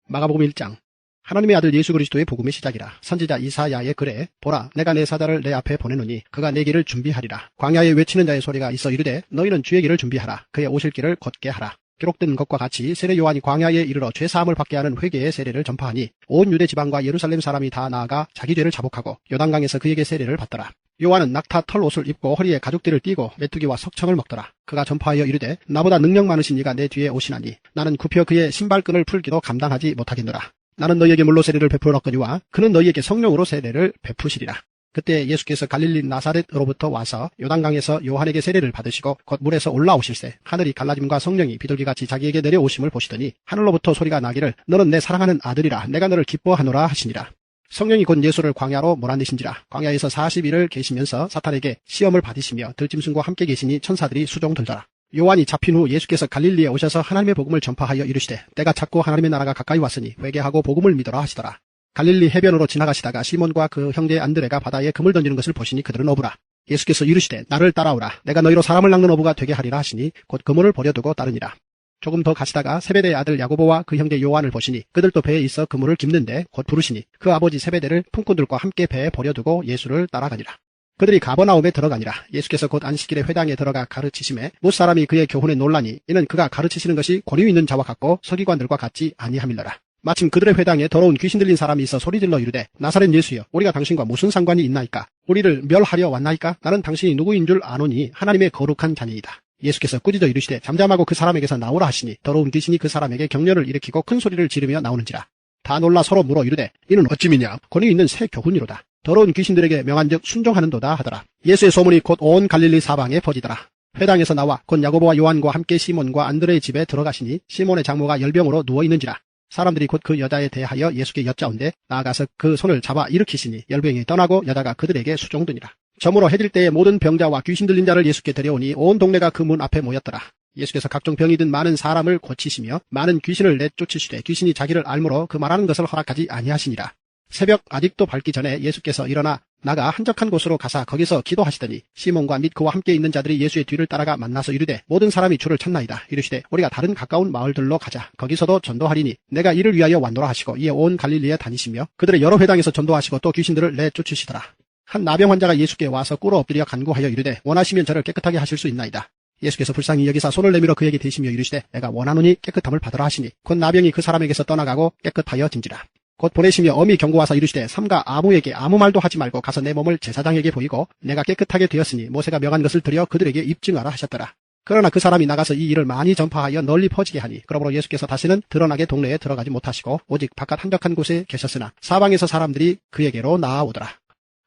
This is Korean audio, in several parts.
마가복음 1장. 하나님의 아들 예수 그리스도의 복음의 시작이라. 선지자 이사야의 글에 보라 내가 내 사자를 내 앞에 보내노니 그가 내 길을 준비하리라. 광야에 외치는 자의 소리가 있어 이르되 너희는 주의 길을 준비하라. 그의 오실 길을 걷게 하라. 기록된 것과 같이 세례 요한이 광야에 이르러 죄사함을 받게 하는 회개의 세례를 전파하니 온 유대 지방과 예루살렘 사람이 다 나아가 자기 죄를 자복하고 요단강에서 그에게 세례를 받더라. 요한은 낙타 털 옷을 입고 허리에 가죽띠를 띠고 메뚜기와 석청을 먹더라. 그가 전파하여 이르되 나보다 능력 많으신 이가 내 뒤에 오시나니 나는 굽혀 그의 신발끈을 풀기도 감당하지 못하겠노라. 나는 너희에게 물로 세례를 베풀었거니와 그는 너희에게 성령으로 세례를 베푸시리라. 그때 예수께서 갈릴리 나사렛으로부터 와서 요단강에서 요한에게 세례를 받으시고 곧 물에서 올라오실새 하늘이 갈라짐과 성령이 비둘기같이 자기에게 내려오심을 보시더니 하늘로부터 소리가 나기를 너는 내 사랑하는 아들이라 내가 너를 기뻐하노라 하시니라. 성령이 곧 예수를 광야로 몰아내신지라. 광야에서 40일을 계시면서 사탄에게 시험을 받으시며 들짐승과 함께 계시니 천사들이 수종 들더라. 요한이 잡힌 후 예수께서 갈릴리에 오셔서 하나님의 복음을 전파하여 이르시되 때가 찼고 하나님의 나라가 가까이 왔으니 회개하고 복음을 믿어라 하시더라. 갈릴리 해변으로 지나가시다가 시몬과 그 형제 안드레가 바다에 금을 던지는 것을 보시니 그들은 어부라. 예수께서 이르시되 나를 따라오라. 내가 너희로 사람을 낚는 어부가 되게 하리라 하시니 곧 그물을 버려두고 따르니라. 조금 더 가시다가 세베대의 아들 야고보와 그 형제 요한을 보시니 그들도 배에 있어 그물을 깁는데 곧 부르시니 그 아버지 세베대를 품꾼들과 함께 배에 버려두고 예수를 따라가니라. 그들이 가버나움에 들어가니라. 예수께서 곧 안식일에 회당에 들어가 가르치심에 무사람이 그의 교훈에 놀라니 이는 그가 가르치시는 것이 권위 있는 자와 같고 서기관들과 같지 아니함일러라. 마침 그들의 회당에 더러운 귀신 들린 사람이 있어 소리질러 이르되 나사렛 예수여 우리가 당신과 무슨 상관이 있나이까? 우리를 멸하려 왔나이까? 나는 당신이 누구인 줄 아노니 하나님의 거룩한 자니이다. 예수께서 꾸짖어 이르시되 잠잠하고 그 사람에게서 나오라 하시니 더러운 귀신이 그 사람에게 격려를 일으키고 큰 소리를 지르며 나오는지라. 다 놀라 서로 물어 이르되 이는 어찌미냐? 권위 있는 새 교훈이로다. 더러운 귀신들에게 명한즉 순종하는도다 하더라. 예수의 소문이 곧 온 갈릴리 사방에 퍼지더라. 회당에서 나와 곧 야고보와 요한과 함께 시몬과 안드레의 집에 들어가시니 시몬의 장모가 열병으로 누워있는지라. 사람들이 곧 그 여자에 대하여 예수께 여짜온데 나아가서 그 손을 잡아 일으키시니 열병이 떠나고 여자가 그들에게 수종드니라. 저물어 해질 때에 모든 병자와 귀신 들린 자를 예수께 데려오니 온 동네가 그 문 앞에 모였더라. 예수께서 각종 병이 든 많은 사람을 고치시며 많은 귀신을 내쫓으시되 귀신이 자기를 알므로 그 말하는 것을 허락하지 아니하시니라. 새벽 아직도 밝기 전에 예수께서 일어나 나가 한적한 곳으로 가사 거기서 기도하시더니 시몬과 및 그와 함께 있는 자들이 예수의 뒤를 따라가 만나서 이르되 모든 사람이 주를 찾나이다. 이르시되 우리가 다른 가까운 마을들로 가자. 거기서도 전도하리니 내가 이를 위하여 왔노라 하시고 이에 온 갈릴리에 다니시며 그들의 여러 회당에서 전도하시고 또 귀신들을 내쫓으시더라. 한 나병 환자가 예수께 와서 꿇어 엎드려 간구하여 이르되 원하시면 저를 깨끗하게 하실 수 있나이다. 예수께서 불쌍히 여기사 손을 내밀어 그에게 대시며 이르시되 내가 원하노니 깨끗함을 받으라 하시니 곧 나병이 그 사람에게서 떠나가고 깨끗하여진지라. 곧 보내시며 엄히 경고하사 이르시되 삼가 아무에게 아무 말도 하지 말고 가서 내 몸을 제사장에게 보이고 내가 깨끗하게 되었으니 모세가 명한 것을 드려 그들에게 입증하라 하셨더라. 그러나 그 사람이 나가서 이 일을 많이 전파하여 널리 퍼지게 하니 그러므로 예수께서 다시는 드러나게 동네에 들어가지 못하시고 오직 바깥 한적한 곳에 계셨으나 사방에서 사람들이 그에게로 나아오더라.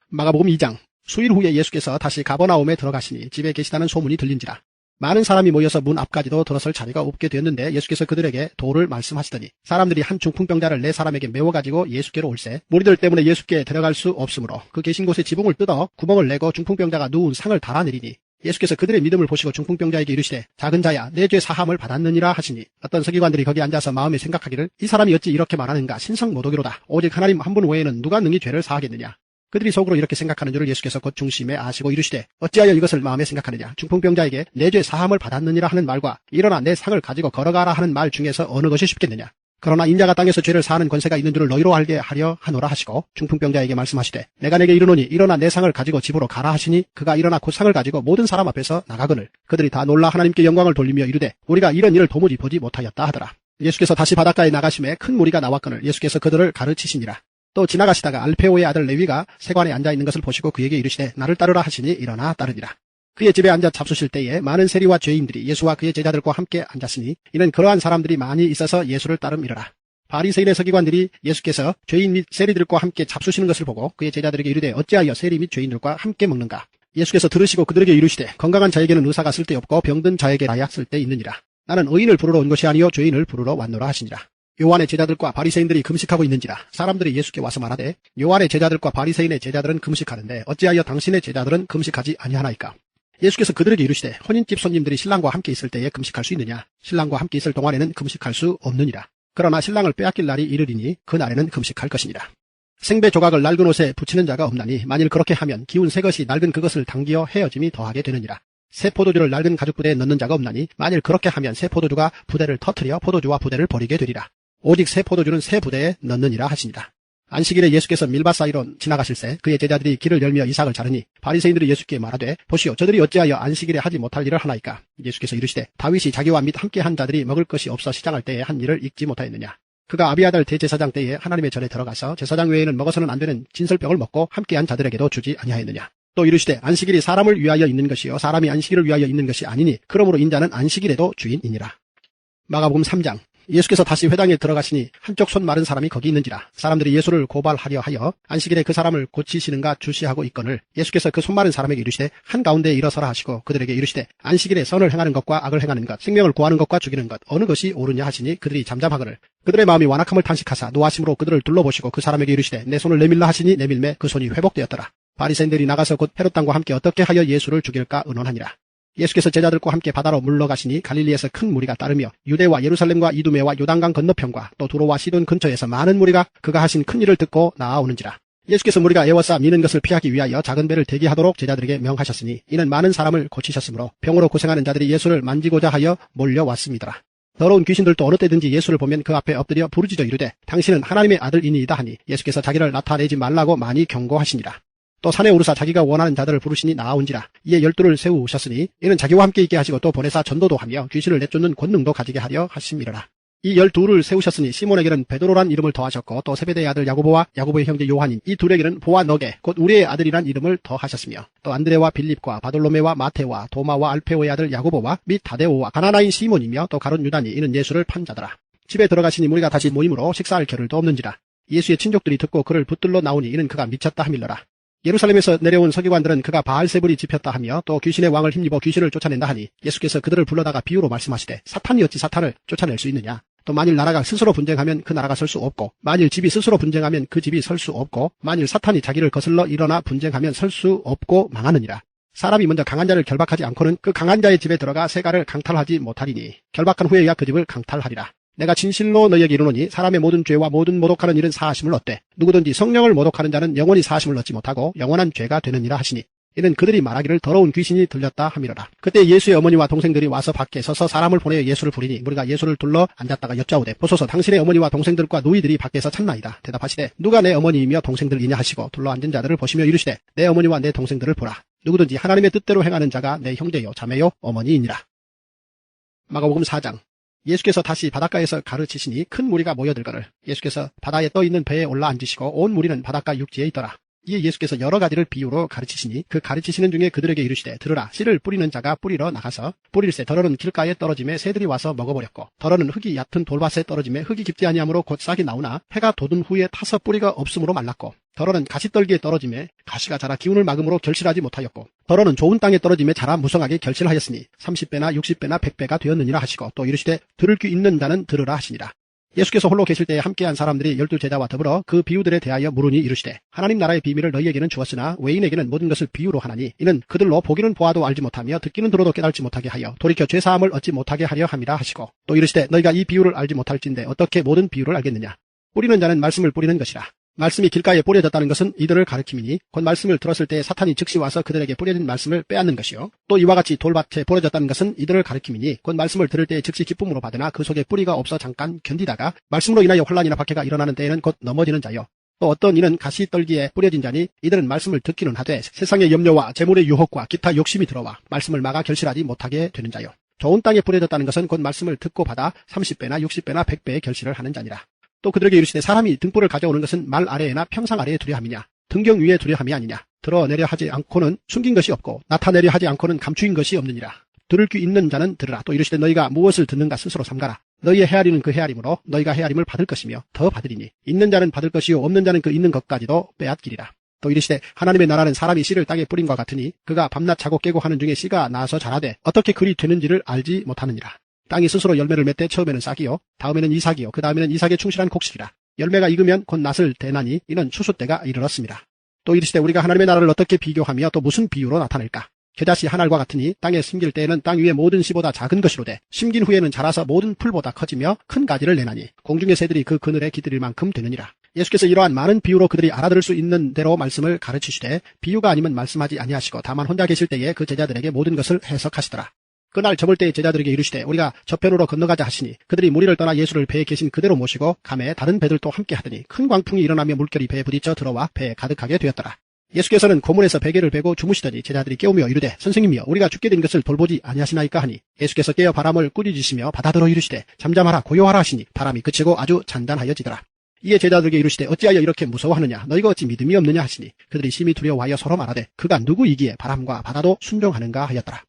마가복음 2장. 수일 후에 예수께서 다시 가버나움에 들어가시니 집에 계시다는 소문이 들린지라. 많은 사람이 모여서 문 앞까지도 들어설 자리가 없게 되었는데 예수께서 그들에게 도를 말씀하시더니 사람들이 한 중풍병자를 4사람에게 메워가지고 예수께로 올세 무리들 때문에 예수께 데려갈 수 없으므로 그 계신 곳에 지붕을 뜯어 구멍을 내고 중풍병자가 누운 상을 달아내리니 예수께서 그들의 믿음을 보시고 중풍병자에게 이르시되 작은 자야 내 죄 사함을 받았느니라 하시니 어떤 서기관들이 거기 앉아서 마음에 생각하기를 이 사람이 어찌 이렇게 말하는가 신성모독이로다. 오직 하나님 한 분 외에는 누가 능히 죄를 사하겠느냐. 그들이 속으로 이렇게 생각하는 줄을 예수께서 곧 중심에 아시고 이르시되 어찌하여 이것을 마음에 생각하느냐. 중풍병자에게 내 죄 사함을 받았느니라 하는 말과 일어나 내 상을 가지고 걸어가라 하는 말 중에서 어느 것이 쉽겠느냐. 그러나 인자가 땅에서 죄를 사하는 권세가 있는 줄을 너희로 알게 하려 하노라 하시고 중풍병자에게 말씀하시되 내가 내게 이르노니 일어나 내 상을 가지고 집으로 가라 하시니 그가 일어나 곧 상을 가지고 모든 사람 앞에서 나가거늘 그들이 다 놀라 하나님께 영광을 돌리며 이르되 우리가 이런 일을 도무지 보지 못하였다 하더라. 예수께서 다시 바닷가에 나가심에 큰 무리가 나왔거늘 예수께서 그들을 가르치시니라. 또 지나가시다가 알페오의 아들 레위가 세관에 앉아있는 것을 보시고 그에게 이르시되 나를 따르라 하시니 일어나 따르니라. 그의 집에 앉아 잡수실 때에 많은 세리와 죄인들이 예수와 그의 제자들과 함께 앉았으니 이는 그러한 사람들이 많이 있어서 예수를 따름이러라. 바리새인의 서기관들이 예수께서 죄인 및 세리들과 함께 잡수시는 것을 보고 그의 제자들에게 이르되 어찌하여 세리 및 죄인들과 함께 먹는가. 예수께서 들으시고 그들에게 이르시되 건강한 자에게는 의사가 쓸데없고 병든 자에게라야 쓸데있느니라. 나는 의인을 부르러 온 것이 아니요 죄인을 부르러 왔노라 하시니라. 요한의 제자들과 바리새인들이 금식하고 있는지라. 사람들이 예수께 와서 말하되 요한의 제자들과 바리새인의 제자들은 금식하는데 어찌하여 당신의 제자들은 금식하지 아니하나이까. 예수께서 그들에게 이르시되 혼인집 손님들이 신랑과 함께 있을 때에 금식할 수 있느냐. 신랑과 함께 있을 동안에는 금식할 수 없느니라. 그러나 신랑을 빼앗길 날이 이르리니 그 날에는 금식할 것이니라. 생배 조각을 낡은 옷에 붙이는 자가 없나니 만일 그렇게 하면 기운 새 것이 낡은 그것을 당기어 헤어짐이 더하게 되느니라. 새 포도주를 낡은 가죽 부대에 넣는 자가 없나니 만일 그렇게 하면 새 포도주가 부대를 터뜨려 포도주와 부대를 버리게 되리라. 오직 새 포도주는 새 부대에 넣느니라 하시니라. 안식일에 예수께서 밀밭 사이로 지나가실새 그의 제자들이 길을 열며 이삭을 자르니 바리새인들이 예수께 말하되 보시오 저들이 어찌하여 안식일에 하지 못할 일을 하나이까. 예수께서 이르시되 다윗이 자기와 및 함께 한 자들이 먹을 것이 없어 시장할 때에 한 일을 잊지 못하였느냐. 그가 아비아달 대제사장 때에 하나님의 전에 들어가서 제사장 외에는 먹어서는 안 되는 진설병을 먹고 함께한 자들에게도 주지 아니하였느냐. 또 이르시되 안식일이 사람을 위하여 있는 것이요 사람이 안식일을 위하여 있는 것이 아니니 그러므로 인자는 안식일에도 주인이니라. 마가복음 3장. 예수께서 다시 회당에 들어가시니 한쪽 손 마른 사람이 거기 있는지라. 사람들이 예수를 고발하려 하여 안식일에 그 사람을 고치시는가 주시하고 있거늘 예수께서 그 손 마른 사람에게 이르시되 한가운데에 일어서라 하시고 그들에게 이르시되 안식일에 선을 행하는 것과 악을 행하는 것 생명을 구하는 것과 죽이는 것 어느 것이 옳으냐 하시니 그들이 잠잠하거늘 그들의 마음이 완악함을 탄식하사 노하심으로 그들을 둘러보시고 그 사람에게 이르시되 내 손을 내밀라 하시니 내밀매 그 손이 회복되었더라. 바리새인들이 나가서 곧 헤롯 당과 함께 어떻게 하여 예수를 죽일까 의논하니라. 예수께서 제자들과 함께 바다로 물러가시니 갈릴리에서 큰 무리가 따르며 유대와 예루살렘과 이두메와 요단강 건너편과 또 두로와 시돈 근처에서 많은 무리가 그가 하신 큰 일을 듣고 나아오는지라. 예수께서 무리가 애워싸 미는 것을 피하기 위하여 작은 배를 대기하도록 제자들에게 명하셨으니 이는 많은 사람을 고치셨으므로 병으로 고생하는 자들이 예수를 만지고자 하여 몰려왔습니다. 더러운 귀신들도 어느 때든지 예수를 보면 그 앞에 엎드려 부르짖어 이르되 당신은 하나님의 아들이니이다 하니 예수께서 자기를 나타내지 말라고 많이 경고하시니라. 또 산에 오르사 자기가 원하는 자들을 부르시니 나아온지라. 이에 12를 세우셨으니 이는 자기와 함께 있게 하시고 또 보내사 전도도 하며 귀신을 내쫓는 권능도 가지게 하려 하심이로라. 이 12를 세우셨으니 시몬에게는 베드로란 이름을 더하셨고 또 세베대의 아들 야고보와 야고보의 형제 요한인 이 둘에게는 보아너게 곧 우리의 아들이란 이름을 더하셨으며 또 안드레와 빌립과 바돌로메와 마테와 도마와 알페오의 아들 야고보와 및 다데오와 가나나인 시몬이며 또 가룟 유다니 이는 예수를 판 자더라. 집에 들어가시니 무리가 다시 모임으로 식사할 겨를도 없는지라. 예수의 친족들이 듣고 그를 붙들러 나오니 이는 그가 미쳤다 함일러라. 예루살렘에서 내려온 서기관들은 그가 바알세불이 집혔다 하며 또 귀신의 왕을 힘입어 귀신을 쫓아낸다 하니 예수께서 그들을 불러다가 비유로 말씀하시되 사탄이 어찌 사탄을 쫓아낼 수 있느냐. 또 만일 나라가 스스로 분쟁하면 그 나라가 설 수 없고 만일 집이 스스로 분쟁하면 그 집이 설 수 없고 만일 사탄이 자기를 거슬러 일어나 분쟁하면 설 수 없고 망하느니라. 사람이 먼저 강한 자를 결박하지 않고는 그 강한 자의 집에 들어가 세가를 강탈하지 못하리니 결박한 후에야 그 집을 강탈하리라. 내가 진실로 너희에게 이르노니 사람의 모든 죄와 모든 모독하는 일은 사하심을 얻되 누구든지 성령을 모독하는 자는 영원히 사하심을 얻지 못하고 영원한 죄가 되느니라 하시니 이는 그들이 말하기를 더러운 귀신이 들렸다 함이로라. 그때 예수의 어머니와 동생들이 와서 밖에 서서 사람을 보내어 예수를 부리니 무리가 예수를 둘러 앉았다가 여짜오되 보소서 당신의 어머니와 동생들과 누이들이 밖에서 찾나이다. 대답하시되 누가 내 어머니이며 동생들이냐 하시고 둘러 앉은 자들을 보시며 이르시되 내 어머니와 내 동생들을 보라. 누구든지 하나님의 뜻대로 행하는 자가 내 형제요 자매요 어머니이니라. 마가복음 4장. 예수께서 다시 바닷가에서 가르치시니 큰 무리가 모여들거늘 예수께서 바다에 떠있는 배에 올라 앉으시고 온 무리는 바닷가 육지에 있더라. 이에 예수께서 여러 가지를 비유로 가르치시니 그 가르치시는 중에 그들에게 이르시되 들으라. 씨를 뿌리는 자가 뿌리러 나가서 뿌릴새 덜어는 길가에 떨어짐에 새들이 와서 먹어버렸고 덜어는 흙이 얕은 돌밭에 떨어짐에 흙이 깊지 아니하므로 곧 싹이 나오나 해가 돋은 후에 타서 뿌리가 없으므로 말랐고 덜어는 가시떨기에 떨어짐에 가시가 자라 기운을 막음으로 결실하지 못하였고 덜어는 좋은 땅에 떨어짐에 자라 무성하게 결실하였으니 30배나 60배나 100배가 되었느니라 하시고 또 이르시되 들을 귀 있는 자는 들으라 하시니라. 예수께서 홀로 계실 때에 함께한 사람들이 12제자와 더불어 그 비유들에 대하여 물으니 이르시되 하나님 나라의 비밀을 너희에게는 주었으나 외인에게는 모든 것을 비유로 하나니 이는 그들로 보기는 보아도 알지 못하며 듣기는 들어도 깨달지 못하게 하여 돌이켜 죄사함을 얻지 못하게 하려 함이라 하시고 또 이르시되 너희가 이 비유를 알지 못할진대 어떻게 모든 비유를 알겠느냐. 뿌리는 자는 말씀을 뿌리는 것이라. 말씀이 길가에 뿌려졌다는 것은 이들을 가리킴이니 곧 말씀을 들었을 때 사탄이 즉시 와서 그들에게 뿌려진 말씀을 빼앗는 것이요 또 이와 같이 돌밭에 뿌려졌다는 것은 이들을 가리킴이니 곧 말씀을 들을 때 즉시 기쁨으로 받으나 그 속에 뿌리가 없어 잠깐 견디다가 말씀으로 인하여 혼란이나 박해가 일어나는 때에는 곧 넘어지는 자요 또 어떤 이는 가시떨기에 뿌려진 자니 이들은 말씀을 듣기는 하되 세상의 염려와 재물의 유혹과 기타 욕심이 들어와 말씀을 막아 결실하지 못하게 되는 자요 좋은 땅에 뿌려졌다는 것은 곧 말씀을 듣고 받아 30배나 60배나 100배의 결실을 하는 자니라. 또 그들에게 이르시되 사람이 등불을 가져오는 것은 말 아래에나 평상 아래에 두려 함이냐 등경 위에 두려 함이 아니냐. 드러내려 하지 않고는 숨긴 것이 없고 나타내려 하지 않고는 감추인 것이 없느니라. 들을 귀 있는 자는 들으라. 또 이르시되 너희가 무엇을 듣는가 스스로 삼가라. 너희의 헤아리는 그 헤아림으로 너희가 헤아림을 받을 것이며 더 받으리니 있는 자는 받을 것이요 없는 자는 그 있는 것까지도 빼앗기리라. 또 이르시되 하나님의 나라는 사람이 씨를 땅에 뿌린과 같으니 그가 밤낮 자고 깨고 하는 중에 씨가 나서 자라되 어떻게 그리 되는지를 알지 못하느니라. 땅이 스스로 열매를 맺되 처음에는 싹이요 다음에는 이삭이요 그 다음에는 이삭의 충실한 곡식이라. 열매가 익으면 곧 낫을 대나니 이는 추수 때가 이르렀습니다. 또 이르시되 우리가 하나님의 나라를 어떻게 비교하며 또 무슨 비유로 나타낼까. 겨자씨 한 알과 같으니 땅에 심길 때에는 땅 위에 모든 씨보다 작은 것이로되 심긴 후에는 자라서 모든 풀보다 커지며 큰 가지를 내나니 공중의 새들이 그 그늘에 기들일 만큼 되느니라. 예수께서 이러한 많은 비유로 그들이 알아들을 수 있는 대로 말씀을 가르치시되 비유가 아니면 말씀하지 아니하시고 다만 혼자 계실 때에 그 제자들에게 모든 것을 해석하시더라. 그날 저물 때에 제자들에게 이르시되 우리가 저편으로 건너가자 하시니 그들이 무리를 떠나 예수를 배에 계신 그대로 모시고 감에 다른 배들도 함께 하더니 큰 광풍이 일어나며 물결이 배에 부딪혀 들어와 배에 가득하게 되었더라. 예수께서는 고문에서 베개를 베고 주무시더니 제자들이 깨우며 이르되 선생님이여 우리가 죽게 된 것을 돌보지 아니하시나이까 하니 예수께서 깨어 바람을 꾸짖으시며 바다더러 이르시되 잠잠하라 고요하라 하시니 바람이 그치고 아주 잔잔하여지더라. 이에 제자들에게 이르시되 어찌하여 이렇게 무서워하느냐 너희가 어찌 믿음이 없느냐 하시니 그들이 심히 두려워하여 서로 말하되 그가 누구이기에 바람과 바다도 순종하는가 하였더라.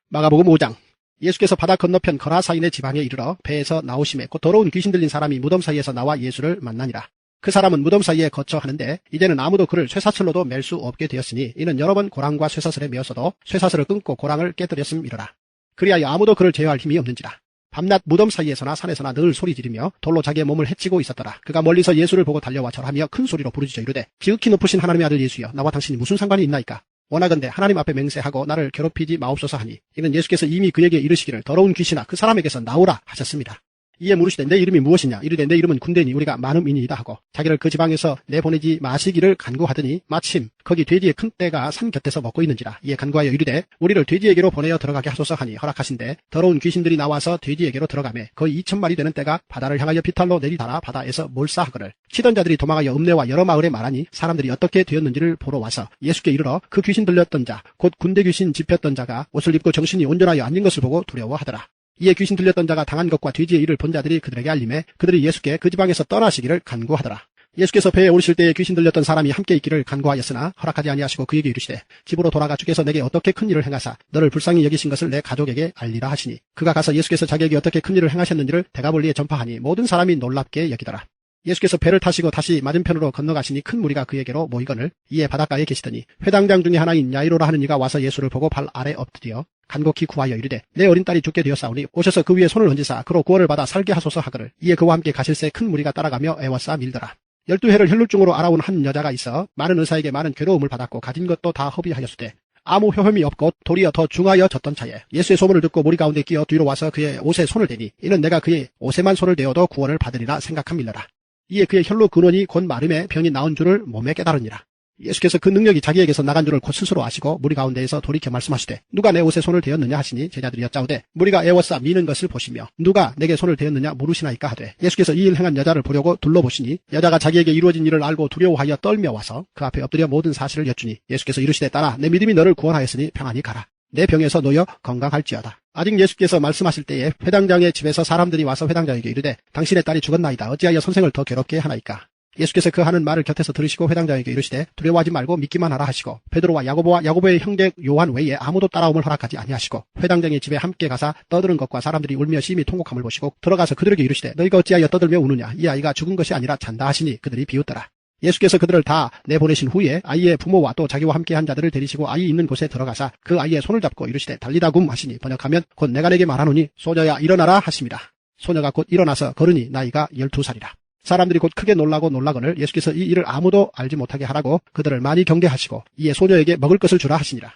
마가복음 5장. 예수께서 바다 건너편 거라사인의 지방에 이르러 배에서 나오심에 곧 더러운 귀신 들린 사람이 무덤 사이에서 나와 예수를 만나니라. 그 사람은 무덤 사이에 거처 하는데 이제는 아무도 그를 쇠사슬로도 맬 수 없게 되었으니 이는 여러 번 고랑과 쇠사슬에 메었어도 쇠사슬을 끊고 고랑을 깨뜨렸음이러라. 그리하여 아무도 그를 제어할 힘이 없는지라. 밤낮 무덤 사이에서나 산에서나 늘 소리 지르며 돌로 자기의 몸을 해치고 있었더라. 그가 멀리서 예수를 보고 달려와 절하며 큰 소리로 부르짖어 이르되 지극히 높으신 하나님의 아들 예수여 나와 당신이 무슨 상관이 있나이까. 원하건대 하나님 앞에 맹세하고 나를 괴롭히지 마옵소서 하니 이는 예수께서 이미 그에게 이르시기를 더러운 귀신아 그 사람에게서 나오라 하셨습니다. 이에 물으시되 내 이름이 무엇이냐 이르되 내 이름은 군대니 우리가 많음이니이다 하고 자기를 그 지방에서 내보내지 마시기를 간구하더니 마침 거기 돼지의 큰 떼가 산 곁에서 먹고 있는지라. 이에 간구하여 이르되 우리를 돼지에게로 보내어 들어가게 하소서 하니 허락하신대 더러운 귀신들이 나와서 돼지에게로 들어가매 거의 2,000마리 되는 떼가 바다를 향하여 비탈로 내리달아 바다에서 몰사하거늘 치던 자들이 도망하여 읍내와 여러 마을에 말하니 사람들이 어떻게 되었는지를 보러 와서 예수께 이르러 그 귀신 들렸던 자 곧 군대 귀신 집혔던 자가 옷을 입고 정신이 온전하여 앉은 것을 보고 두려워하더라. 이에 귀신 들렸던 자가 당한 것과 돼지의 일을 본 자들이 그들에게 알림해 그들이 예수께 그 지방에서 떠나시기를 간구하더라. 예수께서 배에 오르실 때에 귀신 들렸던 사람이 함께 있기를 간구하였으나 허락하지 아니하시고 그에게 이르시되 집으로 돌아가 주께서 내게 어떻게 큰 일을 행하사 너를 불쌍히 여기신 것을 내 가족에게 알리라 하시니 그가 가서 예수께서 자기에게 어떻게 큰 일을 행하셨는지를 데가볼리에 전파하니 모든 사람이 놀랍게 여기더라. 예수께서 배를 타시고 다시 맞은편으로 건너가시니 큰 무리가 그에게로 모이거늘 이에 바닷가에 계시더니 회당장 중에 하나인 야이로라 하는 이가 와서 예수를 보고 발 아래 엎드려 간곡히 구하여 이르되 내 어린 딸이 죽게 되었사오니 오셔서 그 위에 손을 얹으사 그로 구원을 받아 살게 하소서 하거늘 이에 그와 함께 가실새 큰 무리가 따라가며 애워싸 밀더라. 12해를 혈루증으로 알아온 한 여자가 있어 많은 의사에게 많은 괴로움을 받았고 가진 것도 다 허비하였으되 아무 효험이 없고 도리어 더 중하여졌던 차에 예수의 소문을 듣고 무리 가운데 끼어 뒤로 와서 그의 옷에 손을 대니 이는 내가 그의 옷에만 손을 대어도 구원을 받으리라 생각함일러라. 이에 그의 혈루 근원이 곧 마름에 병이 나은 줄을 몸에 깨달으니라. 예수께서 그 능력이 자기에게서 나간 줄을 곧 스스로 아시고 무리 가운데에서 돌이켜 말씀하시되 누가 내 옷에 손을 대었느냐 하시니 제자들이 여짜오되 무리가 애워싸 미는 것을 보시며 누가 내게 손을 대었느냐 물으시나이까 하되 예수께서 이 일 행한 여자를 보려고 둘러보시니 여자가 자기에게 이루어진 일을 알고 두려워하여 떨며 와서 그 앞에 엎드려 모든 사실을 여쭈니 예수께서 이르시되 딸아 내 믿음이 너를 구원하였으니 평안히 가라. 내 병에서 놓여 건강할지어다. 아직 예수께서 말씀하실 때에 회당장의 집에서 사람들이 와서 회당장에게 이르되 당신의 딸이 죽었나이다. 어찌하여 선생을 더 괴롭게 하나이까. 예수께서 그 하는 말을 곁에서 들으시고 회당장에게 이르시되 두려워하지 말고 믿기만 하라 하시고 베드로와 야고보와 야고보의 형제 요한 외에 아무도 따라옴을 허락하지 아니하시고 회당장의 집에 함께 가사 떠드는 것과 사람들이 울며 심히 통곡함을 보시고 들어가서 그들에게 이르시되 너희가 어찌하여 떠들며 우느냐. 이 아이가 죽은 것이 아니라 잔다 하시니 그들이 비웃더라. 예수께서 그들을 다 내보내신 후에 아이의 부모와 또 자기와 함께한 자들을 데리시고 아이 있는 곳에 들어가사 그 아이의 손을 잡고 이르시되 달리다굼 하시니 번역하면 곧 내가 내게 말하노니 소녀야 일어나라 하십니다. 소녀가 곧 일어나서 걸으니 나이가 12살이라. 사람들이 곧 크게 놀라고 놀라거늘 예수께서 이 일을 아무도 알지 못하게 하라고 그들을 많이 경계하시고 이에 소녀에게 먹을 것을 주라 하시니라.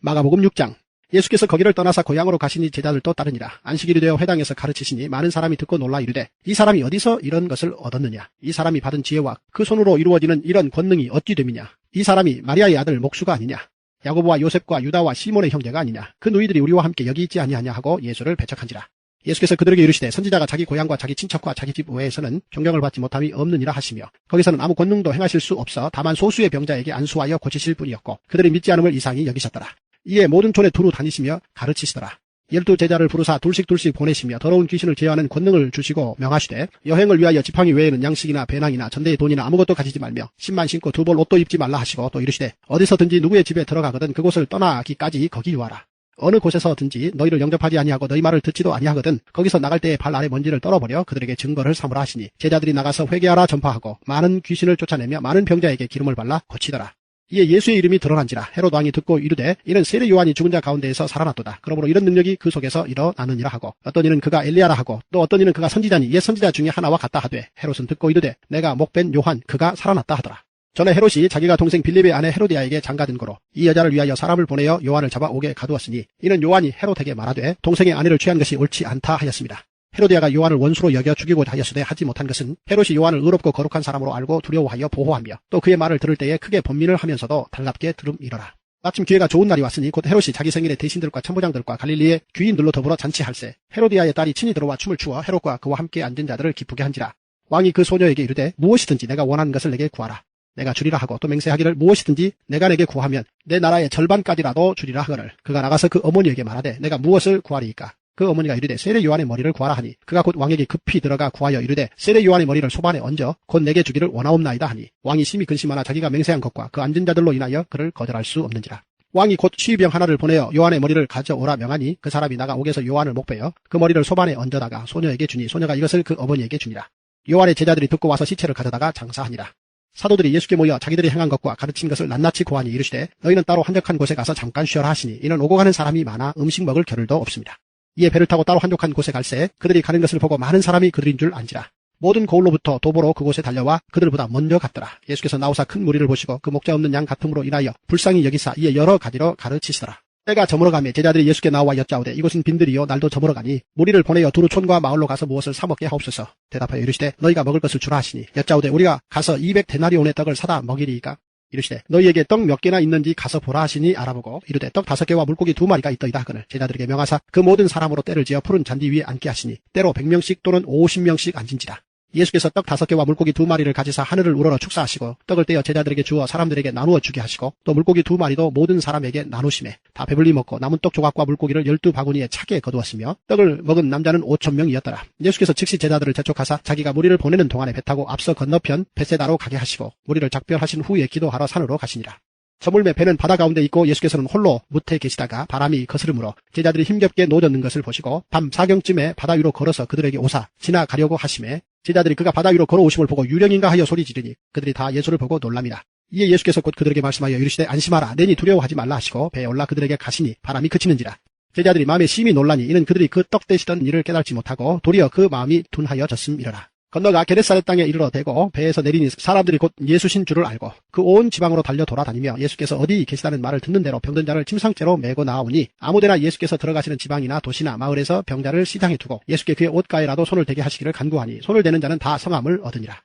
마가복음 6장. 예수께서 거기를 떠나사 고향으로 가시니 제자들도 따르니라. 안식일이 되어 회당에서 가르치시니 많은 사람이 듣고 놀라 이르되 이 사람이 어디서 이런 것을 얻었느냐. 이 사람이 받은 지혜와 그 손으로 이루어지는 이런 권능이 어찌 됨이냐. 이 사람이 마리아의 아들 목수가 아니냐. 야고보와 요셉과 유다와 시몬의 형제가 아니냐. 그 누이들이 우리와 함께 여기 있지 아니하냐 하고 예수를 배척한지라. 예수께서 그들에게 이르시되 선지자가 자기 고향과 자기 친척과 자기 집 외에서는 존경을 받지 못함이 없느니라 하시며 거기서는 아무 권능도 행하실 수 없어 다만 소수의 병자에게 안수하여 고치실 뿐이었고 그들이 믿지 않음을 이상히 여기셨더라. 이에 모든 촌에 두루 다니시며 가르치시더라. 12 제자를 부르사 둘씩 보내시며 더러운 귀신을 제어하는 권능을 주시고 명하시되 여행을 위하여 지팡이 외에는 양식이나 배낭이나 전대의 돈이나 아무것도 가지지 말며 신만 신고 두 벌 옷도 입지 말라 하시고 또 이르시되 어디서든지 누구의 집에 들어가거든 그곳을 떠나기까지 거기 유하라. 어느 곳에서든지 너희를 영접하지 아니하고 너희 말을 듣지도 아니하거든 거기서 나갈 때에 발 아래 먼지를 떨어버려 그들에게 증거를 삼으라 하시니 제자들이 나가서 회개하라 전파하고 많은 귀신을 쫓아내며 많은 병자에게 기름을 발라 고치더라. 이에 예수의 이름이 드러난지라. 헤롯 왕이 듣고 이르되 이는 세례 요한이 죽은 자 가운데에서 살아났도다. 그러므로 이런 능력이 그 속에서 일어나느니라 하고 어떤 이는 그가 엘리야라 하고 또 어떤 이는 그가 선지자니 옛 선지자 중에 하나와 같다 하되 헤롯은 듣고 이르되 내가 목벤 요한 그가 살아났다 하더라. 전에 헤롯이 자기가 동생 빌립의 아내 헤로디아에게 장가든 거로 이 여자를 위하여 사람을 보내어 요한을 잡아 옥에 가두었으니 이는 요한이 헤롯에게 말하되 동생의 아내를 취한 것이 옳지 않다 하였습니다. 헤로디아가 요한을 원수로 여겨 죽이고자 하였으되 하지 못한 것은 헤롯이 요한을 의롭고 거룩한 사람으로 알고 두려워하여 보호하며 또 그의 말을 들을 때에 크게 번민을 하면서도 달랍게 들음이러라. 마침 기회가 좋은 날이 왔으니 곧 헤롯이 자기 생일에 대신들과 천부장들과 갈릴리의 귀인들로 더불어 잔치할세. 헤로디아의 딸이 친히 들어와 춤을 추어 헤롯과 그와 함께 앉은 자들을 기쁘게 한지라. 왕이 그 소녀에게 이르되 무엇이든지 내가 원하는 것을 내게 구하라. 내가 주리라 하고 또 맹세하기를 무엇이든지 내가 내게 구하면 내 나라의 절반까지라도 주리라 하거늘. 그가 나가서 그 어머니에게 말하되 내가 무엇을 구하리이까. 그 어머니가 이르되 세례 요한의 머리를 구하라 하니 그가 곧 왕에게 급히 들어가 구하여 이르되 세례 요한의 머리를 소반에 얹어 곧 내게 주기를 원하옵나이다 하니 왕이 심히 근심하나 자기가 맹세한 것과 그 앉은 자들로 인하여 그를 거절할 수 없는지라. 왕이 곧 취병 하나를 보내어 요한의 머리를 가져오라 명하니 그 사람이 나가 옥에서 요한을 목베어 그 머리를 소반에 얹어다가 소녀에게 주니 소녀가 이것을 그 어머니에게 주니라. 요한의 제자들이 듣고 와서 시체를 가져다가 장사하니라. 사도들이 예수께 모여 자기들이 행한 것과 가르친 것을 낱낱이 고하니 이르시되 너희는 따로 한적한 곳에 가서 잠깐 쉬어라 하시니 이는 오고 가는 사람이 많아 음식 먹을 겨를도 없습니다. 이에 배를 타고 따로 한적한 곳에 갈새 그들이 가는 것을 보고 많은 사람이 그들인 줄 안지라. 모든 거울로부터 도보로 그곳에 달려와 그들보다 먼저 갔더라. 예수께서 나오사 큰 무리를 보시고 그 목자 없는 양 같음으로 인하여 불쌍히 여기사 이에 여러 가지로 가르치시더라. 때가 저물어가며 제자들이 예수께 나와 여짜오되 이곳은 빈들이요 날도 저물어가니 무리를 보내어 두루 촌과 마을로 가서 무엇을 사 먹게 하옵소서. 대답하여 이르시되 너희가 먹을 것을 주라 하시니 여짜오되 우리가 가서 200데나리온의 떡을 사다 먹이리이까. 이르시되 너희에게 떡 몇 개나 있는지 가서 보라 하시니 알아보고 이르되 떡 5개와 물고기 2마리가 있더이다 하거늘 제자들에게 명하사 그 모든 사람으로 때를 지어 푸른 잔디 위에 앉게 하시니 때로 100명씩 또는 50명씩 앉은지라. 예수께서 떡 5개와 물고기 2마리를 가지사 하늘을 우러러 축사하시고 떡을 떼어 제자들에게 주어 사람들에게 나누어 주게 하시고 또 물고기 2마리도 모든 사람에게 나누시매 다 배불리 먹고 남은 떡 조각과 물고기를 12바구니에 차게 거두었으며 떡을 먹은 남자는 5,000명이었더라. 예수께서 즉시 제자들을 재촉하사 자기가 무리를 보내는 동안에 배 타고 앞서 건너편 벳세다로 가게 하시고 무리를 작별하신 후에 기도하러 산으로 가시니라. 저물매 배는 바다 가운데 있고 예수께서는 홀로 무태에 계시다가 바람이 거스름으로 제자들이 힘겹게 노젓는 것을 보시고 밤 4경쯤에 바다 위로 걸어서 그들에게 오사 지나가려고 하시매 제자들이 그가 바다 위로 걸어오심을 보고 유령인가 하여 소리 지르니 그들이 다 예수를 보고 놀랍니다. 이에 예수께서 곧 그들에게 말씀하여 이르시되 안심하라 내니 두려워하지 말라 하시고 배에 올라 그들에게 가시니 바람이 그치는지라. 제자들이 마음에 심히 놀라니 이는 그들이 그 떡 떼시던 일을 깨달지 못하고 도리어 그 마음이 둔하여 졌음이러라. 건너가 게네사렛 땅에 이르러 대고 배에서 내리니 사람들이 곧 예수신 줄을 알고 그 온 지방으로 달려 돌아다니며 예수께서 어디 계시다는 말을 듣는 대로 병든 자를 침상째로 메고 나오니 아무데나 예수께서 들어가시는 지방이나 도시나 마을에서 병자를 시장에 두고 예수께 그의 옷가에라도 손을 대게 하시기를 간구하니 손을 대는 자는 다 성함을 얻으니라.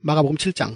마가복음 7장.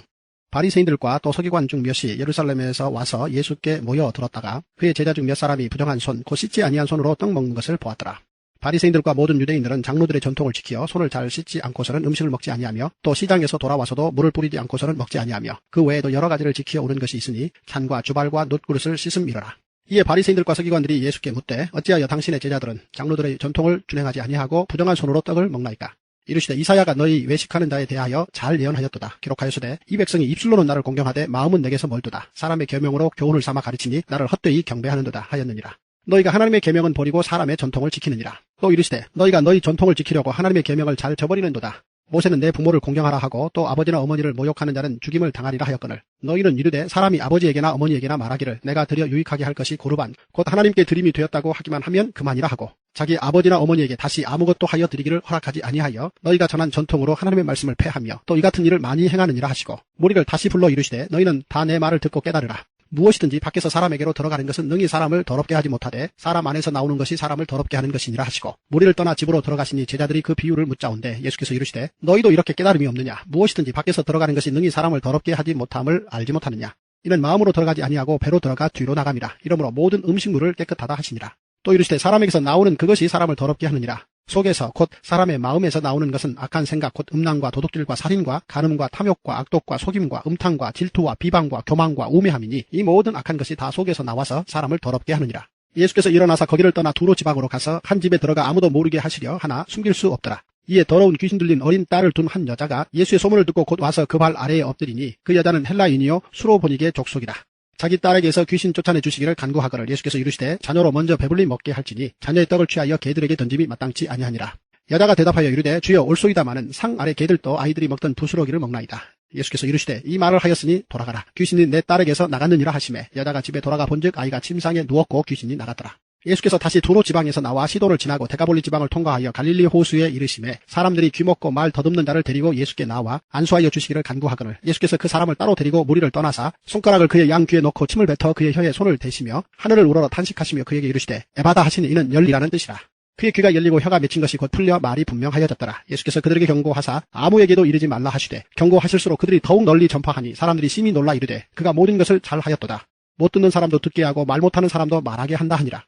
바리새인들과 또 서기관 중 몇이 예루살렘에서 와서 예수께 모여 들었다가 그의 제자 중 몇 사람이 부정한 손 곧 씻지 아니한 손으로 떡 먹는 것을 보았더라. 바리새인들과 모든 유대인들은 장로들의 전통을 지키어 손을 잘 씻지 않고서는 음식을 먹지 아니하며 또 시장에서 돌아와서도 물을 뿌리지 않고서는 먹지 아니하며 그 외에도 여러 가지를 지키어 오는 것이 있으니 잔과 주발과 놋그릇을 씻음이러라. 이에 바리새인들과 서기관들이 예수께 묻되 어찌하여 당신의 제자들은 장로들의 전통을 준행하지 아니하고 부정한 손으로 떡을 먹나이까. 이르시되 이사야가 너희 외식하는 자에 대하여 잘 예언하였도다. 기록하였으되 이 백성이 입술로는 나를 공경하되 마음은 내게서 멀도다. 사람의 계명으로 교훈을 삼아 가르치니 나를 헛되이 경배하는도다 하였느니라. 너희가 하나님의 계명은 버리고 사람의 전통을 지키느니라. 또 이르시되 너희가 너희 전통을 지키려고 하나님의 계명을 잘 저버리는도다. 모세는 내 부모를 공경하라 하고 또 아버지나 어머니를 모욕하는 자는 죽임을 당하리라 하였거늘 너희는 이르되 사람이 아버지에게나 어머니에게나 말하기를 내가 드려 유익하게 할 것이 고르반 곧 하나님께 드림이 되었다고 하기만 하면 그만이라 하고 자기 아버지나 어머니에게 다시 아무것도 하여 드리기를 허락하지 아니하여 너희가 전한 전통으로 하나님의 말씀을 폐하며 또 이 같은 일을 많이 행하느니라 하시고 무리를 다시 불러 이르시되 너희는 다 내 말을 듣고 깨달으라. 무엇이든지 밖에서 사람에게로 들어가는 것은 능히 사람을 더럽게 하지 못하되 사람 안에서 나오는 것이 사람을 더럽게 하는 것이니라 하시고 무리를 떠나 집으로 들어가시니 제자들이 그 비유를 묻자온데 예수께서 이르시되 너희도 이렇게 깨달음이 없느냐. 무엇이든지 밖에서 들어가는 것이 능히 사람을 더럽게 하지 못함을 알지 못하느냐. 이는 마음으로 들어가지 아니하고 배로 들어가 뒤로 나감이라. 이러므로 모든 음식물을 깨끗하다 하시니라. 또 이르시되 사람에게서 나오는 그것이 사람을 더럽게 하느니라. 속에서 곧 사람의 마음에서 나오는 것은 악한 생각 곧 음란과 도둑질과 살인과 간음과 탐욕과 악독과 속임과 음탕과 질투와 비방과 교만과 우매함이니 이 모든 악한 것이 다 속에서 나와서 사람을 더럽게 하느니라. 예수께서 일어나서 거기를 떠나 두로 지방으로 가서 한 집에 들어가 아무도 모르게 하시려 하나 숨길 수 없더라. 이에 더러운 귀신 들린 어린 딸을 둔 한 여자가 예수의 소문을 듣고 곧 와서 그 발 아래에 엎드리니 그 여자는 헬라인이요 수로보니게 족속이라. 자기 딸에게서 귀신 쫓아내 주시기를 간구하거늘 예수께서 이르시되 자녀로 먼저 배불리 먹게 할지니 자녀의 떡을 취하여 개들에게 던짐이 마땅치 아니하니라. 여자가 대답하여 이르되 주여 올소이다마는 상 아래 개들도 아이들이 먹던 부스러기를 먹나이다. 예수께서 이르시되 이 말을 하였으니 돌아가라. 귀신이 내 딸에게서 나갔느니라 하시매 여자가 집에 돌아가 본즉 아이가 침상에 누웠고 귀신이 나갔더라. 예수께서 다시 두로 지방에서 나와 시도를 지나고 데가볼리 지방을 통과하여 갈릴리 호수에 이르시매 사람들이 귀먹고 말 더듬는 자를 데리고 예수께 나와 안수하여 주시기를 간구하거늘 예수께서 그 사람을 따로 데리고 무리를 떠나사 손가락을 그의 양 귀에 넣고 침을 뱉어 그의 혀에 손을 대시며 하늘을 우러러 탄식하시며 그에게 이르시되 에바다 하시니 이는 열리라는 뜻이라. 그의 귀가 열리고 혀가 맺힌 것이 곧 풀려 말이 분명하여졌더라. 예수께서 그들에게 경고하사 아무에게도 이르지 말라 하시되 경고하실수록 그들이 더욱 널리 전파하니 사람들이 심히 놀라 이르되 그가 모든 것을 잘 하였도다. 못 듣는 사람도 듣게 하고 말 못하는 사람도 말하게 한다 하니라.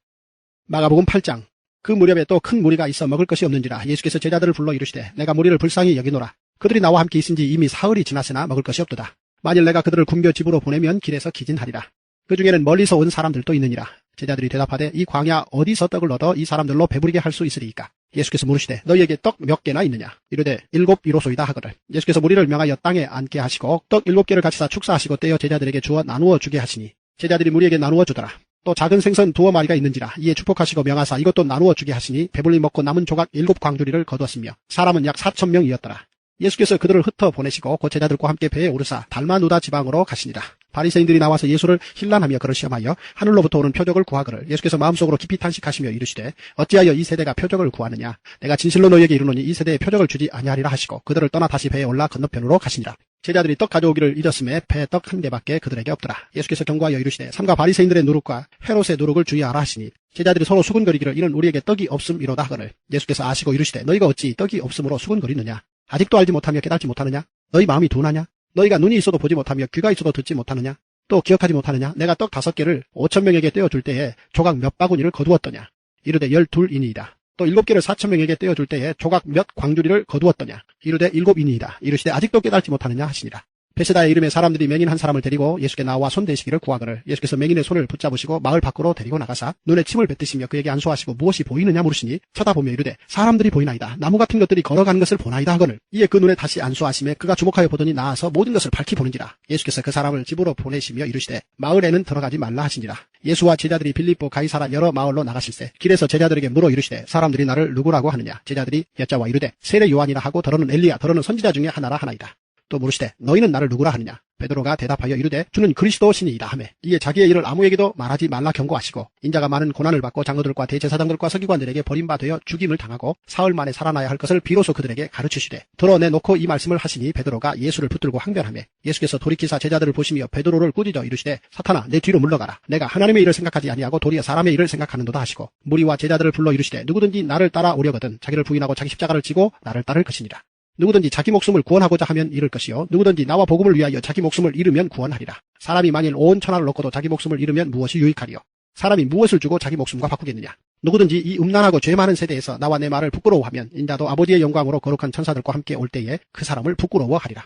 마가복음 8장. 그 무렵에 또 큰 무리가 있어 먹을 것이 없는지라 예수께서 제자들을 불러 이르시되 내가 무리를 불쌍히 여기노라. 그들이 나와 함께 있은지 이미 사흘이 지났으나 먹을 것이 없도다. 만일 내가 그들을 굶겨 집으로 보내면 길에서 기진하리라. 그 중에는 멀리서 온 사람들도 있느니라. 제자들이 대답하되 이 광야 어디서 떡을 얻어 이 사람들로 배부르게 할 수 있으리이까. 예수께서 물으시되 너희에게 떡 몇 개나 있느냐. 이르되 7 이로소이다 하거늘. 예수께서 무리를 명하여 땅에 앉게 하시고 떡 7개를 가지사 축사하시고 떼어 제자들에게 주어 나누어 주게 하시니 제자들이 무리에게 나누어 주더라. 또 작은 생선 2마리가 있는지라 이에 축복하시고 명하사 이것도 나누어 주게 하시니 배불리 먹고 남은 조각 7 광주리를 거두었으며 사람은 약 4,000명이었더라. 예수께서 그들을 흩어 보내시고 곧 제자들과 함께 배에 오르사 달마누다 지방으로 가시니라. 바리새인들이 나와서 예수를 힐난하며 그를 시험하여 하늘로부터 오는 표적을 구하거늘. 예수께서 마음속으로 깊이 탄식하시며 이르시되 어찌하여 이 세대가 표적을 구하느냐. 내가 진실로 너희에게 이르노니 이 세대에 표적을 주지 아니하리라 하시고 그들을 떠나 다시 배에 올라 건너편으로 가시니라. 제자들이 떡 가져오기를 잊었음에 배에 떡 1개밖에 그들에게 없더라. 예수께서 경고하여 이르시되 삼가 바리새인들의 누룩과 헤롯의 누룩을 주의하라 하시니 제자들이 서로 수군거리기를 이는 우리에게 떡이 없음이로다 하거늘. 예수께서 아시고 이르시되 너희가 어찌 떡이 없음으로 수군거리느냐. 아직도 알지 못하며 깨닫지 못하느냐. 너희 마음이 둔하냐. 너희가 눈이 있어도 보지 못하며 귀가 있어도 듣지 못하느냐. 또 기억하지 못하느냐. 내가 떡 5개를 5,000명에게 떼어줄 때에 조각 몇 바구니를 거두었더냐. 이르되 12이니이다. 또 7개를 4,000명에게 떼어줄 때에 조각 몇 광주리를 거두었더냐. 이르되 7이니이다. 이르시되 아직도 깨닫지 못하느냐 하시니라. 베세다의 이름의 사람들이 맹인 한 사람을 데리고 예수께 나와 손대시기를 구하거늘. 예수께서 맹인의 손을 붙잡으시고 마을 밖으로 데리고 나가사 눈에 침을 뱉으시며 그에게 안수하시고 무엇이 보이느냐 물으시니 쳐다보며 이르되 사람들이 보이나이다. 나무 같은 것들이 걸어가는 것을 보나이다 하거늘. 이에 그 눈에 다시 안수하시매 그가 주목하여 보더니 나아서 모든 것을 밝히 보는지라. 예수께서 그 사람을 집으로 보내시며 이르시되 마을에는 들어가지 말라 하시니라. 예수와 제자들이 빌립보 가이사라 여러 마을로 나가실세 길에서 제자들에게 물어 이르시되 사람들이 나를 누구라고 하느냐. 제자들이 여짜와 이르되 세례 요한이라 하고 더러는 엘리야 더러는 선지자 중에 하나라 하나이다. 또 물으시되 너희는 나를 누구라 하느냐. 베드로가 대답하여 이르되 주는 그리스도시니이다 하매 이에 자기의 일을 아무에게도 말하지 말라 경고하시고 인자가 많은 고난을 받고 장로들과 대제사장들과 서기관들에게 버림받아 죽임을 당하고 사흘 만에 살아나야 할 것을 비로소 그들에게 가르치시되 드러내놓고 이 말씀을 하시니 베드로가 예수를 붙들고 항변하매 예수께서 돌이키사 제자들을 보시며 베드로를 꾸짖어 이르시되 사탄아 내 뒤로 물러가라. 내가 하나님의 일을 생각하지 아니하고 도리어 사람의 일을 생각하는도다 하시고 무리와 제자들을 불러 이르시되 누구든지 나를 따라오려거든 자기를 부인하고 자기 십자가를 지고 나를 따를 것이니라. 누구든지 자기 목숨을 구원하고자 하면 잃을 것이요 누구든지 나와 복음을 위하여 자기 목숨을 잃으면 구원하리라. 사람이 만일 온 천하를 얻고도 자기 목숨을 잃으면 무엇이 유익하리요. 사람이 무엇을 주고 자기 목숨과 바꾸겠느냐. 누구든지 이 음란하고 죄 많은 세대에서 나와 내 말을 부끄러워하면 인자도 아버지의 영광으로 거룩한 천사들과 함께 올 때에 그 사람을 부끄러워하리라.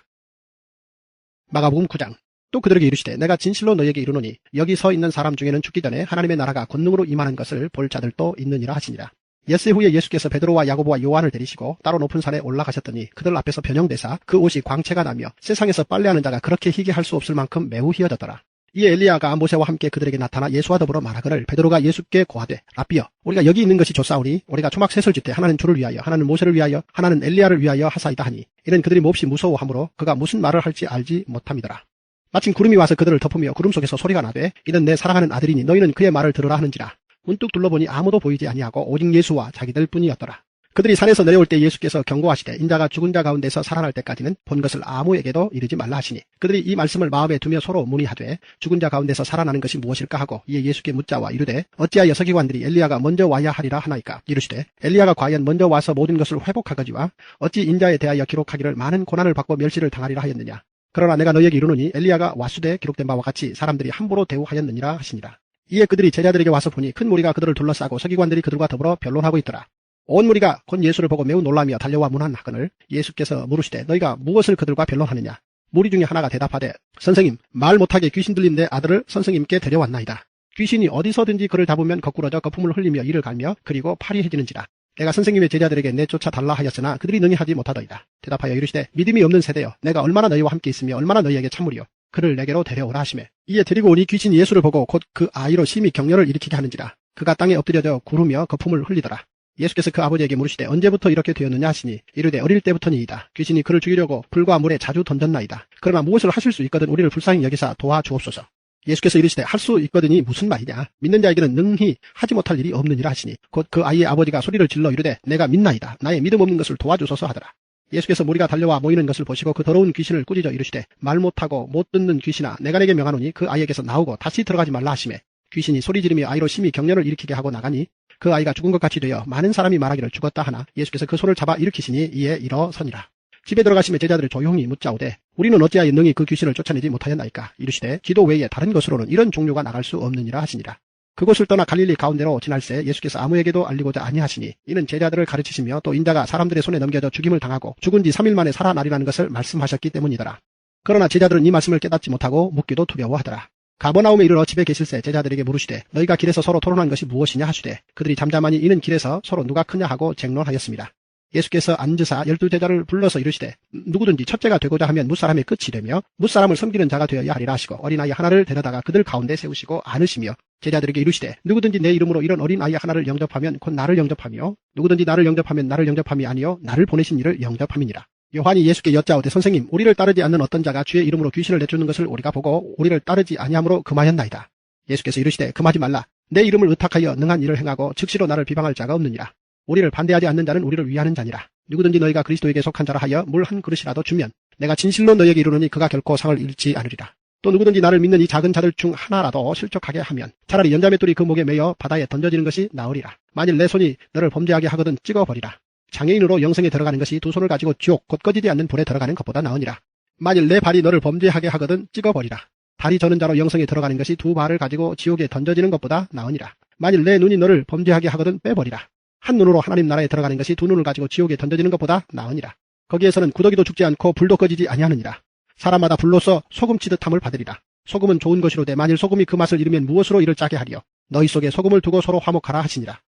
마가복음 9장. 또 그들에게 이르시되 내가 진실로 너희에게 이르노니 여기 서 있는 사람 중에는 죽기 전에 하나님의 나라가 권능으로 임하는 것을 볼 자들도 있느니라 하시니라. 엿새 후에 예수께서 베드로와 야고보와 요한을 데리시고 따로 높은 산에 올라가셨더니 그들 앞에서 변형되사 그 옷이 광채가 나며 세상에서 빨래하는 자가 그렇게 희게 할 수 없을 만큼 매우 희어졌더라. 이에 엘리야가 모세와 함께 그들에게 나타나 예수와 더불어 말하거늘 베드로가 예수께 고하되 라삐여 우리가 여기 있는 것이 좋사오니 우리가 초막셋을 짓되 하나는 주를 위하여 하나는 모세를 위하여 하나는 엘리야를 위하여 하사이다 하니 이는 그들이 몹시 무서워하므로 그가 무슨 말을 할지 알지 못함이더라. 마침 구름이 와서 그들을 덮으며 구름 속에서 소리가 나되 이는 내 사랑하는 아들이니 너희는 그의 말을 들으라 하는지라. 문득 둘러보니 아무도 보이지 아니하고 오직 예수와 자기들 뿐이었더라. 그들이 산에서 내려올 때 예수께서 경고하시되 인자가 죽은 자 가운데서 살아날 때까지는 본 것을 아무에게도 이르지 말라 하시니 그들이 이 말씀을 마음에 두며 서로 문의하되 죽은 자 가운데서 살아나는 것이 무엇일까 하고 이에 예수께 묻자와 이르되 어찌하여 서기관들이 엘리야가 먼저 와야 하리라 하나이까. 이르시되 엘리야가 과연 먼저 와서 모든 것을 회복하거지와 어찌 인자에 대하여 기록하기를 많은 고난을 받고 멸시를 당하리라 하였느냐. 그러나 내가 너희에게 이르노니 엘리야가 와수되 기록된 바와 같이 사람들이 함부로 대우하였느니라 하시니라. 이에 그들이 제자들에게 와서 보니 큰 무리가 그들을 둘러싸고 서기관들이 그들과 더불어 변론하고 있더라. 온 무리가 곧 예수를 보고 매우 놀라며 달려와 문안하거늘 예수께서 물으시되 너희가 무엇을 그들과 변론하느냐. 무리 중에 하나가 대답하되 선생님 말 못하게 귀신 들린 내 아들을 선생님께 데려왔나이다. 귀신이 어디서든지 그를 잡으면 거꾸러져 거품을 흘리며 이를 갈며 그리고 파리해지는지라. 내가 선생님의 제자들에게 내쫓아 달라 하였으나 그들이 능히 하지 못하더이다. 대답하여 이르시되 믿음이 없는 세대여 내가 얼마나 너희와 함께 있으며 얼마나 너희에게 참으리요. 그를 내게로 데려오라 하시매 이에 데리고 오니 귀신이 예수를 보고 곧 그 아이로 심히 격려를 일으키게 하는지라. 그가 땅에 엎드려져 구르며 거품을 흘리더라. 예수께서 그 아버지에게 물으시되 언제부터 이렇게 되었느냐 하시니 이르되 어릴 때부터니이다. 귀신이 그를 죽이려고 불과 물에 자주 던졌나이다. 그러나 무엇을 하실 수 있거든 우리를 불쌍히 여기사 도와주옵소서. 예수께서 이르시되 할 수 있거든이 무슨 말이냐. 믿는 자에게는 능히 하지 못할 일이 없느니라 하시니 곧 그 아이의 아버지가 소리를 질러 이르되 내가 믿나이다. 나의 믿음 없는 것을 도와주소서 하더라. 예수께서 무리가 달려와 모이는 것을 보시고 그 더러운 귀신을 꾸짖어 이르시되 말 못하고 못 듣는 귀신아 내가 내게 명하노니 그 아이에게서 나오고 다시 들어가지 말라 하시매 귀신이 소리 지르며 아이로 심히 격려를 일으키게 하고 나가니 그 아이가 죽은 것 같이 되어 많은 사람이 말하기를 죽었다 하나 예수께서 그 손을 잡아 일으키시니 이에 일어서니라. 집에 들어가시며 제자들을 조용히 묻자오되 우리는 어찌하여 능히 그 귀신을 쫓아내지 못하였나이까. 이르시되 기도 외에 다른 것으로는 이런 종류가 나갈 수 없느니라 하시니라. 그곳을 떠나 갈릴리 가운데로 지날새 예수께서 아무에게도 알리고자 아니하시니 이는 제자들을 가르치시며 또 인자가 사람들의 손에 넘겨져 죽임을 당하고 죽은 지 3일 만에 살아나리라는 것을 말씀하셨기 때문이더라. 그러나 제자들은 이 말씀을 깨닫지 못하고 묻기도 두려워하더라. 가버나움에 이르러 집에 계실새 제자들에게 물으시되 너희가 길에서 서로 토론한 것이 무엇이냐 하시되 그들이 잠잠하니 이는 길에서 서로 누가 크냐 하고 쟁론하였습니다. 예수께서 앉으사 12제자를 불러서 이르시되 누구든지 첫째가 되고자 하면 무사람의 끝이 되며 무사람을 섬기는 자가 되어야 하리라 하시고 어린아이 하나를 데려다가 그들 가운데 세우시고 안으시며 제자들에게 이르시되 누구든지 내 이름으로 이런 어린아이 하나를 영접하면 곧 나를 영접하며 누구든지 나를 영접하면 나를 영접함이 아니요 나를 보내신 이를 영접함이니라. 요한이 예수께 여짜오되 선생님 우리를 따르지 않는 어떤 자가 주의 이름으로 귀신을 내쫓는 것을 우리가 보고 우리를 따르지 아니함으로 금하였나이다. 예수께서 이르시되 금하지 말라. 내 이름을 의탁하여 능한 일을 행하고 즉시로 나를 비방할 자가 없느니라. 우리를 반대하지 않는 자는 우리를 위하는 자니라. 누구든지 너희가 그리스도에게 속한 자라 하여 물 한 그릇이라도 주면 내가 진실로 너희에게 이르노니 그가 결코 상을 잃지 않으리라. 또 누구든지 나를 믿는 이 작은 자들 중 하나라도 실족하게 하면 차라리 연자맷돌이 그 목에 매여 바다에 던져지는 것이 나으리라. 만일 내 손이 너를 범죄하게 하거든 찍어버리라. 장애인으로 영생에 들어가는 것이 두 손을 가지고 지옥 곧 꺼지지 않는 불에 들어가는 것보다 나으니라. 만일 내 발이 너를 범죄하게 하거든 찍어버리라. 다리 저는 자로 영생에 들어가는 것이 두 발을 가지고 지옥에 던져지는 것보다 나으니라. 만일 내 눈이 너를 범죄하게 하거든 빼버리라. 한 눈으로 하나님 나라에 들어가는 것이 두 눈을 가지고 지옥에 던져지는 것보다 나으니라. 거기에서는 구더기도 죽지 않고 불도 꺼지지 아니하느니라. 사람마다 불로써 소금 치듯함을 받으리라. 소금은 좋은 것이로되 만일 소금이 그 맛을 잃으면 무엇으로 이를 짜게 하리요. 너희 속에 소금을 두고 서로 화목하라 하시니라.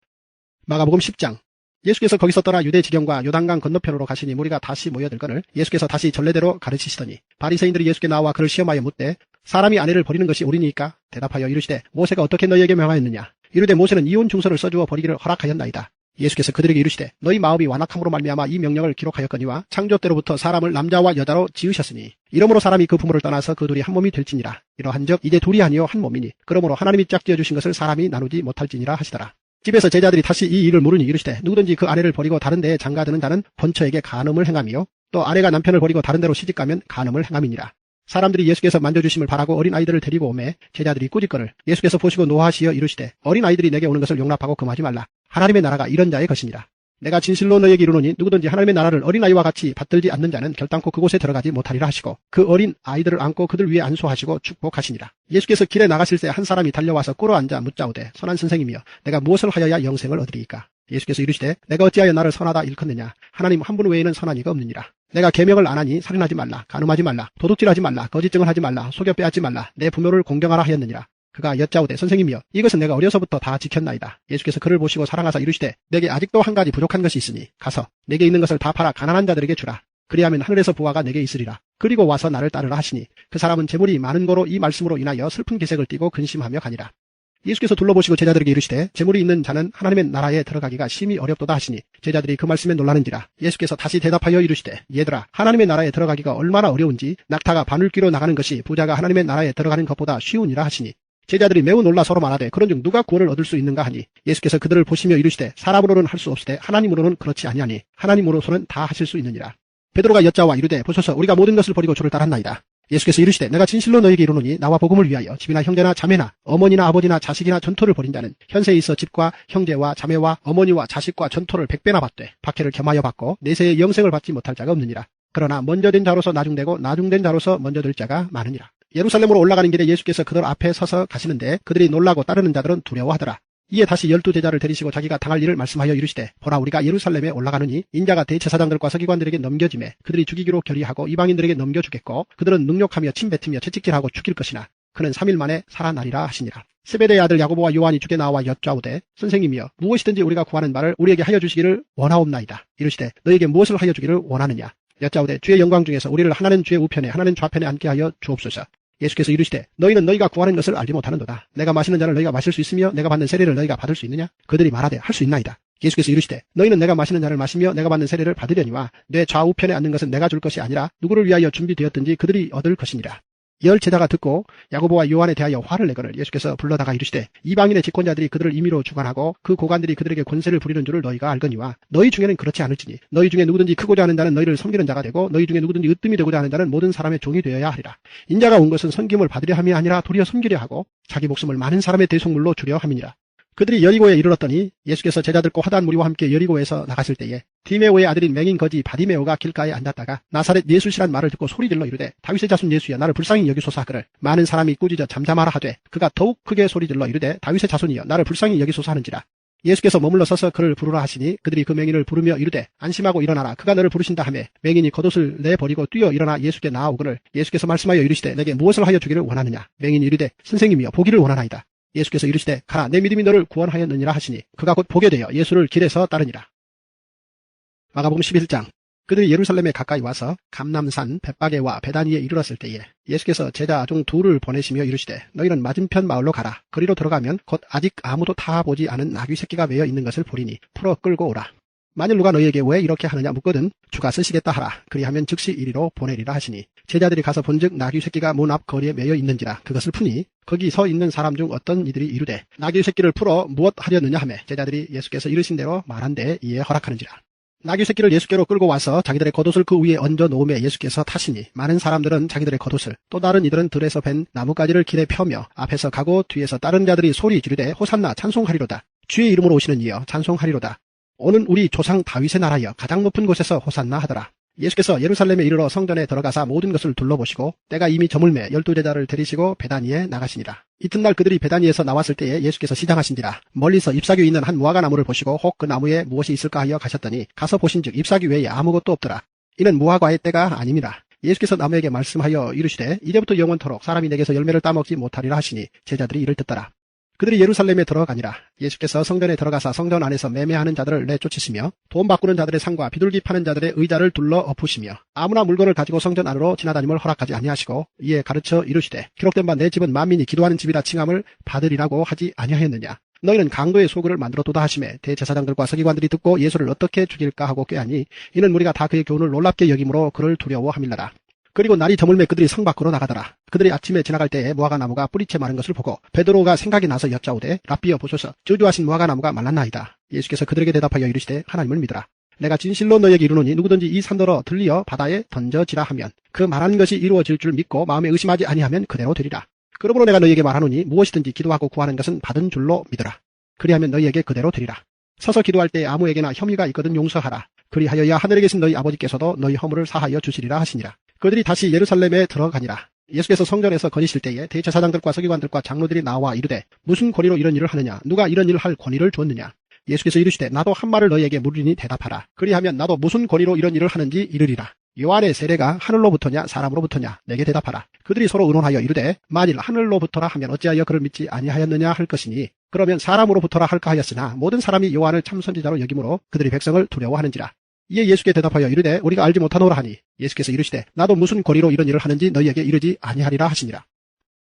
마가복음 10장. 예수께서 거기서 떠나 유대 지경과 요단강 건너편으로 가시니 무리가 다시 모여들거늘 예수께서 다시 전례대로 가르치시더니 바리새인들이 예수께 나와 그를 시험하여 묻되 사람이 아내를 버리는 것이 옳으니까? 대답하여 이르시되 모세가 어떻게 너희에게 명하였느냐? 이르되 모세는 이혼 증서를 써주어 버리기를 허락하였나이다. 예수께서 그들에게 이르시되 너희 마음이 완악함으로 말미암아 이 명령을 기록하였거니와 창조 때로부터 사람을 남자와 여자로 지으셨으니 이러므로 사람이 그 부모를 떠나서 그 둘이 한 몸이 될지니라. 이러한즉 이제 둘이 아니요 한 몸이니 그러므로 하나님이 짝지어 주신 것을 사람이 나누지 못할지니라 하시더라. 집에서 제자들이 다시 이 일을 물으니 이르시되 누구든지 그 아내를 버리고 다른 데에 장가드는 자는 본처에게 간음을 행하며 또 아내가 남편을 버리고 다른 데로 시집가면 간음을 행함이니라. 사람들이 예수께서 만져주심을 바라고 어린아이들을 데리고 오매 제자들이 꾸짖거늘 예수께서 보시고 노하시어 이르시되 어린아이들이 내게 오는 것을 용납하고 금하지 말라. 하나님의 나라가 이런 자의 것이니라. 내가 진실로 너희에게 이르노니 누구든지 하나님의 나라를 어린아이와 같이 받들지 않는 자는 결단코 그곳에 들어가지 못하리라 하시고 그 어린 아이들을 안고 그들 위에 안수하시고 축복하시니라. 예수께서 길에 나가실새 한 사람이 달려와서 꿇어앉아 묻자오되 선한 선생이며 내가 무엇을 하여야 영생을 얻으리이까? 예수께서 이르시되 내가 어찌하여 나를 선하다 일컫느냐? 하나님 한 분 외에는 선한 이가 없느니라. 내가 계명을 안 하니 살인하지 말라, 간음하지 말라, 도둑질하지 말라, 거짓증을 하지 말라, 속여 빼앗지 말라, 내 부모를 공경하라 하였느니라. 그가 여짜오되 선생님이여 이것은 내가 어려서부터 다 지켰나이다. 예수께서 그를 보시고 사랑하사 이르시되 내게 아직도 한 가지 부족한 것이 있으니 가서 내게 있는 것을 다 팔아 가난한 자들에게 주라. 그리하면 하늘에서 부하가 내게 있으리라. 그리고 와서 나를 따르라 하시니 그 사람은 재물이 많은 거로 이 말씀으로 인하여 슬픈 기색을 띠고 근심하며 가니라. 예수께서 둘러보시고 제자들에게 이르시되 재물이 있는 자는 하나님의 나라에 들어가기가 심히 어렵도다 하시니 제자들이 그 말씀에 놀라는지라. 예수께서 다시 대답하여 이르시되 얘들아 하나님의 나라에 들어가기가 얼마나 어려운지 낙타가 바늘귀로 나가는 것이 부자가 하나님의 나라에 들어가는 것보다 쉬우니라 하시니 제자들이 매우 놀라 서로 말하되 그런즉 누가 구원을 얻을 수 있는가 하니 예수께서 그들을 보시며 이르시되 사람으로는 할 수 없으되 하나님으로는 그렇지 아니하니 하나님으로서는 다 하실 수 있느니라. 베드로가 여짜와 이르되 보소서 우리가 모든 것을 버리고 주를 따랐나이다. 예수께서 이르시되 내가 진실로 너희에게 이르노니 나와 복음을 위하여 집이나 형제나 자매나 어머니나 아버지나 자식이나 전토를 벌인 자는 현세에 있어 집과 형제와 자매와 어머니와 자식과 전토를 100배나 받되 박해를 겸하여 받고 내세에 영생을 받지 못할 자가 없느니라. 그러나 먼저 된 자로서 나중되고 나중된 자로서 먼저 될 자가 많으니라. 예루살렘으로 올라가는 길에 예수께서 그들 앞에 서서 가시는데 그들이 놀라고 따르는 자들은 두려워하더라. 이에 다시 12제자를 데리시고 자기가 당할 일을 말씀하여 이르시되 보라 우리가 예루살렘에 올라가느니 인자가 대제사장들과 서기관들에게 넘겨지매 그들이 죽이기로 결의하고 이방인들에게 넘겨주겠고 그들은 능욕하며 침뱉으며 채찍질하고 죽일 것이나 그는 3일 만에 살아나리라 하시니라. 세베대의 아들 야고보와 요한이 주께 나와 여짜오되 선생님이여 무엇이든지 우리가 구하는 바를 우리에게 하여 주시기를 원하옵나이다. 이르시되 너에게 무엇을 하여 주기를 원하느냐? 여짜오되 주의 영광 중에서 우리를 하나는 주의 우편에 하나는 좌편에 앉게 하여 주옵소서. 예수께서 이르시되 너희는 너희가 구하는 것을 알지 못하는도다. 내가 마시는 잔을 너희가 마실 수 있으며 내가 받는 세례를 너희가 받을 수 있느냐? 그들이 말하되 할 수 있나이다. 예수께서 이르시되 너희는 내가 마시는 잔을 마시며 내가 받는 세례를 받으려니와 내 좌우편에 앉는 것은 내가 줄 것이 아니라 누구를 위하여 준비되었든지 그들이 얻을 것이니라. 열 제자가 듣고 야고보와 요한에 대하여 화를 내거늘 예수께서 불러다가 이르시되 이방인의 집권자들이 그들을 임의로 주관하고 그 고관들이 그들에게 권세를 부리는 줄을 너희가 알거니와 너희 중에는 그렇지 않을지니 너희 중에 누구든지 크고자 하는 자는 너희를 섬기는 자가 되고 너희 중에 누구든지 으뜸이 되고자 하는 자는 모든 사람의 종이 되어야 하리라. 인자가 온 것은 섬김을 받으려 함이 아니라 도리어 섬기려 하고 자기 목숨을 많은 사람의 대속물로 주려 함이니라. 그들이 여리고에 이르렀더니 예수께서 제자들과 화단 무리와 함께 여리고에서 나가실 때에 디메오의 아들인 맹인 거지 바디메오가 길가에 앉았다가 나사렛 예수시란 말을 듣고 소리질러 이르되 다윗의 자손 예수여 나를 불쌍히 여기소서 하거늘 많은 사람이 꾸짖어 잠잠하라 하되 그가 더욱 크게 소리질러 이르되 다윗의 자손이여 나를 불쌍히 여기소서 하는지라. 예수께서 머물러 서서 그를 부르라 하시니 그들이 그 맹인을 부르며 이르되 안심하고 일어나라 그가 너를 부르신다 하매 맹인이 겉옷을 내버리고 뛰어 일어나 예수께 나아오거늘 예수께서 말씀하여 이르시되 내게 무엇을 하여 주기를 원하느냐. 맹인이 이르되 선생님이여 보기를 원하나이다. 예수께서 이르시되 가라 내 믿음이 너를 구원하였느니라 하시니 그가 곧 보게 되어 예수를 길에서 따르니라. 마가복음 11장. 그들이 예루살렘에 가까이 와서 감람산 벳바게와 베다니에 이르렀을 때에 예수께서 제자 중 둘을 보내시며 이르시되 너희는 맞은편 마을로 가라. 그리로 들어가면 곧 아직 아무도 타보지 않은 나귀 새끼가 매여 있는 것을 보리니 풀어 끌고 오라. 만일 누가 너희에게 왜 이렇게 하느냐 묻거든 주가 쓰시겠다 하라. 그리하면 즉시 이리로 보내리라 하시니 제자들이 가서 본즉 나귀 새끼가 문 앞 거리에 매여 있는지라. 그것을 푸니 거기 서 있는 사람 중 어떤 이들이 이르되 나귀 새끼를 풀어 무엇 하려느냐 하매 제자들이 예수께서 이르신 대로 말한데 이에 허락하는지라. 나귀 새끼를 예수께로 끌고 와서 자기들의 겉옷을 그 위에 얹어 놓음에 예수께서 타시니 많은 사람들은 자기들의 겉옷을 또 다른 이들은 들에서 벤 나뭇가지를 길에 펴며 앞에서 가고 뒤에서 다른 자들이 소리 지르되 호산나 찬송하리로다. 주의 이름으로 오시는 이여 찬송하리로다. 오는 우리 조상 다윗의 나라여 가장 높은 곳에서 호산나 하더라. 예수께서 예루살렘에 이르러 성전에 들어가사 모든 것을 둘러보시고 때가 이미 저물매 12제자를 데리시고 베다니에 나가시니라. 이튿날 그들이 베다니에서 나왔을 때에 예수께서 시장하신지라. 멀리서 잎사귀 있는 한 무화과 나무를 보시고 혹 그 나무에 무엇이 있을까 하여 가셨더니 가서 보신즉 잎사귀 외에 아무것도 없더라. 이는 무화과의 때가 아님이라. 예수께서 나무에게 말씀하여 이르시되 이제부터 영원토록 사람이 내게서 열매를 따먹지 못하리라 하시니 제자들이 이를 듣더라. 그들이 예루살렘에 들어가니라. 예수께서 성전에 들어가사 성전 안에서 매매하는 자들을 내쫓으시며 돈 바꾸는 자들의 상과 비둘기 파는 자들의 의자를 둘러 엎으시며 아무나 물건을 가지고 성전 안으로 지나다님을 허락하지 아니하시고 이에 가르쳐 이르시되 기록된 바 내 집은 만민이 기도하는 집이라 칭함을 받으리라고 하지 아니하였느냐. 너희는 강도의 소굴을 만들어 둬다 하시매 대제사장들과 서기관들이 듣고 예수를 어떻게 죽일까 하고 꾀하니 이는 우리가 다 그의 교훈을 놀랍게 여김으로 그를 두려워함이니라. 그리고 날이 저물매 그들이 성 밖으로 나가더라. 그들이 아침에 지나갈 때에 무화과 나무가 뿌리채 마른 것을 보고 베드로가 생각이 나서 여짜오되 랍비여 보소서 저주하신 무화과 나무가 말랐나이다. 예수께서 그들에게 대답하여 이르시되 하나님을 믿으라. 내가 진실로 너에게 이르노니 누구든지 이 산더러 들리어 바다에 던져지라 하면 그 말한 것이 이루어질 줄 믿고 마음에 의심하지 아니하면 그대로 되리라. 그러므로 내가 너희에게 말하노니 무엇이든지 기도하고 구하는 것은 받은 줄로 믿으라. 그리하면 너희에게 그대로 되리라. 서서 기도할 때 아무에게나 혐의가 있거든 용서하라. 그리하여야 하늘에 계신 너희 아버지께서도 너희 허물을 사하여 주시리라 하시니라. 그들이 다시 예루살렘에 들어가니라. 예수께서 성전에서 거니실 때에 대제사장들과 서기관들과 장로들이 나와 이르되 무슨 권위로 이런 일을 하느냐. 누가 이런 일을 할 권위를 주었느냐. 예수께서 이르시되 나도 한 말을 너희에게 물으리니 대답하라. 그리하면 나도 무슨 권위로 이런 일을 하는지 이르리라. 요한의 세례가 하늘로부터냐 사람으로부터냐 내게 대답하라. 그들이 서로 의논하여 이르되 만일 하늘로부터라 하면 어찌하여 그를 믿지 아니하였느냐 할 것이니 그러면 사람으로부터라 할까 하였으나 모든 사람이 요한을 참 선지자로 여김으로 그들이 백성을 두려워하는지라. 이에 예수께 대답하여 이르되 우리가 알지 못하노라 하니 예수께서 이르시되 나도 무슨 권위로 이런 일을 하는지 너희에게 이르지 아니하리라 하시니라.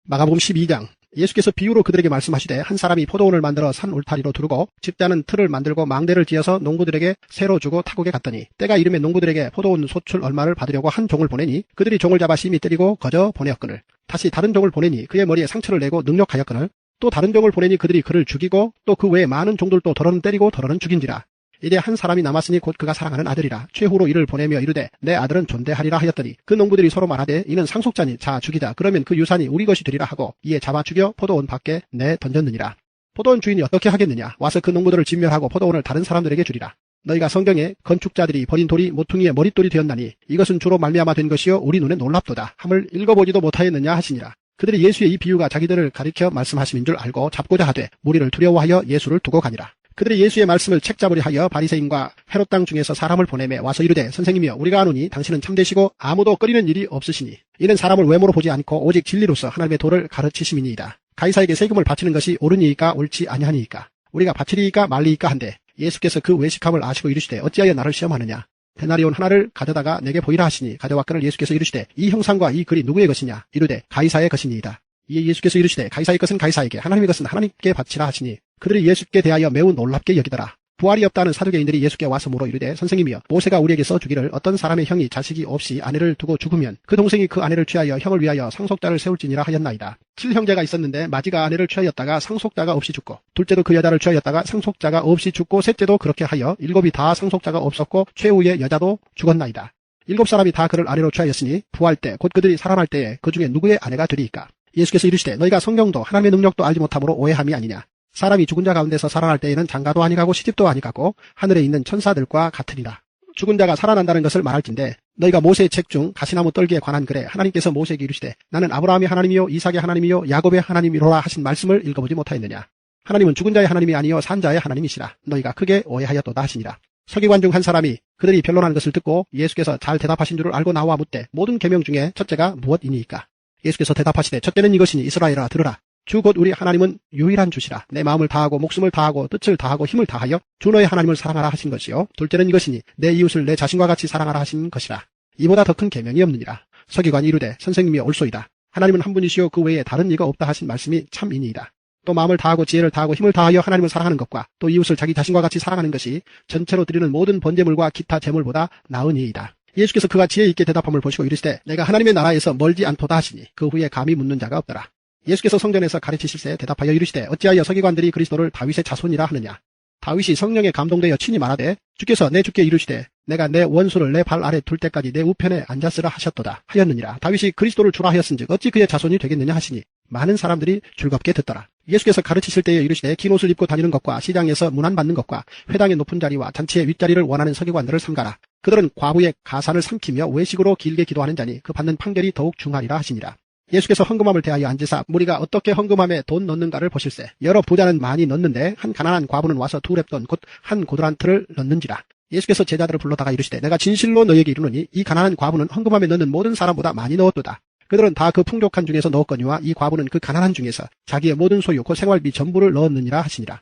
마가복음 12장. 예수께서 비유로 그들에게 말씀하시되 한 사람이 포도원을 만들어 산 울타리로 두르고 집자는 틀을 만들고 망대를 지어서 농부들에게 새로 주고 타국에 갔더니 때가 이르매 농부들에게 포도원 소출 얼마를 받으려고 한 종을 보내니 그들이 종을 잡아 심히 때리고 거저 보내었거늘 다시 다른 종을 보내니 그의 머리에 상처를 내고 능욕하였거늘 또 다른 종을 보내니 그들이 그를 죽이고 또 그 외에 많은 종들도 더러는 때리고 더러는 죽인지라. 이제 한 사람이 남았으니 곧 그가 사랑하는 아들이라. 최후로 이를 보내며 이르되 내 아들은 존대하리라 하였더니 그 농부들이 서로 말하되 이는 상속자니 자 죽이자. 그러면 그 유산이 우리 것이 되리라 하고 이에 잡아 죽여 포도원 밖에 내 던졌느니라. 포도원 주인이 어떻게 하겠느냐. 와서 그 농부들을 진멸하고 포도원을 다른 사람들에게 주리라. 너희가 성경에 건축자들이 버린 돌이 모퉁이의 머릿돌이 되었나니 이것은 주로 말미암아 된 것이요 우리 눈에 놀랍도다 함을 읽어보지도 못하였느냐 하시니라. 그들이 예수의 이 비유가 자기들을 가리켜 말씀하심인 줄 알고 잡고자 하되 무리를 두려워하여 예수를 두고 가니라. 그들이 예수의 말씀을 책잡으려 하여 바리새인과 헤롯 땅 중에서 사람을 보내매 와서 이르되 선생님이여 우리가 아노니 당신은 참되시고 아무도 꺼리는 일이 없으시니 이는 사람을 외모로 보지 않고 오직 진리로서 하나님의 도를 가르치심이니이다. 가이사에게 세금을 바치는 것이 옳으니이까 옳지 아니하니이까 우리가 바치리이까 말리이까 한데 예수께서 그 외식함을 아시고 이르시되 어찌하여 나를 시험하느냐. 데나리온 하나를 가져다가 내게 보이라 하시니 가져왔거늘 예수께서 이르시되 이 형상과 이 글이 누구의 것이냐. 이르되 가이사의 것이니이다. 이에 예수께서 이르시되 가이사의 것은 가이사에게 하나님의 것은 하나님께 바치라 하시니 그들이 예수께 대하여 매우 놀랍게 여기더라. 부활이 없다는 사두개인들이 예수께 와서 물어 이르되 선생님이여 모세가 우리에게 써주기를 어떤 사람의 형이 자식이 없이 아내를 두고 죽으면 그 동생이 그 아내를 취하여 형을 위하여 상속자를 세울지니라 하였나이다. 7형제가 있었는데 마지가 아내를 취하였다가 상속자가 없이 죽고 둘째도 그 여자를 취하였다가 상속자가 없이 죽고 셋째도 그렇게 하여 7이 다 상속자가 없었고 최후의 여자도 죽었나이다. 7사람이 다 그를 아내로 취하였으니 부활 때 곧 그들이 살아날 때에 그 중에 누구의 아내가 되리이까. 예수께서 이르시되 너희가 성경도 하나님의 능력도 알지 못함으로 오해함이 아니냐. 사람이 죽은 자 가운데서 살아날 때에는 장가도 아니가고 시집도 아니가고 하늘에 있는 천사들과 같으리라. 죽은 자가 살아난다는 것을 말할진대 너희가 모세의 책 중 가시나무 떨기에 관한 글에 하나님께서 모세에게 이르시되 나는 아브라함의 하나님이요 이삭의 하나님이요 야곱의 하나님이로라 하신 말씀을 읽어보지 못하였느냐. 하나님은 죽은 자의 하나님이 아니요 산 자의 하나님이시라. 너희가 크게 오해하였도다 하시니라. 서기관 중 한 사람이 그들이 변론하는 것을 듣고 예수께서 잘 대답하신 줄을 알고 나와 묻되 모든 계명 중에 첫째가 무엇이니이까. 예수께서 대답하시되 첫째는 이것이니 이스라엘아 들으라. 주 곧 우리 하나님은 유일한 주시라. 내 마음을 다하고 목숨을 다하고 뜻을 다하고 힘을 다하여 주 너의 하나님을 사랑하라 하신 것이요 둘째는 이것이니 내 이웃을 내 자신과 같이 사랑하라 하신 것이라. 이보다 더 큰 계명이 없느니라. 서기관이 이르되 선생님이 옳소이다. 하나님은 한 분이시요 그 외에 다른 이가 없다 하신 말씀이 참이니이다. 또 마음을 다하고 지혜를 다하고 힘을 다하여 하나님을 사랑하는 것과 또 이웃을 자기 자신과 같이 사랑하는 것이 전체로 드리는 모든 번제물과 기타 제물보다 나으니이다. 예수께서 그가 지혜 있게 대답함을 보시고 이르시되 내가 하나님의 나라에서 멀지 않도다 하시니 그 후에 감히 묻는 자가 없더라. 예수께서 성전에서 가르치실세 대답하여 이르시되 어찌하여 서기관들이 그리스도를 다윗의 자손이라 하느냐. 다윗이 성령에 감동되어 친히 말하되 주께서 내 주께 이르시되 내가 내 원수를 내 발 아래 둘 때까지 내 우편에 앉았으라 하셨도다 하였느니라. 다윗이 그리스도를 주라 하였은즉 어찌 그의 자손이 되겠느냐 하시니 많은 사람들이 즐겁게 듣더라. 예수께서 가르치실 때에 이르시되 긴 옷을 입고 다니는 것과 시장에서 문안받는 것과 회당의 높은 자리와 잔치의 윗자리를 원하는 서기관들을 삼가라. 그들은 과부의 가산을 삼키며 외식으로 길게 기도하는 자니 그 받는 판결이 더욱 중하리라 하시니라. 예수께서 헌금함을 대하여 앉으사 무리가 어떻게 헌금함에 돈 넣는가를 보실세. 여러 부자는 많이 넣는데 한 가난한 과부는 와서 2렙돈 곧 한 고드란트를 넣는지라. 예수께서 제자들을 불러다가 이르시되 내가 진실로 너희에게 이르노니 이 가난한 과부는 헌금함에 넣는 모든 사람보다 많이 넣었도다. 그들은 다 그 풍족한 중에서 넣었거니와 이 과부는 그 가난한 중에서 자기의 모든 소유 곧 생활비 전부를 넣었느니라 하시니라.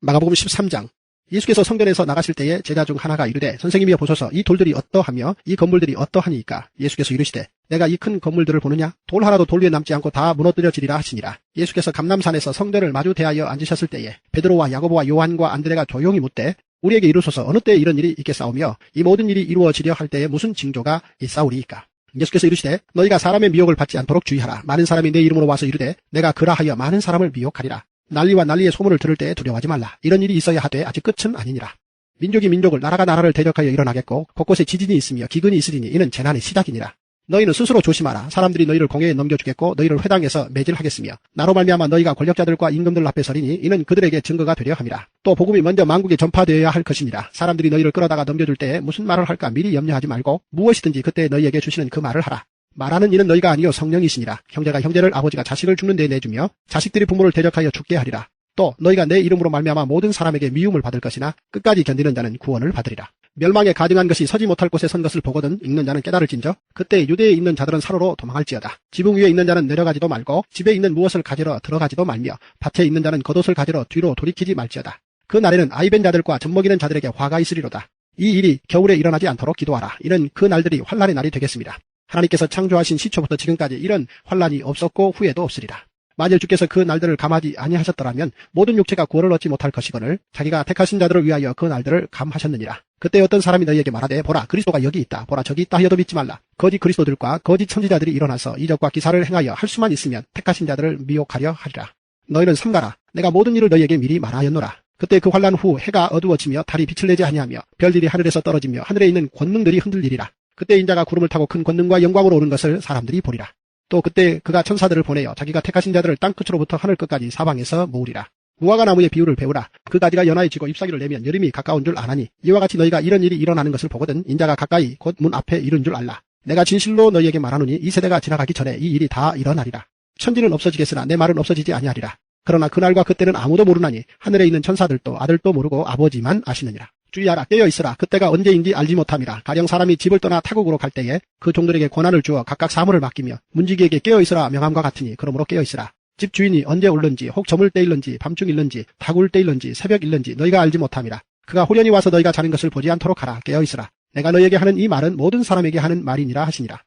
마가복음 13장. 예수께서 성전에서 나가실 때에 제자 중 하나가 이르되 선생님이여 보소서 이 돌들이 어떠하며 이 건물들이 어떠하니이까. 예수께서 이르시되 내가 이 큰 건물들을 보느냐. 돌 하나도 돌 위에 남지 않고 다 무너뜨려지리라 하시니라. 예수께서 감람산에서 성전을 마주 대하여 앉으셨을 때에 베드로와 야고보와 요한과 안드레가 조용히 묻되 우리에게 이르소서 어느 때에 이런 일이 있겠사오며 이 모든 일이 이루어지려 할 때에 무슨 징조가 있사오리이까. 예수께서 이르시되 너희가 사람의 미혹을 받지 않도록 주의하라. 많은 사람이 내 이름으로 와서 이르되 내가 그라하여 많은 사람을 미혹하리라. 난리와 난리의 소문을 들을 때에 두려워하지 말라. 이런 일이 있어야 하되 아직 끝은 아니니라. 민족이 민족을 나라가 나라를 대적하여 일어나겠고 곳곳에 지진이 있으며 기근이 있으리니 이는 재난의 시작이니라. 너희는 스스로 조심하라. 사람들이 너희를 공회에 넘겨주겠고 너희를 회당에서 매질하겠으며 나로 말미암아 너희가 권력자들과 임금들 앞에 서리니 이는 그들에게 증거가 되려 함이라. 또 복음이 먼저 만국에 전파되어야 할 것이니라. 사람들이 너희를 끌어다가 넘겨줄 때에 무슨 말을 할까 미리 염려하지 말고 무엇이든지 그때 너희에게 주시는 그 말을 하라. 말하는 이는 너희가 아니요 성령이시니라. 형제가 형제를 아버지가 자식을 죽는 데 내주며 자식들이 부모를 대적하여 죽게 하리라. 또 너희가 내 이름으로 말미암아 모든 사람에게 미움을 받을 것이나 끝까지 견디는 자는 구원을 받으리라. 멸망에 가증한 것이 서지 못할 곳에 선 것을 보거든 읽는 자는 깨달을진저 그때 유대에 있는 자들은 산으로 도망할지어다. 지붕 위에 있는 자는 내려가지도 말고 집에 있는 무엇을 가지러 들어가지도 말며 밭에 있는 자는 겉옷을 가지러 뒤로 돌이키지 말지어다. 그 날에는 아이벤 자들과 젖먹이는 자들에게 화가 있으리로다. 이 일이 겨울에 일어나지 않도록 기도하라. 이는 그 날들이 환난의 날이 되겠습니다. 하나님께서 창조하신 시초부터 지금까지 이런 환난이 없었고 후에도 없으리라. 만일 주께서 그 날들을 감하지 아니하셨더라면 모든 육체가 구원을 얻지 못할 것이거늘 자기가 택하신 자들을 위하여 그 날들을 감하셨느니라. 그때 어떤 사람이 너희에게 말하되 보라 그리스도가 여기 있다 보라 저기 있다 하여도 믿지 말라. 거짓 그리스도들과 거짓 선지자들이 일어나서 이적과 기사를 행하여 할 수만 있으면 택하신 자들을 미혹하려 하리라. 너희는 삼가라. 내가 모든 일을 너희에게 미리 말하였노라. 그때 그 환난 후 해가 어두워지며 달이 빛을 내지 아니하며 별들이 하늘에서 떨어지며 하늘에 있는 권능들이 흔들리리라. 그때 인자가 구름을 타고 큰 권능과 영광으로 오는 것을 사람들이 보리라. 또 그때 그가 천사들을 보내어 자기가 택하신 자들을 땅끝으로부터 하늘 끝까지 사방에서 모으리라. 무화과 나무의 비유를 배우라. 그 가지가 연하에 지고 잎사귀를 내면 여름이 가까운 줄 아나니 이와 같이 너희가 이런 일이 일어나는 것을 보거든 인자가 가까이 곧 문 앞에 이른 줄 알라. 내가 진실로 너희에게 말하노니 이 세대가 지나가기 전에 이 일이 다 일어나리라. 천지는 없어지겠으나 내 말은 없어지지 아니하리라. 그러나 그날과 그때는 아무도 모르나니 하늘에 있는 천사들도 아들도 모르고 아버지만 아시느니라. 주의하라. 깨어있으라. 그때가 언제인지 알지 못함이라. 가령 사람이 집을 떠나 타국으로 갈 때에 그 종들에게 권한을 주어 각각 사물을 맡기며 문지기에게 깨어있으라 명함과 같으니 그러므로 깨어있으라. 집 주인이 언제 올는지 혹 저물 때일는지 밤중일는지 다굴 때일는지 새벽일는지 너희가 알지 못함이라. 그가 호련히 와서 너희가 자는 것을 보지 않도록 하라. 깨어있으라. 내가 너희에게 하는 이 말은 모든 사람에게 하는 말이니라 하시니라.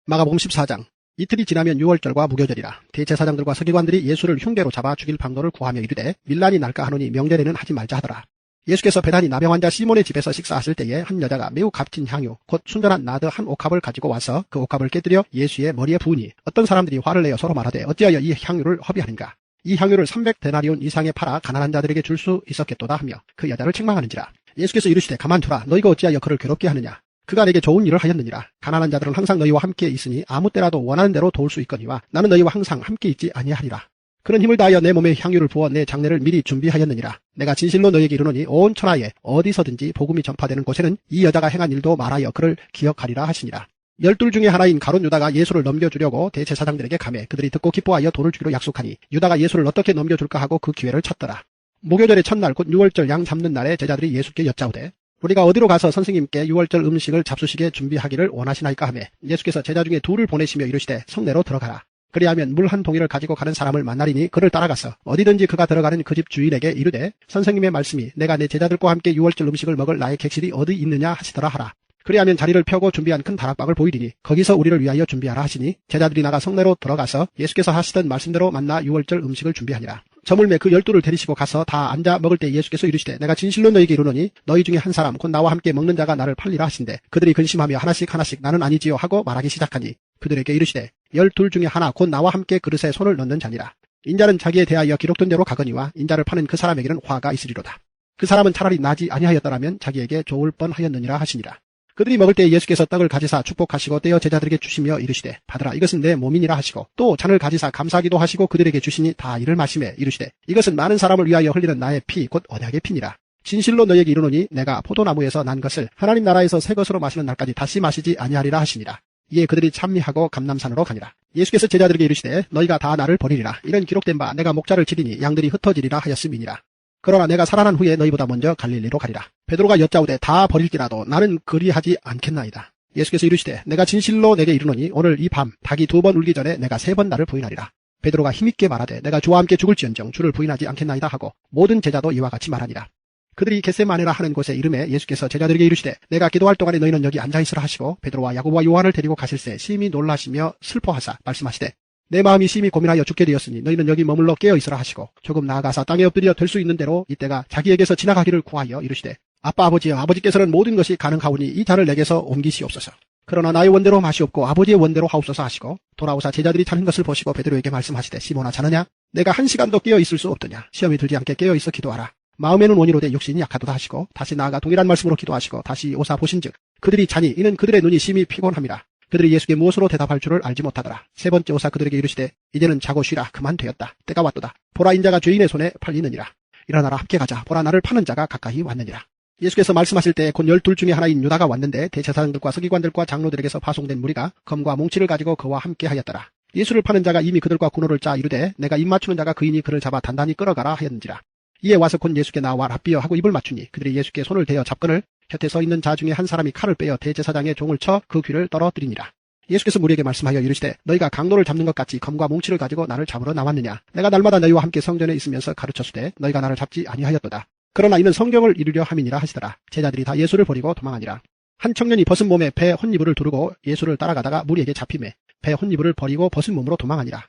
마가복음 14장. 이틀이 지나면 유월절과 무교절이라. 대제사장들과 서기관들이 예수를 흉계로 잡아 죽일 방도를 구하며 이르되 밀란이 날까 하노니 명절에는 하지 말자 하더라. 예수께서 베다니 나병 환자 시몬의 집에서 식사하실 때에 한 여자가 매우 값진 향유 곧 순전한 나드 한 옥합을 가지고 와서 그 옥합을 깨뜨려 예수의 머리에 부으니 어떤 사람들이 화를 내어 서로 말하되 어찌하여 이 향유를 허비하는가. 이 향유를 300데나리온 이상에 팔아 가난한 자들에게 줄 수 있었겠도다 하며 그 여자를 책망하는지라. 예수께서 이르시되 가만두라. 너희가 어찌하여 그를 괴롭게 하느냐. 그가 내게 좋은 일을 하였느니라. 가난한 자들은 항상 너희와 함께 있으니 아무 때라도 원하는 대로 도울 수 있거니와 나는 너희와 항상 함께 있지 아니하리라. 그런 힘을 다하여 내 몸에 향유를 부어 내 장례를 미리 준비하였느니라. 내가 진실로 너에게 이르노니 온 천하에 어디서든지 복음이 전파되는 곳에는 이 여자가 행한 일도 말하여 그를 기억하리라 하시니라. 12 중에 하나인 가룟 유다가 예수를 넘겨주려고 대제사장들에게 가매 그들이 듣고 기뻐하여 돈을 주기로 약속하니 유다가 예수를 어떻게 넘겨줄까 하고 그 기회를 찾더라. 목요절의 첫날 곧 유월절 양 잡는 날에 제자들이 예수께 여짜오되 우리가 어디로 가서 선생님께 유월절 음식을 잡수시게 준비하기를 원하시나이까 하매 예수께서 제자 중에 둘을 보내시며 이르시되 성내로 들어가라. 그리하면 물 한 동이를 가지고 가는 사람을 만나리니 그를 따라가서 어디든지 그가 들어가는 그 집 주인에게 이르되 선생님의 말씀이 내가 내 제자들과 함께 유월절 음식을 먹을 나의 객실이 어디 있느냐 하시더라 하라. 그리하면 자리를 펴고 준비한 큰 다락방을 보이리니 거기서 우리를 위하여 준비하라 하시니 제자들이 나가 성내로 들어가서 예수께서 하시던 말씀대로 만나 유월절 음식을 준비하니라. 저물매 그 12를 데리시고 가서 다 앉아 먹을 때 예수께서 이르시되 내가 진실로 너희에게 이르노니 너희 중에 한 사람 곧 나와 함께 먹는 자가 나를 팔리라 하신대 그들이 근심하며 하나씩 하나씩 나는 아니지요 하고 말하기 시작하니 그들에게 이르시되 12 중에 하나 곧 나와 함께 그릇에 손을 넣는 자니라. 인자는 자기에 대하여 기록된 대로 가거니와 인자를 파는 그 사람에게는 화가 있으리로다. 그 사람은 차라리 나지 아니하였더라면 자기에게 좋을 뻔하였느니라 하시니라. 그들이 먹을 때 예수께서 떡을 가지사 축복하시고 떼어 제자들에게 주시며 이르시되 받으라 이것은 내 몸이니라 하시고 또 잔을 가지사 감사하기도 하시고 그들에게 주시니 다 이를 마시매 이르시되 이것은 많은 사람을 위하여 흘리는 나의 피 곧 언약의 피니라. 진실로 너희에게 이르노니 내가 포도나무에서 난 것을 하나님 나라에서 새 것으로 마시는 날까지 다시 마시지 아니하리라 하시니라. 이에 그들이 찬미하고 감람산으로 가니라. 예수께서 제자들에게 이르시되 너희가 다 나를 버리리라. 이는 기록된 바 내가 목자를 치리니 양들이 흩어지리라 하였음이니라. 그러나 내가 살아난 후에 너희보다 먼저 갈릴리로 가리라. 베드로가 여짜오되 다 버릴지라도 나는 그리하지 않겠나이다. 예수께서 이르시되 내가 진실로 내게 이르노니 오늘 이 밤 닭이 2번 울기 전에 내가 3번 나를 부인하리라. 베드로가 힘있게 말하되 내가 주와 함께 죽을지언정 주를 부인하지 않겠나이다 하고 모든 제자도 이와 같이 말하니라. 그들이 겟세마네라 하는 곳에 이름에 예수께서 제자들에게 이르시되 내가 기도할 동안에 너희는 여기 앉아있으라 하시고 베드로와 야고보와 요한을 데리고 가실새 심히 놀라시며 슬퍼하사 말씀하시되 내 마음이 심히 고민하여 죽게 되었으니 너희는 여기 머물러 깨어있으라 하시고 조금 나아가서 땅에 엎드려 될 수 있는 대로 이때가 자기에게서 지나가기를 구하여 이르시되 아빠 아버지여 아버지께서는 모든 것이 가능하오니 이 잔을 내게서 옮기시옵소서. 그러나 나의 원대로 마시옵고 아버지의 원대로 하옵소서 하시고 돌아오사 제자들이 자는 것을 보시고 베드로에게 말씀하시되 시몬아 자느냐 내가 1시간도 깨어있을 수 없더냐 시험이 들지 않게 깨어있어 기도하라. 마음에는 원이로되 육신이 약하도다 하시고 다시 나아가 동일한 말씀으로 기도하시고 다시 오사 보신즉 그들이 자니 이는 그들의 눈이 심히 피곤함이라. 그들이 예수께 무엇으로 대답할 줄을 알지 못하더라. 3번째 오사 그들에게 이르시되 이제는 자고 쉬라 그만 되었다. 때가 왔도다. 보라 인자가 죄인의 손에 팔리느니라. 일어나라 함께 가자. 보라 나를 파는 자가 가까이 왔느니라. 예수께서 말씀하실 때 곧 12 중에 하나인 유다가 왔는데 대제사장들과 서기관들과 장로들에게서 파송된 무리가 검과 몽치를 가지고 그와 함께 하였더라. 예수를 파는 자가 이미 그들과 군호를 짜 이르되 내가 입 맞추는 자가 그이니 그를 잡아 단단히 끌어가라 하였는지라. 이에 와서 곧 예수께 나와 랍비여 하고 입을 맞추니 그들이 예수께 손을 대어 잡거늘 곁에 서 있는 자 중에 한 사람이 칼을 빼어 대제사장의 종을 쳐 그 귀를 떨어뜨리니라. 예수께서 무리에게 말씀하여 이르시되 너희가 강도를 잡는 것 같이 검과 몽치를 가지고 나를 잡으러 나왔느냐. 내가 날마다 너희와 함께 성전에 있으면서 가르쳤으되 너희가 나를 잡지 아니하였도다. 그러나 이는 성경을 이루려 함이니라 하시더라. 제자들이 다 예수를 버리고 도망하니라. 한 청년이 벗은 몸에 배 혼이불을 두르고 예수를 따라가다가 무리에게 잡히매 배 혼이불을 버리고 벗은 몸으로 도망하니라.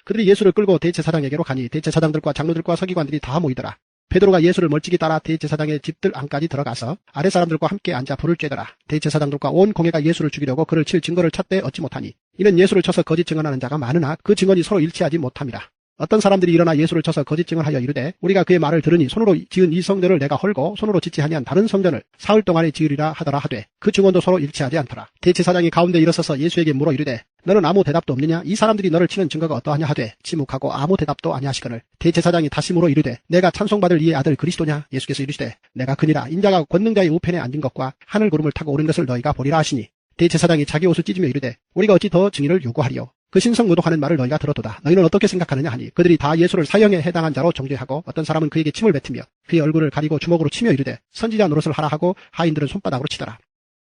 그들이 예수를 끌고 대제사장에게로 가니 대제사장들과 장로들과 서기관들이 다 모이더라. 베드로가 예수를 멀찍이 따라 대제사장의 집들 안까지 들어가서 아랫 사람들과 함께 앉아 불을 쬐더라. 대제사장들과 온 공회가 예수를 죽이려고 그를 칠 증거를 찾되 얻지 못하니 이는 예수를 쳐서 거짓 증언하는 자가 많으나 그 증언이 서로 일치하지 못함이라. 어떤 사람들이 일어나 예수를 쳐서 거짓 증언하여 이르되 우리가 그의 말을 들으니 손으로 지은 이 성전을 내가 헐고 손으로 짓지 아니한 다른 성전을 사흘 동안에 지으리라 하더라 하되 그 증언도 서로 일치하지 않더라. 대제사장이 가운데 일어서서 예수에게 물어 이르되 너는 아무 대답도 없느냐? 이 사람들이 너를 치는 증거가 어떠하냐 하되 침묵하고 아무 대답도 아니하시거늘 대제사장이 다시 물어 이르되 내가 찬송받을 이의 아들 그리스도냐? 예수께서 이르시되 내가 그니라. 인자가 권능자의 우편에 앉은 것과 하늘 구름을 타고 오른 것을 너희가 보리라 하시니 대제사장이 자기 옷을 찢으며 이르되 우리가 어찌 더 증인을 요구하리요? 그 신성무독하는 말을 너희가 들었도다. 너희는 어떻게 생각하느냐 하니 그들이 다 예수를 사형에 해당한 자로 정죄하고 어떤 사람은 그에게 침을 뱉으며 그의 얼굴을 가리고 주먹으로 치며 이르되 선지자 노릇을 하라 하고 하인들은 손바닥으로 치더라.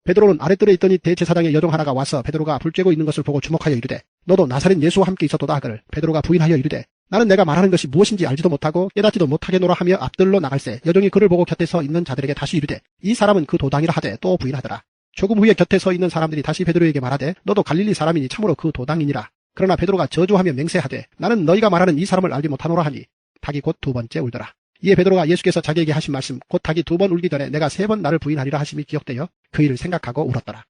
베드로는 아랫뜰에 있더니 대제사장의 여종 하나가 와서 베드로가 불 쬐고 있는 것을 보고 주목하여 이르되 너도 나사렛 예수와 함께 있었도다 하거늘 베드로가 부인하여 이르되 나는 내가 말하는 것이 무엇인지 알지도 못하고 깨닫지도 못하겠노라 하며 앞뜰로 나갈새 여종이 그를 보고 곁에 서 있는 자들에게 다시 이르되 이 사람은 그 도당이라 하되 또 부인하더라. 조금 후에 곁에 서 있는 사람들이 다시 베드로에게 말하되 너도 갈릴리 사람이니 참으로 그 도당이니라. 그러나 베드로가 저주하며 맹세하되 나는 너희가 말하는 이 사람을 알지 못하노라 하니 닭이 곧 2번째 울더라. 이에 베드로가 예수께서 자기에게 하신 말씀 곧 닭이 2번 울기 전에 내가 3번 나를 부인하리라 하심이 기억되어 그 일을 생각하고 울었더라.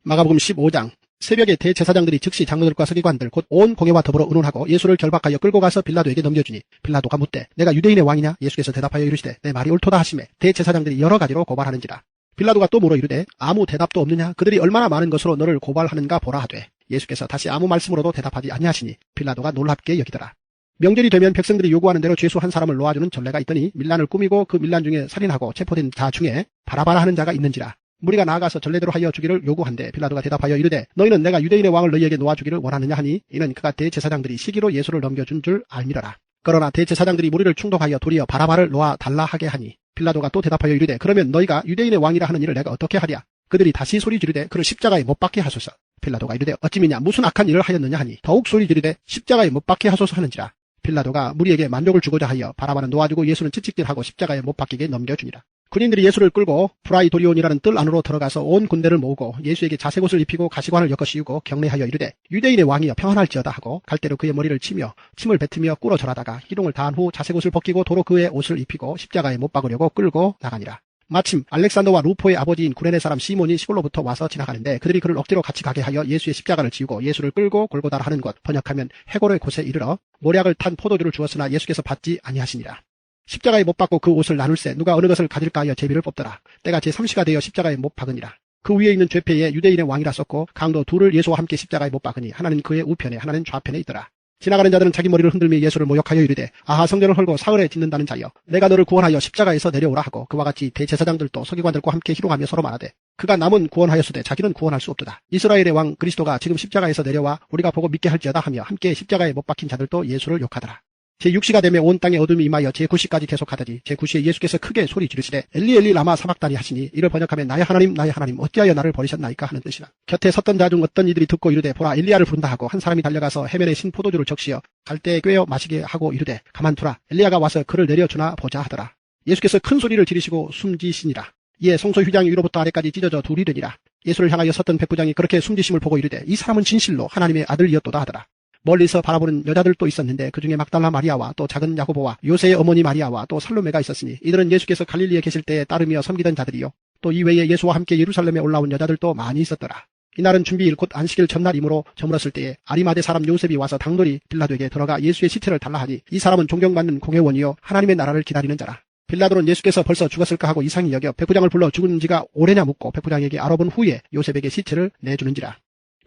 마가복음 15장. 새벽에 대제사장들이 즉시 장로들과 서기관들 곧 온 공회와 더불어 의논하고 예수를 결박하여 끌고 가서 빌라도에게 넘겨주니 빌라도가 묻되 내가 유대인의 왕이냐? 예수께서 대답하여 이르시되 내 말이 옳도다 하시매 대제사장들이 여러 가지로 고발하는지라. 빌라도가 또 물어 이르되 아무 대답도 없느냐? 그들이 얼마나 많은 것으로 너를 고발하는가 보라 하되 예수께서 다시 아무 말씀으로도 대답하지 아니하시니 빌라도가 놀랍게 여기더라. 명절이 되면 백성들이 요구하는 대로 죄수 한 사람을 놓아주는 전례가 있더니 밀란을 꾸미고 그 밀란 중에 살인하고 체포된 자 중에 바라바라 하는 자가 있는지라. 무리가 나아가서 전례대로 하여 주기를 요구한데 빌라도가 대답하여 이르되 너희는 내가 유대인의 왕을 너희에게 놓아주기를 원하느냐 하니 이는 그가 대제사장들이 시기로 예수를 넘겨준 줄 알미러라. 그러나 대제사장들이 무리를 충동하여 도리어 바라바를 놓아달라 하게 하니 빌라도가 또 대답하여 이르되 그러면 너희가 유대인의 왕이라 하는 일을 내가 어떻게 하랴. 그들이 다시 소리 지르되 그를 십자가에 못 박게 하소서. 빌라도가 이르되 어찌 미냐 무슨 악한 일을 하였느냐 하니 더욱 소리 지르되 십자가에 못 박게 하소서 하는지라. 빌라도가 무리에게 만족을 주고자 하여 바라바는 놓아주고 예수는 채찍질하고 십자가에 못 박히게 넘겨주니라. 군인들이 예수를 끌고 프라이도리온이라는 뜰 안으로 들어가서 온 군대를 모으고 예수에게 자색옷을 입히고 가시관을 엮어 씌우고 경례하여 이르되 유대인의 왕이여 평안할지어다 하고 갈대로 그의 머리를 치며 침을 뱉으며 꿇어 절하다가 희롱을 다한 후 자색옷을 벗기고 도로 그의 옷을 입히고 십자가에 못 박으려고 끌고 나가니라. 마침 알렉산더와 루포의 아버지인 구레네 사람 시몬이 시골로부터 와서 지나가는데 그들이 그를 억지로 같이 가게 하여 예수의 십자가를 지우고 예수를 끌고 골고다라 하는 곳 번역하면 해골의 곳에 이르러 모략을 탄 포도주를 주었으나 예수께서 받지 아니하시니라. 십자가에 못 박고 그 옷을 나눌세 누가 어느 것을 가질까 하여 제비를 뽑더라. 때가 제3시가 되어 십자가에 못 박으니라. 그 위에 있는 죄패에 유대인의 왕이라 썼고 강도 둘을 예수와 함께 십자가에 못 박으니 하나는 그의 우편에 하나는 좌편에 있더라. 지나가는 자들은 자기 머리를 흔들며 예수를 모욕하여 이르되 아하 성전을 헐고 사흘에 짓는다는 자여 내가 너를 구원하여 십자가에서 내려오라 하고 그와 같이 대제사장들도 서기관들과 함께 희롱하며 서로 말하되 그가 남은 구원하였으되 자기는 구원할 수 없도다. 이스라엘의 왕 그리스도가 지금 십자가에서 내려와 우리가 보고 믿게 할지어다 하며 함께 십자가에 못 박힌 자들도 예수를 욕하더라. 제6시가 되며 온 땅에 어둠이 임하여 제9시까지 계속하더니 제9시에 예수께서 크게 소리 지르시되 엘리 엘리 라마 사박다니 하시니 이를 번역하면 나의 하나님 어찌하여 나를 버리셨나이까 하는 뜻이라. 곁에 섰던 자 중 어떤 이들이 듣고 이르되 보라 엘리야를 부른다 하고 한 사람이 달려가서 해면에 신 포도주를 적시어 갈대에 꿰어 마시게 하고 이르되 가만두라 엘리야가 와서 그를 내려주나 보자 하더라. 예수께서 큰 소리를 지르시고 숨지시니라. 이에 성소 휘장 위로부터 아래까지 찢어져 둘이 되니라. 예수를 향하여 섰던 백부장이 그렇게 숨지심을 보고 이르되 이 사람은 진실로 하나님의 아들이었도다 하더라. 멀리서 바라보는 여자들도 있었는데 그중에 막달라 마리아와 또 작은 야고보와 요새의 어머니 마리아와 또 살로메가 있었으니 이들은 예수께서 갈릴리에 계실 때에 따르며 섬기던 자들이요 또 이외에 예수와 함께 예루살렘에 올라온 여자들도 많이 있었더라. 이날은 준비일 곧 안식일 전날이므로 저물었을 때에 아리마대 사람 요셉이 와서 당돌이 빌라도에게 들어가 예수의 시체를 달라 하니 이 사람은 존경받는 공회원이요 하나님의 나라를 기다리는 자라. 빌라도는 예수께서 벌써 죽었을까 하고 이상히 여겨 백부장을 불러 죽은 지가 오래냐 묻고 백부장에게 알아본 후에 요셉에게 시체를 내주는지라.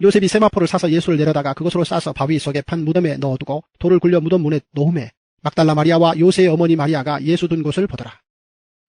요셉이 세마포를 사서 예수를 내려다가 그것으로 싸서 바위 속에 판 무덤에 넣어두고 돌을 굴려 무덤 문에 놓음에 막달라 마리아와 요새의 어머니 마리아가 예수 둔 곳을 보더라.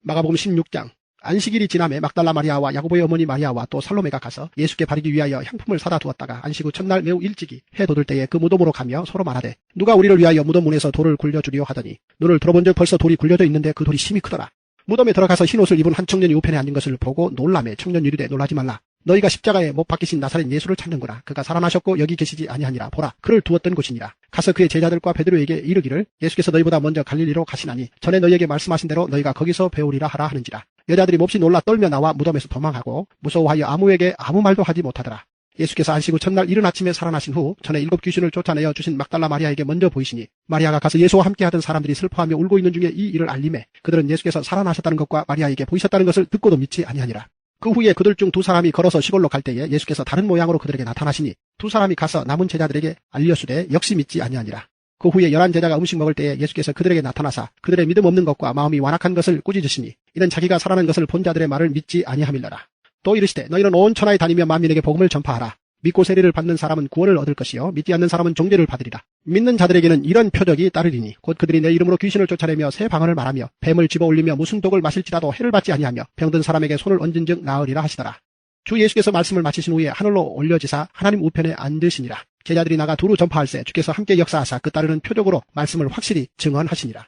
마가복음 16장. 안식일이 지남에 막달라 마리아와 야고보의 어머니 마리아와 또 살로메가 가서 예수께 바르기 위하여 향품을 사다 두었다가 안식 후 첫날 매우 일찍이 해 돋을 때에 그 무덤으로 가며 서로 말하되 누가 우리를 위하여 무덤 문에서 돌을 굴려주리오 하더니 눈을 들어본 적 벌써 돌이 굴려져 있는데 그 돌이 심히 크더라. 무덤에 들어가서 흰옷을 입은 한 청년이 우편에 앉은 것을 보고 놀라매 청년이 이르되 놀라지 말라. 너희가 십자가에 못 박히신 나사렛 예수를 찾는구나. 그가 살아나셨고 여기 계시지 아니하니라. 보라 그를 두었던 곳이니라. 가서 그의 제자들과 베드로에게 이르기를 예수께서 너희보다 먼저 갈릴리로 가시나니 전에 너희에게 말씀하신 대로 너희가 거기서 배우리라 하라 하는지라. 여자들이 몹시 놀라 떨며 나와 무덤에서 도망하고 무서워하여 아무에게 아무 말도 하지 못하더라. 예수께서 안식 후 첫날 이른 아침에 살아나신 후 전에 7 귀신을 쫓아내어 주신 막달라 마리아에게 먼저 보이시니 마리아가 가서 예수와 함께하던 사람들이 슬퍼하며 울고 있는 중에 이 일을 알림해 그들은 예수께서 살아나셨다는 것과 마리아에게 보이셨다는 것을 듣고도 믿지 아니하니라. 그 후에 그들 중 2 사람이 걸어서 시골로 갈 때에 예수께서 다른 모양으로 그들에게 나타나시니 2 사람이 가서 남은 제자들에게 알려주되 역시 믿지 아니하니라. 그 후에 11 제자가 음식 먹을 때에 예수께서 그들에게 나타나사 그들의 믿음 없는 것과 마음이 완악한 것을 꾸짖으시니 이는 자기가 살아난 것을 본 자들의 말을 믿지 아니함이니라. 또 이르시되 너희는 온 천하에 다니며 만민에게 복음을 전파하라. 믿고 세례를 받는 사람은 구원을 얻을 것이요 믿지 않는 사람은 종죄를 받으리라. 믿는 자들에게는 이런 표적이 따르리니 곧 그들이 내 이름으로 귀신을 쫓아내며 새 방언을 말하며 뱀을 집어올리며 무슨 독을 마실지라도 해를 받지 아니하며 병든 사람에게 손을 얹은즉 나으리라 하시더라. 주 예수께서 말씀을 마치신 후에 하늘로 올려지사 하나님 우편에 앉으시니라. 제자들이 나가 두루 전파할세 주께서 함께 역사하사 그 따르는 표적으로 말씀을 확실히 증언하시니라.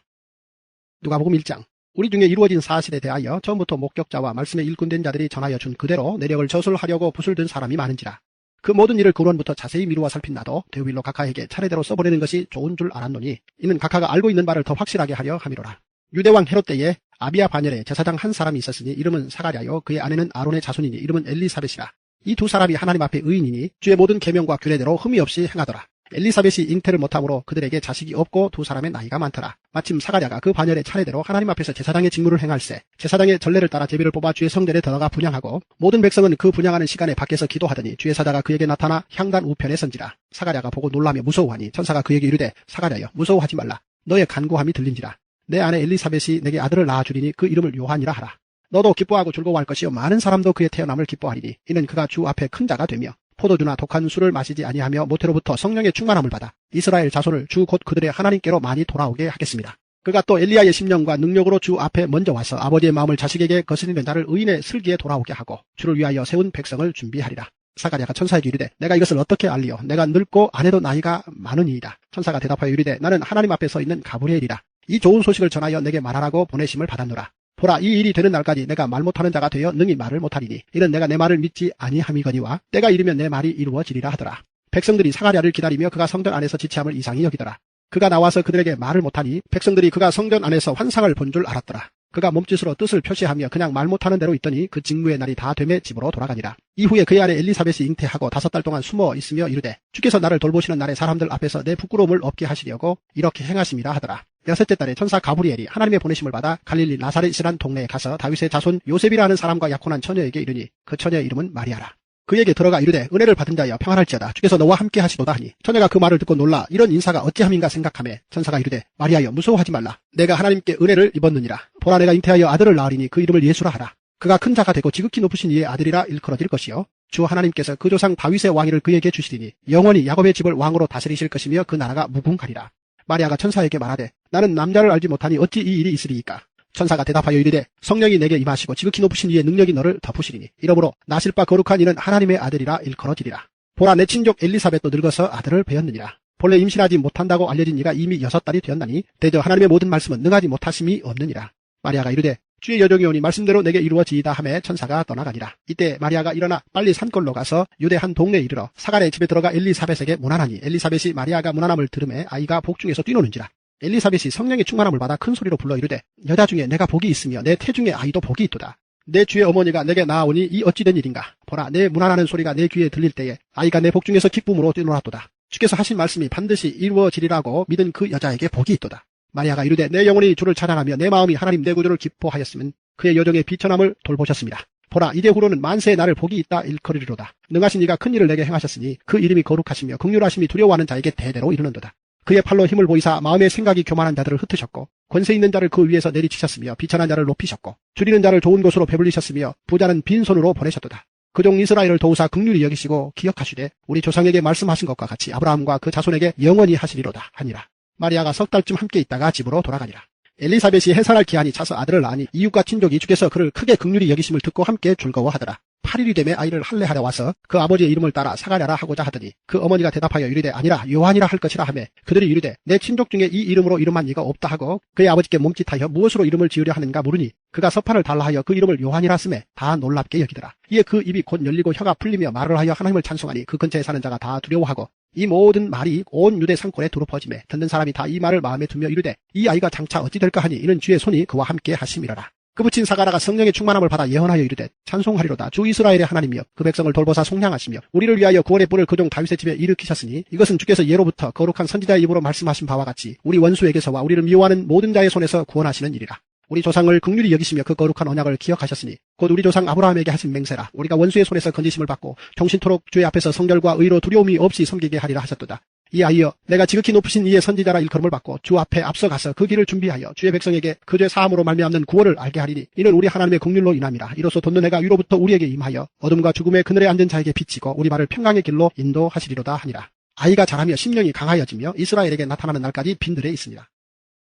누가복음 1장. 우리 중에 이루어진 사실에 대하여 처음부터 목격자와 말씀에 일꾼된 자들이 전하여 준 그대로 내력을 저술하려고 붓을 든 사람이 많은지라. 그 모든 일을 근원부터 자세히 미루어 살핀 나도 데오빌로 각하에게 차례대로 써보내는 것이 좋은 줄 알았노니 이는 각하가 알고 있는 바를 더 확실하게 하려 함이로라. 유대왕 헤롯 때에 아비야 반열에 제사장 한 사람이 있었으니 이름은 사가랴요 그의 아내는 아론의 자손이니 이름은 엘리사벳이라. 이 2 사람이 하나님 앞에 의인이니 주의 모든 계명과 규례대로 흠이 없이 행하더라. 엘리사벳이 잉태를 못함으로 그들에게 자식이 없고 2 사람의 나이가 많더라. 마침 사가랴가 그 반열의 차례대로 하나님 앞에서 제사장의 직무를 행할세 제사장의 전례를 따라 제비를 뽑아 주의 성전에 들어가 분향하고 모든 백성은 그 분향하는 시간에 밖에서 기도하더니 주의 사자가 그에게 나타나 향단 우편에 선지라. 사가랴가 보고 놀라며 무서워하니 천사가 그에게 이르되 사가랴여 무서워하지 말라. 너의 간구함이 들린지라. 내 아내 엘리사벳이 내게 아들을 낳아주리니 그 이름을 요한이라 하라. 너도 기뻐하고 즐거워할 것이요 많은 사람도 그의 태어남을 기뻐하리니 이는 그가 주 앞에 큰 자가 되며 포도주나 독한 술을 마시지 아니하며 모태로부터 성령의 충만함을 받아 이스라엘 자손을 주 곧 그들의 하나님께로 많이 돌아오게 하겠습니다. 그가 또 엘리야의 심령과 능력으로 주 앞에 먼저 와서 아버지의 마음을 자식에게 거스리는 자를 의인의 슬기에 돌아오게 하고 주를 위하여 세운 백성을 준비하리라. 사가랴가 천사에게 이르되 내가 이것을 어떻게 알리오? 내가 늙고 아내도 나이가 많으니이다. 천사가 대답하여 이르되 나는 하나님 앞에 서 있는 가브리엘이라. 이 좋은 소식을 전하여 내게 말하라고 보내심을 받았노라. 보라, 이 일이 되는 날까지 내가 말 못하는 자가 되어 능히 말을 못하리니 이는 내가 내 말을 믿지 아니함이거니와 때가 이르면 내 말이 이루어지리라 하더라. 백성들이 사가랴를 기다리며 그가 성전 안에서 지체함을 이상히 여기더라. 그가 나와서 그들에게 말을 못하니 백성들이 그가 성전 안에서 환상을 본 줄 알았더라. 그가 몸짓으로 뜻을 표시하며 그냥 말 못하는 대로 있더니 그 징후의 날이 다 되매 집으로 돌아가니라. 이후에 그의 아내 엘리사벳이 잉태하고 5달 동안 숨어 있으며 이르되 주께서 나를 돌보시는 날에 사람들 앞에서 내 부끄러움을 없게 하시려고 이렇게 행하심이라 하더라. 6째 달에 천사 가브리엘이 하나님의 보내심을 받아 갈릴리 나사렛이라는 동네에 가서 다윗의 자손 요셉이라는 사람과 약혼한 처녀에게 이르니 그 처녀의 이름은 마리아라. 그에게 들어가 이르되 은혜를 받은 자여 평안할지어다. 주께서 너와 함께 하시도다 하니 처녀가 그 말을 듣고 놀라 이런 인사가 어찌함인가 생각하매 천사가 이르되 마리아여 무서워하지 말라. 내가 하나님께 은혜를 입었느니라. 보라, 내가 잉태하여 아들을 낳으리니 그 이름을 예수라 하라. 그가 큰 자가 되고 지극히 높으신 이의 아들이라 일컬어질 것이요 주 하나님께서 그 조상 다윗의 왕위를 그에게 주시리니 영원히 야곱의 집을 왕으로 다스리실 것이며 그 나라가 무궁하리라. 마리아가 천사에게 말하되 나는 남자를 알지 못하니 어찌 이 일이 있으리이까. 천사가 대답하여 이르되 성령이 내게 임하시고 지극히 높으신 이의 능력이 너를 덮으시리니 이러므로 나실 바 거룩한 이는 하나님의 아들이라 일컬어지리라. 보라, 내 친족 엘리사벳도 늙어서 아들을 배었느니라. 본래 임신하지 못한다고 알려진 이가 이미 6달이 되었나니 대저 하나님의 모든 말씀은 능하지 못하심이 없느니라. 마리아가 이르되 주의 여종이 오니 말씀대로 내게 이루어지이다 하매 천사가 떠나가니라. 이때 마리아가 일어나 빨리 산골로 가서 유대 한 동네에 이르러 사간의 집에 들어가 엘리사벳에게 문안하니 엘리사벳이 마리아가 문안함을 들으매 아이가 복중에서 뛰노는지라. 엘리사벳이 성령의 충만함을 받아 큰 소리로 불러 이르되 여자 중에 내가 복이 있으며 내 태중에 아이도 복이 있도다. 내 주의 어머니가 내게 나아오니 이 어찌된 일인가. 보라, 내 문안하는 소리가 내 귀에 들릴 때에 아이가 내 복중에서 기쁨으로 뛰놀았도다. 주께서 하신 말씀이 반드시 이루어지리라고 믿은 그 여자에게 복이 있도다. 마리아가 이르되 내 영혼이 주를 찬양하며 내 마음이 하나님 내 구주를 기뻐하였으면 그의 여정의 비천함을 돌보셨습니다. 보라, 이제 후로는 만세의 나를 복이 있다 일컬으리로다. 능하신 이가 큰 일을 내게 행하셨으니 그 이름이 거룩하시며 긍휼하심이 두려워하는 자에게 대대로 이르는도다. 그의 팔로 힘을 보이사 마음의 생각이 교만한 자들을 흩으셨고 권세 있는 자를 그 위에서 내리치셨으며 비천한 자를 높이셨고 줄이는 자를 좋은 곳으로 배불리셨으며 부자는 빈손으로 보내셨도다. 그종 이스라엘을 도우사 긍휼히 여기시고 기억하시되 우리 조상에게 말씀하신 것과 같이 아브라함과 그 자손에게 영원히 하시리로다 하니라. 마리아가 6달쯤 함께 있다가 집으로 돌아가니라. 엘리사벳이 해산할 기한이 차서 아들을 낳으니 이웃과 친족이 주께서 그를 크게 긍휼히 여기심을 듣고 함께 즐거워하더라. 8일이 되매 아이를 할례하려 와서 그 아버지의 이름을 따라 사가랴라 하고자 하더니 그 어머니가 대답하여 이르되 아니라 요한이라 할 것이라 하매 그들이 이르되 내 친족 중에 이 이름으로 이름한 이가 없다 하고 그의 아버지께 몸짓하여 무엇으로 이름을 지으려 하는가 물으니 그가 서판을 달라 하여 그 이름을 요한이라 쓰매 다 놀랍게 여기더라. 이에 그 입이 곧 열리고 혀가 풀리며 말을 하여 하나님을 찬송하니 그 근처에 사는 자가 다 두려워하고 이 모든 말이 온 유대 산골에 두루 퍼지매 듣는 사람이 다 이 말을 마음에 두며 이르되 이 아이가 장차 어찌 될까 하니 이는 주의 손이 그와 함께 하심이라라. 그 붙인 사가랴가 성령의 충만함을 받아 예언하여 이르되 찬송하리로다. 주 이스라엘의 하나님이여 그 백성을 돌보사 속량하시며 우리를 위하여 구원의 뿔을 그종 다윗의 집에 일으키셨으니 이것은 주께서 예로부터 거룩한 선지자의 입으로 말씀하신 바와 같이 우리 원수에게서와 우리를 미워하는 모든 자의 손에서 구원하시는 일이라. 우리 조상을 긍휼히 여기시며 그 거룩한 언약을 기억하셨으니 곧 우리 조상 아브라함에게 하신 맹세라. 우리가 원수의 손에서 건지심을 받고 정신토록 주의 앞에서 성결과 의로 두려움이 없이 섬기게 하리라 하셨도다. 이 아이여 내가 지극히 높으신 이의 선지자라 일컬음을 받고 주 앞에 앞서가서 그 길을 준비하여 주의 백성에게 그 죄 사함으로 말미암는 구원을 알게 하리니 이는 우리 하나님의 긍휼로 인함이라. 이로써 돋는 해가 위로부터 우리에게 임하여 어둠과 죽음의 그늘에 앉은 자에게 비치고 우리 발을 평강의 길로 인도하시리로다 하니라. 아이가 자라며 심령이 강하여지며 이스라엘에게 나타나는 날까지 빈들에 있으니라.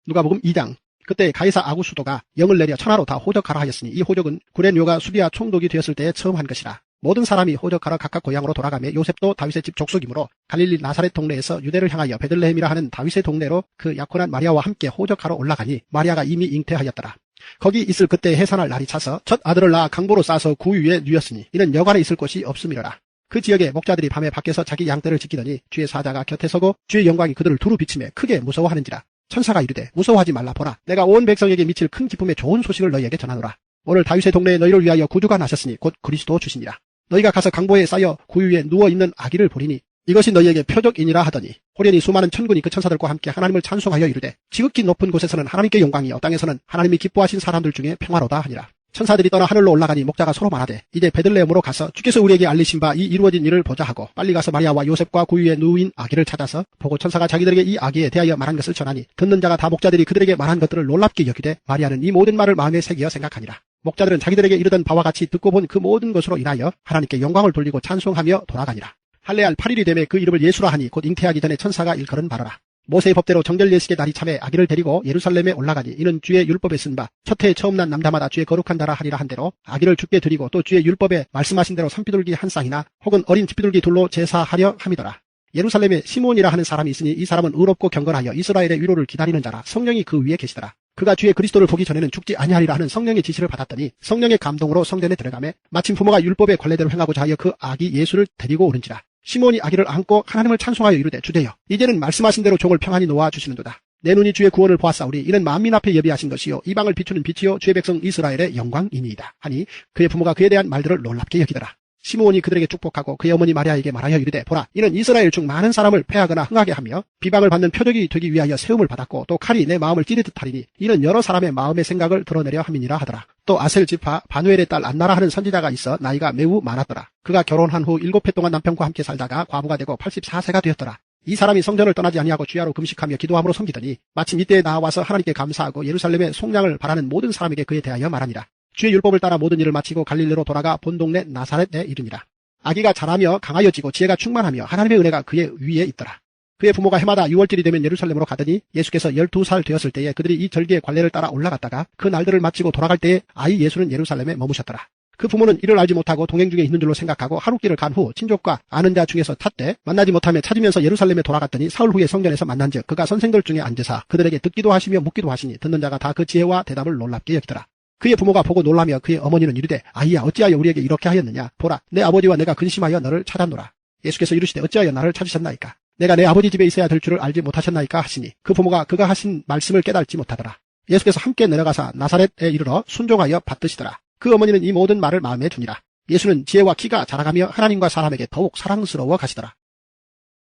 누가복음 2장. 그때 가이사 아구수도가 영을 내려 천하로 다 호적하라 하였으니 이 호적은 구레뇨가 수비아 총독이 되었을 때에 처음 한 것이라. 모든 사람이 호적하러 각각 고향으로 돌아가며 요셉도 다윗의 집 족속이므로 갈릴리 나사렛 동네에서 유대를 향하여 베들레헴이라 하는 다윗의 동네로 그 약혼한 마리아와 함께 호적하러 올라가니 마리아가 이미 잉태하였더라. 거기 있을 그때 해산할 날이 차서 첫 아들을 낳아 강보로 싸서 구 위에 누였으니 이는 여관에 있을 곳이 없음이로라. 그 지역의 목자들이 밤에 밖에서 자기 양떼를 지키더니 주의 사자가 곁에 서고 주의 영광이 그들을 두루 비치매 크게 무서워하는지라. 천사가 이르되 무서워하지 말라. 보라 내가 온 백성에게 미칠 큰 기쁨의 좋은 소식을 너희에게 전하노라. 오늘 다윗의 동네에 너희를 위하여 구주가 나셨으니 곧 그리스도 주시니라. 너희가 가서 강보에 쌓여 구유에 누워있는 아기를 보리니 이것이 너희에게 표적이니라 하더니 호련히 수많은 천군이 그 천사들과 함께 하나님을 찬송하여 이르되 지극히 높은 곳에서는 하나님께 영광이요 땅에서는 하나님이 기뻐하신 사람들 중에 평화로다 하니라. 천사들이 떠나 하늘로 올라가니 목자가 서로 말하되 이제 베들레헴으로 가서 주께서 우리에게 알리신 바 이 이루어진 일을 보자 하고 빨리 가서 마리아와 요셉과 구유에 누인 아기를 찾아서 보고 천사가 자기들에게 이 아기에 대하여 말한 것을 전하니 듣는 자가 다 목자들이 그들에게 말한 것들을 놀랍게 여기되 마리아는 이 모든 말을 마음에 새기어 생각하니라. 목자들은 자기들에게 이르던 바와 같이 듣고 본 그 모든 것으로 인하여 하나님께 영광을 돌리고 찬송하며 돌아가니라. 할례할 8일이 되매 그 이름을 예수라 하니 곧 잉태하기 전에 천사가 일컬은 바로라. 모세의 법대로 정결 예식의 날이 참에 아기를 데리고 예루살렘에 올라가니 이는 주의 율법에 쓴 바 첫 해에 처음 난 남자마다 주의 거룩한 달아 하리라 한 대로 아기를 주께 드리고 또 주의 율법에 말씀하신 대로 산비둘기 한 쌍이나 혹은 어린 쥐비둘기 둘로 제사하려 함이더라. 예루살렘에 시몬이라 하는 사람이 있으니 이 사람은 의롭고 경건하여 이스라엘의 위로를 기다리는 자라. 성령이 그 위에 계시더라. 그가 주의 그리스도를 보기 전에는 죽지 아니하리라 하는 성령의 지시를 받았더니 성령의 감동으로 성전에 들어가매 마침 부모가 율법의 관례대로 행하고자 하여 그 아기 예수를 데리고 오는지라. 시몬이 아기를 안고 하나님을 찬송하여 이르되 주대여 이제는 말씀하신 대로 종을 평안히 놓아 주시는도다. 내 눈이 주의 구원을 보았사오니 이는 만민 앞에 예비하신 것이요 이방을 비추는 빛이요 주의 백성 이스라엘의 영광이니이다 하니 그의 부모가 그에 대한 말들을 놀랍게 여기더라. 시므온이 그들에게 축복하고 그의 어머니 마리아에게 말하여 이르되 보라 이는 이스라엘 중 많은 사람을 패하거나 흥하게 하며 비방을 받는 표적이 되기 위하여 세움을 받았고 또 칼이 내 마음을 찌르듯 하리니 이는 여러 사람의 마음의 생각을 드러내려 함이니라 하더라. 또 아셀 지파 바누엘의 딸 안나라 하는 선지자가 있어 나이가 매우 많았더라. 그가 결혼한 후 7해 동안 남편과 함께 살다가 과부가 되고 84세가 되었더라. 이 사람이 성전을 떠나지 아니하고 주야로 금식하며 기도함으로 섬기더니 마침 이때에 나와서 하나님께 감사하고 예루살렘의 속량을 바라는 모든 사람에게 그에 대하여 말하니라. 주의 율법을 따라 모든 일을 마치고 갈릴리로 돌아가 본 동네 나사렛에 이르니라. 아기가 자라며 강하여지고 지혜가 충만하며 하나님의 은혜가 그의 위에 있더라. 그의 부모가 해마다 6월절이 되면 예루살렘으로 가더니 예수께서 12살 되었을 때에 그들이 이 절기의 관례를 따라 올라갔다가 그 날들을 마치고 돌아갈 때에 아이 예수는 예루살렘에 머무셨더라. 그 부모는 이를 알지 못하고 동행 중에 있는 줄로 생각하고 하룻길을 간 후 친족과 아는 자 중에서 탔되 만나지 못하며 찾으면서 예루살렘에 돌아갔더니 사흘 후에 성전에서 만난즉 그가 선생들 중에 앉으사 그들에게 듣기도 하시며 묻기도 하시니 듣는 자가 다 그 지혜와 대답을 놀랍게 여기더라. 그의 부모가 보고 놀라며 그의 어머니는 이르되 아이야 어찌하여 우리에게 이렇게 하였느냐 보라 내 아버지와 내가 근심하여 너를 찾았노라. 예수께서 이르시되 어찌하여 나를 찾으셨나이까 내가 내 아버지 집에 있어야 될 줄을 알지 못하셨나이까 하시니 그 부모가 그가 하신 말씀을 깨달지 못하더라. 예수께서 함께 내려가사 나사렛에 이르러 순종하여 받드시더라. 그 어머니는 이 모든 말을 마음에 두니라. 예수는 지혜와 키가 자라가며 하나님과 사람에게 더욱 사랑스러워 가시더라.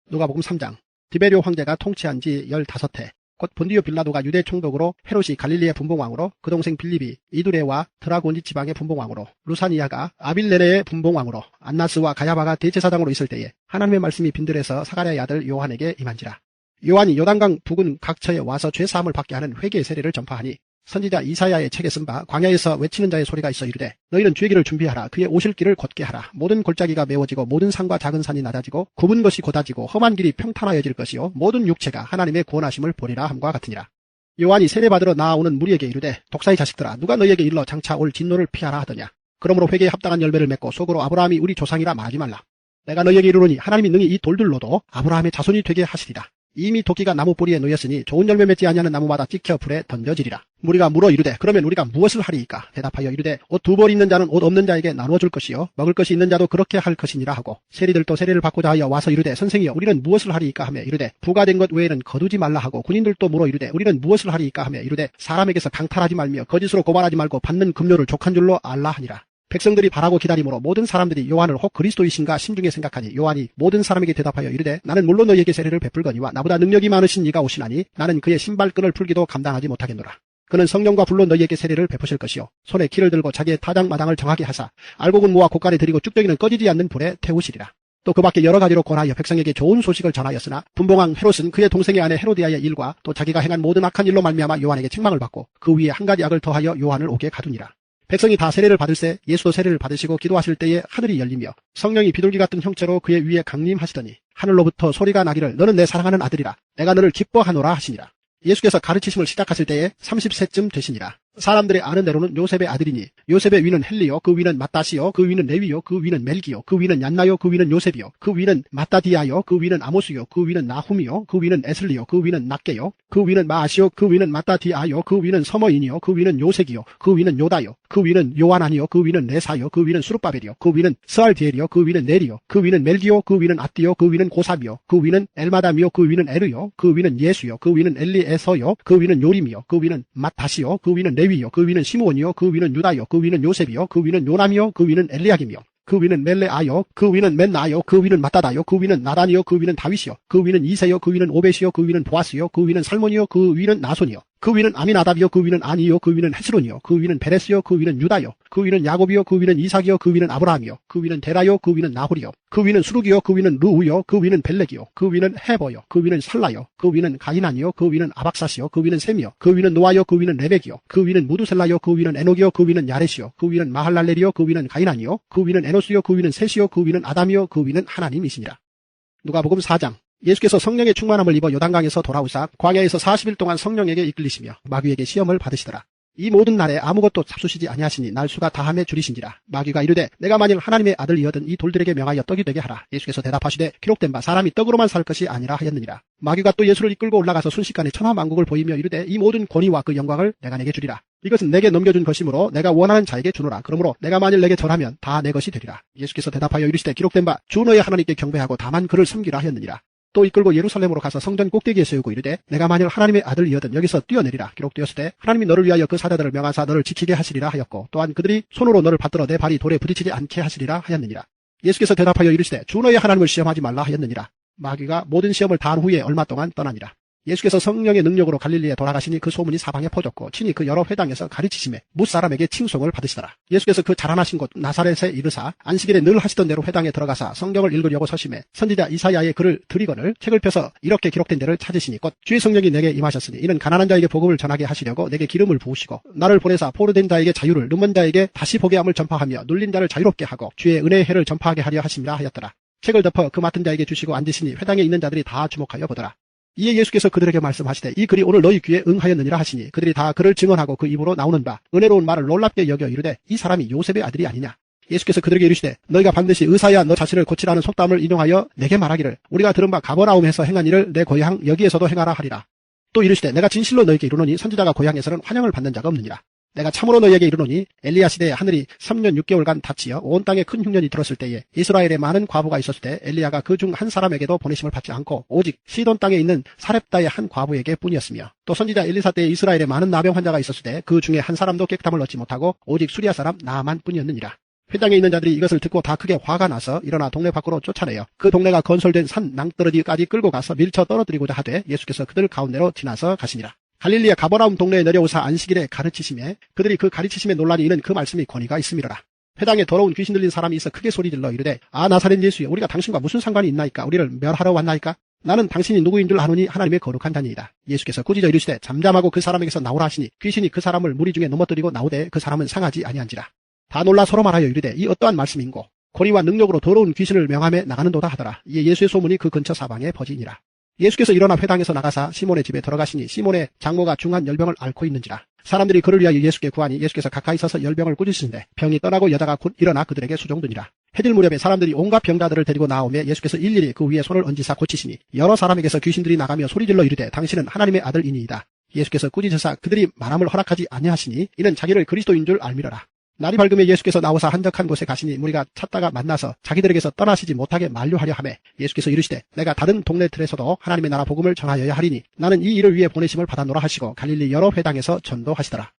누가복음 3장. 디베rio 황제가 통치한 지 15해 곧 본디오 빌라도가 유대 총독으로 헤롯이 갈릴리의 분봉왕으로 그 동생 빌립이 이두레와 드라고니 지방의 분봉왕으로 루사니아가 아빌레네의 분봉왕으로 안나스와 가야바가 대제사장으로 있을 때에 하나님의 말씀이 빈들에서 사가랴의 아들 요한에게 임한지라. 요한이 요단강 부근 각처에 와서 죄사함을 받게 하는 회개의 세례를 전파하니 선지자 이사야의 책에 쓴 바 광야에서 외치는 자의 소리가 있어 이르되 너희는 주의 길을 준비하라 그의 오실 길을 걷게 하라 모든 골짜기가 메워지고 모든 산과 작은 산이 낮아지고 굽은 것이 곧아지고 험한 길이 평탄하여질 것이요 모든 육체가 하나님의 구원하심을 보리라 함과 같으니라. 요한이 세례받으러 나아오는 무리에게 이르되 독사의 자식들아 누가 너희에게 일러 장차 올 진노를 피하라 하더냐. 그러므로 회개에 합당한 열매를 맺고 속으로 아브라함이 우리 조상이라 말하지 말라. 내가 너희에게 이르노니 하나님이 능히 이 돌들로도 아브라함의 자손이 되게 하시리라. 이미 도끼가 나무 뿌리에 놓였으니 좋은 열매 맺지 아니하는 나무마다 찍혀 불에 던져지리라. 무리가 물어 이르되 그러면 우리가 무엇을 하리이까? 대답하여 이르되 옷 2벌 있는 자는 옷 없는 자에게 나누어 줄 것이요 먹을 것이 있는 자도 그렇게 할 것이니라 하고 세리들도 세례를 받고자 하여 와서 이르되 선생이여 우리는 무엇을 하리이까 하며 이르되 부가된 것 외에는 거두지 말라 하고 군인들도 물어 이르되 우리는 무엇을 하리이까 하며 이르되 사람에게서 강탈하지 말며 거짓으로 고발하지 말고 받는 급료를 족한 줄로 알라 하니라. 백성들이 바라고 기다림으로 모든 사람들이 요한을 혹 그리스도이신가 심중에 생각하니 요한이 모든 사람에게 대답하여 이르되 나는 물론 너희에게 세례를 베풀거니와 나보다 능력이 많으신 이가 오시나니 나는 그의 신발끈을 풀기도 감당하지 못하겠노라. 그는 성령과 불로 너희에게 세례를 베푸실 것이요 손에 키를 들고 자기의 타작마당을 정하게 하사 알곡은 모아 곶간에 들이고 쭉정이는 꺼지지 않는 불에 태우시리라. 또 그 밖에 여러 가지로 권하여 백성에게 좋은 소식을 전하였으나 분봉왕 헤롯은 그의 동생의 아내 헤로디아의 일과 또 자기가 행한 모든 악한 일로 말미암아 요한에게 책망을 받고 그 위에 한 가지 악을 더하여 요한을 오게 가두니라. 백성이 다 세례를 받을새 예수도 세례를 받으시고 기도하실 때에 하늘이 열리며 성령이 비둘기 같은 형체로 그의 위에 강림하시더니 하늘로부터 소리가 나기를 너는 내 사랑하는 아들이라 내가 너를 기뻐하노라 하시니라. 예수께서 가르치심을 시작하실 때에 30세쯤 되시니라. 사람들의 아는 대로는 요셉의 아들이니 요셉의 위는 헬리요 그 위는 마따시요 그 위는 레위요 그 위는 멜기요 그 위는 얀나요 그 위는 요셉이요 그 위는 마따디아요 그 위는 아모스요 그 위는 나훔이요 그 위는 에슬리요 그 위는 낫게요 그 위는 마아시요 그 위는 마따디아요 그 위는 서머인이요 그 위는 요색이요 그 위는 요다요 그 위는 요하나니요 그 위는 레사요 그 위는 수르바벨이요 그 위는 스알디엘이요 그 위는 네리요 그 위는 멜기요 그 위는 아띠요 그 위는 고사비요 그 위는 엘마담이요 그 위는 에르요 그 위는 예수요 그 위는 엘리에서요 그 위는 요림이요 그 위는 마타시요 그 위는 레위요 그 위는 시므온이요 그 위는 유다요 그 위는 요셉이요 그 위는 요남이요 그 위는 엘리야김이요 그 위는 멜레아요 그 위는 맨나요 그 위는 마따다요 그 위는 나단이요 그 위는 다윗이요 그 위는 이세요 그 위는 오벳이요 그 위는 보아스요 그 위는 살몬이요 그 위는 나손이요 그 위는 아미나답이요 그 위는 아니요 그 위는 헤스론이요 그 위는 베레스요 그 위는 유다요 그 위는 야곱이요 그 위는 이삭이요 그 위는 아브라함이요 그 위는 데라요 그 위는 나홀이요 그 위는 수룩이요 그 위는 르우요 그 위는 벨렉이요 그 위는 헤버요 그 위는 살라요 그 위는 가이난이요 그 위는 아박사시요 그 위는 셈이요 그 위는 노아요 그 위는 레벡이요 그 위는 무두셀라요 그 위는 에녹이요 그 위는 야렛이요 그 위는 마할랄렐이요 그 위는 가이난이요 그 위는 에노스요 그 위는 셋이요 그 위는 아담이요 그 위는 하나님이시니라. 누가복음 4장. 예수께서 성령의 충만함을 입어 요단강에서 돌아오사 광야에서 40일 동안 성령에게 이끌리시며 마귀에게 시험을 받으시더라. 이 모든 날에 아무것도 잡수시지 아니하시니 날수가 다함에 줄이신지라. 마귀가 이르되 내가 만일 하나님의 아들이여든 이 돌들에게 명하여 떡이 되게 하라. 예수께서 대답하시되 기록된 바 사람이 떡으로만 살 것이 아니라 하였느니라. 마귀가 또 예수를 이끌고 올라가서 순식간에 천하만국을 보이며 이르되 이 모든 권위와 그 영광을 내가 내게 주리라. 이것은 내게 넘겨준 것이므로 내가 원하는 자에게 주노라. 그러므로 내가 만일 내게 절하면 다 내 것이 되리라. 예수께서 대답하여 이르시되 기록된 바 주 너의 하나님께 경배하고 다만 그를 섬기라 하였느니라. 또 이끌고 예루살렘으로 가서 성전 꼭대기에 세우고 이르되 내가 만일 하나님의 아들이여든 여기서 뛰어내리라. 기록되었을 때 하나님이 너를 위하여 그 사자들을 명하사 너를 지키게 하시리라 하였고 또한 그들이 손으로 너를 받들어 내 발이 돌에 부딪히지 않게 하시리라 하였느니라. 예수께서 대답하여 이르시되 주 너의 하나님을 시험하지 말라 하였느니라. 마귀가 모든 시험을 다한 후에 얼마 동안 떠나니라. 예수께서 성령의 능력으로 갈릴리에 돌아가시니 그 소문이 사방에 퍼졌고 친히 그 여러 회당에서 가르치심에 뭇사람에게 칭송을 받으시더라. 예수께서 그 자라나신 곳 나사렛에 이르사 안식일에 늘 하시던 대로 회당에 들어가사 성경을 읽으려고 서심해 선지자 이사야의 글을 들이거늘 책을 펴서 이렇게 기록된 데를 찾으시니 곧 주의 성령이 내게 임하셨으니 이는 가난한 자에게 복음을 전하게 하시려고 내게 기름을 부으시고 나를 보내사 포로된 자에게 자유를 눈먼 자에게 다시 보게 함을 전파하며 눌린 자를 자유롭게 하고 주의 은혜의 해를 전파하게 하려 하심이라 하였더라. 책을 덮어 그 맡은 자에게 주시고 앉으시니 회당에 있는 자들이 다 주목하여 보더라. 이에 예수께서 그들에게 말씀하시되 이 글이 오늘 너희 귀에 응하였느니라 하시니 그들이 다 그를 증언하고 그 입으로 나오는 바 은혜로운 말을 놀랍게 여겨 이르되 이 사람이 요셉의 아들이 아니냐. 예수께서 그들에게 이르시되 너희가 반드시 의사야 너 자신을 고치라는 속담을 인용하여 내게 말하기를 우리가 들은 바 가버나움에서 행한 일을 내 고향 여기에서도 행하라 하리라. 또 이르시되 내가 진실로 너희에게 이르노니 선지자가 고향에서는 환영을 받는 자가 없느니라. 내가 참으로 너희에게 이르노니 엘리야 시대에 하늘이 3년 6개월간 닫히어 온 땅에 큰 흉년이 들었을 때에 이스라엘에 많은 과부가 있었을 때 엘리야가 그 중 한 사람에게도 보내심을 받지 않고 오직 시돈 땅에 있는 사렙다의 한 과부에게 뿐이었으며 또 선지자 엘리사 때에 이스라엘에 많은 나병 환자가 있었을 때 그 중에 한 사람도 깨끗함을 얻지 못하고 오직 수리아 사람 나만 뿐이었느니라. 회당에 있는 자들이 이것을 듣고 다 크게 화가 나서 일어나 동네 밖으로 쫓아내어 그 동네가 건설된 산 낭떠러지까지 끌고 가서 밀쳐 떨어뜨리고자 하되 예수께서 그들 가운데로 지나서 가시니라. 갈릴리아 가버나움 동네에 내려오사 안식일에 가르치심에 그들이 그 가르치심에 논란이 이는 그 말씀이 권위가 있음이로라. 회당에 더러운 귀신 들린 사람이 있어 크게 소리질러 이르되 아 나사렛 예수여 우리가 당신과 무슨 상관이 있나이까. 우리를 멸하러 왔나이까. 나는 당신이 누구인 줄 아노니 하나님의 거룩한 자니이다. 예수께서 꾸짖어 이르시되 잠잠하고 그 사람에게서 나오라 하시니 귀신이 그 사람을 무리 중에 넘어뜨리고 나오되 그 사람은 상하지 아니한지라. 다 놀라 서로 말하여 이르되 이 어떠한 말씀인고 권위와 능력으로 더러운 귀신을 명함에 나가는도다 하더라. 이에 예수의 소문이 그 근처 사방에 퍼지니라. 예수께서 일어나 회당에서 나가사 시몬의 집에 들어가시니 시몬의 장모가 중한 열병을 앓고 있는지라. 사람들이 그를 위하여 예수께 구하니 예수께서 가까이 서서 열병을 꾸짖으시는데 병이 떠나고 여자가 곧 일어나 그들에게 수종드니라. 해질 무렵에 사람들이 온갖 병자들을 데리고 나오며 예수께서 일일이 그 위에 손을 얹으사 고치시니 여러 사람에게서 귀신들이 나가며 소리질러 이르되 당신은 하나님의 아들이니이다. 예수께서 꾸짖으사 그들이 말함을 허락하지 아니하시니 이는 자기를 그리스도인 줄 알미러라. 날이 밝음에 예수께서 나오사 한적한 곳에 가시니 무리가 찾다가 만나서 자기들에게서 떠나시지 못하게 만류하려 하매 예수께서 이르시되 내가 다른 동네 들에서도 하나님의 나라 복음을 전하여야 하리니 나는 이 일을 위해 보내심을 받아노라 하시고 갈릴리 여러 회당에서 전도하시더라.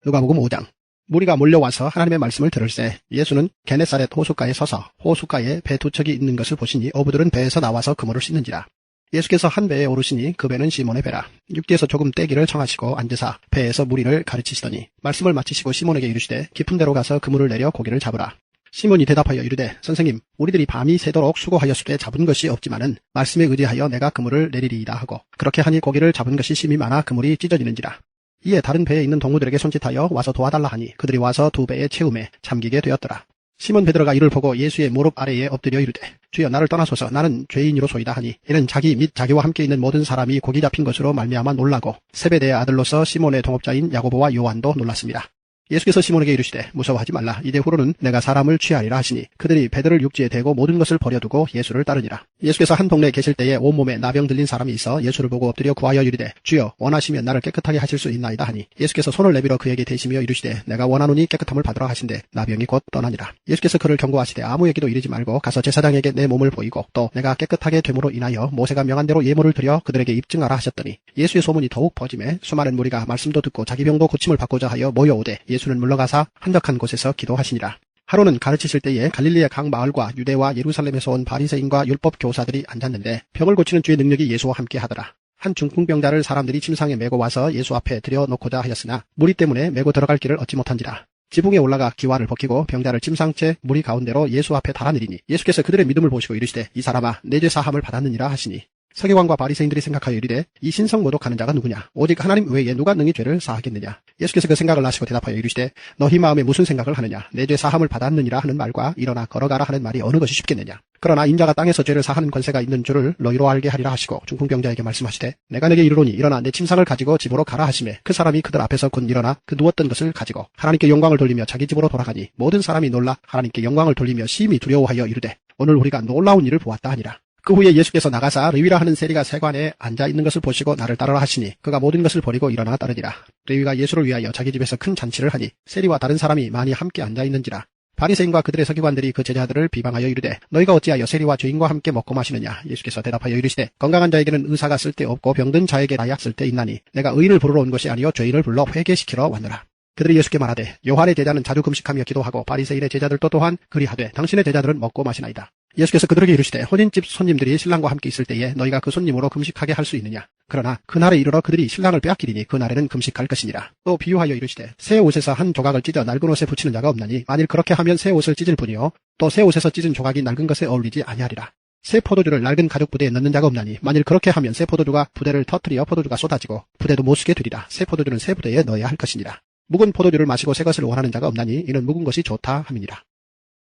누가복음 5장. 무리가 몰려와서 하나님의 말씀을 들을새 예수는 게네사렛 호숫가에 서서 호숫가에 배 두 척이 있는 것을 보시니 어부들은 배에서 나와서 그물을 씻는지라. 예수께서 한 배에 오르시니 그 배는 시몬의 배라. 육지에서 조금 떼기를 청하시고 앉으사 배에서 무리를 가르치시더니 말씀을 마치시고 시몬에게 이르시되 깊은 데로 가서 그물을 내려 고기를 잡으라. 시몬이 대답하여 이르되 선생님 우리들이 밤이 새도록 수고하였을 때 잡은 것이 없지만은 말씀에 의지하여 내가 그물을 내리리이다 하고 그렇게 하니 고기를 잡은 것이 심히 많아 그물이 찢어지는지라. 이에 다른 배에 있는 동무들에게 손짓하여 와서 도와달라 하니 그들이 와서 두 배에 채움에 잠기게 되었더라. 시몬 베드로가 이를 보고 예수의 무릎 아래에 엎드려 이르되 주여 나를 떠나소서 나는 죄인이로소이다 하니 이는 자기 및 자기와 함께 있는 모든 사람이 고기 잡힌 것으로 말미암아 놀라고 세베대의 아들로서 시몬의 동업자인 야고보와 요한도 놀랐습니다. 예수께서 시몬에게 이르시되 무서워하지 말라. 이대후로는 내가 사람을 취하리라 하시니 그들이 배들을 육지에 대고 모든 것을 버려두고 예수를 따르니라. 예수께서 한 동네에 계실 때에 온몸에 나병 들린 사람이 있어 예수를 보고 엎드려 구하여 이르되 주여 원하시면 나를 깨끗하게 하실 수 있나이다 하니 예수께서 손을 내밀어 그에게 대시며 이르시되 내가 원하노니 깨끗함을 받으라 하신대 나병이 곧 떠나니라. 예수께서 그를 경고하시되 아무에게도 이르지 말고 가서 제사장에게 내 몸을 보이고 또 내가 깨끗하게 됨으로 인하여 모세가 명한 대로 예물을 드려 그들에게 입증하라 하셨더니 예수의 소문이 더욱 퍼지매 수많은 무리가 말씀도 듣고 자기 병도 고침을 받고자 하여 모여오되 예수는 물러가사 한적한 곳에서 기도하시니라. 하루는 가르치실 때에 갈릴리의 각 마을과 유대와 예루살렘에서 온 바리새인과 율법 교사들이 앉았는데 병을 고치는 주의 능력이 예수와 함께 하더라. 한 중풍병자를 사람들이 침상에 메고 와서 예수 앞에 들여놓고자 하였으나 무리 때문에 메고 들어갈 길을 얻지 못한지라. 지붕에 올라가 기와를 벗기고 병자를 침상채 무리 가운데로 예수 앞에 달아내리니 예수께서 그들의 믿음을 보시고 이르시되 이 사람아 내 죄 사함을 받았느니라 하시니 서기관과 바리새인들이 생각하여 이르되 이 신성 모독하는 자가 누구냐 오직 하나님 외에 누가 능히 죄를 사하겠느냐. 예수께서 그 생각을 아시고 대답하여 이르시되 너희 마음에 무슨 생각을 하느냐 내 죄 사함을 받았느니라 하는 말과 일어나 걸어가라 하는 말이 어느 것이 쉽겠느냐. 그러나 인자가 땅에서 죄를 사하는 권세가 있는 줄을 너희로 알게 하리라 하시고 중풍병자에게 말씀하시되 내가 내게 이르노니 일어나 내 침상을 가지고 집으로 가라 하시매 그 사람이 그들 앞에서 곧 일어나 그 누웠던 것을 가지고 하나님께 영광을 돌리며 자기 집으로 돌아가니 모든 사람이 놀라 하나님께 영광을 돌리며 심히 두려워하여 이르되 오늘 우리가 놀라운 일을 보았다 하니라. 그 후에 예수께서 나가사 레위라 하는 세리가 세관에 앉아있는 것을 보시고 나를 따르라 하시니 그가 모든 것을 버리고 일어나 따르니라. 레위가 예수를 위하여 자기 집에서 큰 잔치를 하니 세리와 다른 사람이 많이 함께 앉아있는지라. 바리새인과 그들의 서기관들이 그 제자들을 비방하여 이르되 너희가 어찌하여 세리와 죄인과 함께 먹고 마시느냐. 예수께서 대답하여 이르시되 건강한 자에게는 의사가 쓸데없고 병든 자에게라야 쓸데있나니 내가 의인을 부르러 온 것이 아니요 죄인을 불러 회개시키러 왔노라. 그들이 예수께 말하되 요한의 제자는 자주 금식하며 기도하고 바리새인의 제자들도 또한 그리하되 당신의 제자들은 먹고 마시나이다. 예수께서 그들에게 이르시되 혼인집 손님들이 신랑과 함께 있을 때에 너희가 그 손님으로 금식하게 할 수 있느냐. 그러나 그날에 이르러 그들이 신랑을 빼앗기리니 그날에는 금식할 것이니라. 또 비유하여 이르시되 새 옷에서 한 조각을 찢어 낡은 옷에 붙이는 자가 없나니 만일 그렇게 하면 새 옷을 찢을 뿐이요 또 새 옷에서 찢은 조각이 낡은 것에 어울리지 아니하리라. 새 포도주를 낡은 가죽 부대에 넣는 자가 없나니 만일 그렇게 하면 새 포도주가 부대를 터뜨려 포도주가 쏟아지고 부대도 못 쓰게 되리라. 새 포도주는 새 부대에 넣어야 할 것이니라. 묵은 포도주를 마시고 새 것을 원하는 자가 없나니 이는 묵은 것이 좋다 함이니라.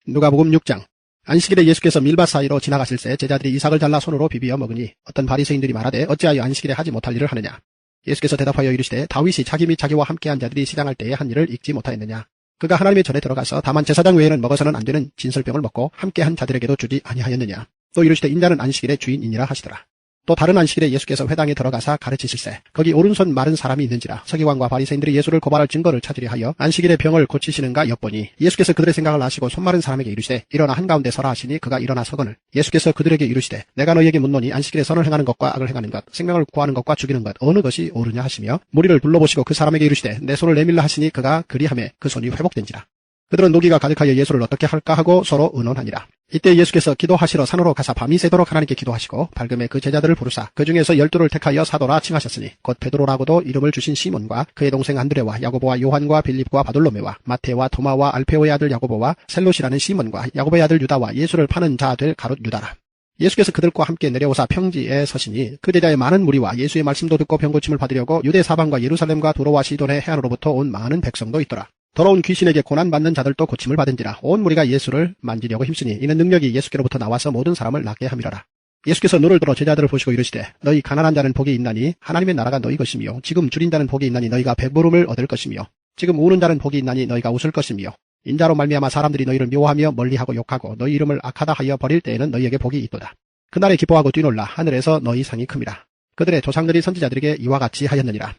누가복음 6장. 안식일에 예수께서 밀밭 사이로 지나가실새 제자들이 이삭을 잘라 손으로 비비어 먹으니 어떤 바리새인들이 말하되 어찌하여 안식일에 하지 못할 일을 하느냐. 예수께서 대답하여 이르시되 다윗이 자기 및 자기와 함께한 자들이 시장할 때에 한 일을 잊지 못하였느냐. 그가 하나님의 전에 들어가서 다만 제사장 외에는 먹어서는 안 되는 진설병을 먹고 함께한 자들에게도 주지 아니하였느냐. 또 이르시되 인자는 안식일의 주인이니라 하시더라. 또 다른 안식일에 예수께서 회당에 들어가사 가르치실세 거기 오른손 마른 사람이 있는지라. 서기관과 바리새인들이 예수를 고발할 증거를 찾으려 하여 안식일에 병을 고치시는가 엿보니 예수께서 그들의 생각을 아시고 손 마른 사람에게 이르시되 일어나 한가운데 서라 하시니 그가 일어나 서거늘 예수께서 그들에게 이르시되 내가 너희에게 묻노니 안식일에 선을 행하는 것과 악을 행하는 것 생명을 구하는 것과 죽이는 것 어느 것이 옳으냐 하시며 무리를 불러보시고 그 사람에게 이르시되 내 손을 내밀라 하시니 그가 그리하매 그 손이 회복된지라. 그들은 노기가 가득하여 예수를 어떻게 할까 하고 서로 의논하니라. 이때 예수께서 기도하시러 산으로 가사 밤이 새도록 하나님께 기도하시고 밝음에 그 제자들을 부르사 그 중에서 12를 택하여 사도라 칭하셨으니 곧 베드로라고도 이름을 주신 시몬과 그의 동생 안드레와 야고보와 요한과 빌립과 바돌로메와 마테와 도마와 알페오의 아들 야고보와 셀롯이라는 시몬과 야고보의 아들 유다와 예수를 파는 자 될 가롯 유다라. 예수께서 그들과 함께 내려오사 평지에 서시니 그 제자의 많은 무리와 예수의 말씀도 듣고 병고침을 받으려고 유대 사방과 예루살렘과 도로와 시돈의 해안으로부터 온 많은 백성도 있더라. 더러운 귀신에게 고난받는 자들도 고침을 받은지라. 온 무리가 예수를 만지려고 힘쓰니 이는 능력이 예수께로부터 나와서 모든 사람을 낫게 함이라라. 예수께서 눈을 들어 제자들을 보시고 이르시되 너희 가난한 자는 복이 있나니 하나님의 나라가 너희 것이며 지금 줄인 자는 복이 있나니 너희가 배부름을 얻을 것이며 지금 우는 자는 복이 있나니 너희가 웃을 것이며 인자로 말미암아 사람들이 너희를 묘하며 멀리하고 욕하고 너희 이름을 악하다 하여 버릴 때에는 너희에게 복이 있도다. 그날에 기뻐하고 뛰놀라 하늘에서 너희 상이 큼이라. 그들의 조상들이 선지자들에게 이와 같이 하였느니라.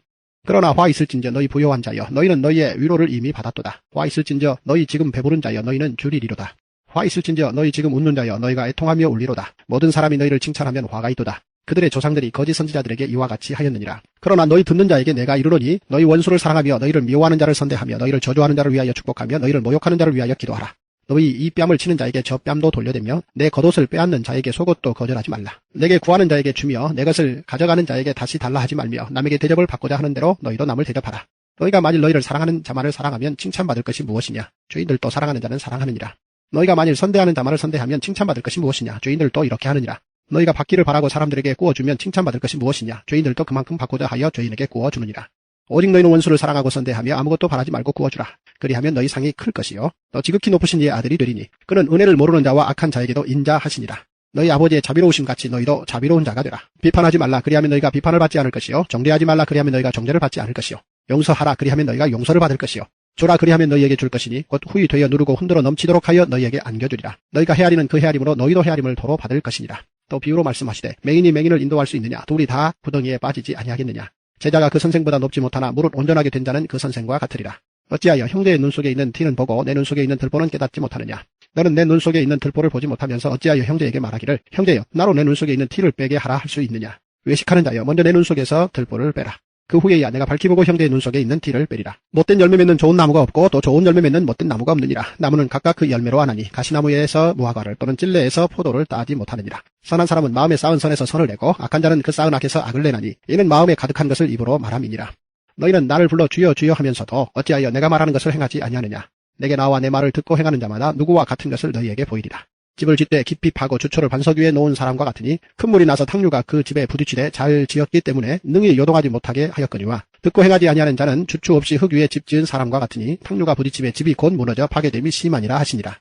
그러나 화 있을진저 너희 부요한 자여 너희는 너희의 위로를 이미 받았도다. 화 있을진저 너희 지금 배부른 자여 너희는 줄이리로다. 화 있을진저 너희 지금 웃는 자여 너희가 애통하며 울리로다. 모든 사람이 너희를 칭찬하면 화가 있도다. 그들의 조상들이 거짓 선지자들에게 이와 같이 하였느니라. 그러나 너희 듣는 자에게 내가 이르노니 너희 원수를 사랑하며 너희를 미워하는 자를 선대하며 너희를 저주하는 자를 위하여 축복하며 너희를 모욕하는 자를 위하여 기도하라. 너희 이 뺨을 치는 자에게 저 뺨도 돌려대며 내 겉옷을 빼앗는 자에게 속옷도 거절하지 말라. 내게 구하는 자에게 주며 내 것을 가져가는 자에게 다시 달라 하지 말며 남에게 대접을 받고자 하는 대로 너희도 남을 대접하라. 너희가 만일 너희를 사랑하는 자만을 사랑하면 칭찬받을 것이 무엇이냐. 죄인들도 사랑하는 자는 사랑하느니라. 너희가 만일 선대하는 자만을 선대하면 칭찬받을 것이 무엇이냐. 죄인들도 이렇게 하느니라. 너희가 받기를 바라고 사람들에게 구워주면 칭찬받을 것이 무엇이냐. 죄인들도 그만큼 받고자 하여 죄인에게 구워주느니라. 오직 너희는 원수를 사랑하고 선대하며 아무것도 바라지 말고 구워주라. 그리하면 너희 상이 클 것이요 너 지극히 높으신 이의 아들이 되리니 그는 은혜를 모르는 자와 악한 자에게도 인자하시니라. 너희 아버지의 자비로우심 같이 너희도 자비로운 자가 되라. 비판하지 말라. 그리하면 너희가 비판을 받지 않을 것이요 정죄하지 말라. 그리하면 너희가 정죄를 받지 않을 것이요 용서하라. 그리하면 너희가 용서를 받을 것이요 주라. 그리하면 너희에게 줄 것이니 곧 후히 되어 누르고 흔들어 넘치도록 하여 너희에게 안겨주리라. 너희가 헤아리는 그 헤아림으로 너희도 헤아림을 도로 받을 것이니라. 또 비유로 말씀하시되 맹인이 맹인을 인도할 수 있느냐. 둘이 다 구덩이에 빠지지 아니하겠느냐. 제자가 그 선생보다 높지 못하나 무릇 온전하게 된 자는 그 선생과 같으리라. 어찌하여 형제의 눈 속에 있는 티는 보고 내 눈 속에 있는 들보는 깨닫지 못하느냐. 너는 내 눈 속에 있는 들보를 보지 못하면서 어찌하여 형제에게 말하기를 형제여 나로 내 눈 속에 있는 티를 빼게 하라 할 수 있느냐. 외식하는 자여 먼저 내 눈 속에서 들보를 빼라. 그 후에야 내가 밝히 보고 형제의 눈 속에 있는 티를 빼리라. 못된 열매 맺는 좋은 나무가 없고 또 좋은 열매 맺는 못된 나무가 없느니라. 나무는 각각 그 열매로 아나니 가시나무에서 무화과를 또는 찔레에서 포도를 따지 못하느니라. 선한 사람은 마음에 쌓은 선에서 선을 내고 악한 자는 그 쌓은 악에서 악을 내나니 이는 마음에 가득한 것을 입으로 말함이니라. 너희는 나를 불러 주여 주여 하면서도 어찌하여 내가 말하는 것을 행하지 아니하느냐. 내게 나와 내 말을 듣고 행하는 자마다 누구와 같은 것을 너희에게 보이리라. 집을 짓되 깊이 파고 주초를 반석 위에 놓은 사람과 같으니 큰 물이 나서 탕류가 그 집에 부딪히되 잘 지었기 때문에 능히 요동하지 못하게 하였거니와 듣고 행하지 아니하는 자는 주추 없이 흙 위에 집 지은 사람과 같으니 탕류가 부딪히매 집이 곧 무너져 파괴됨이 심하니라 하시니라.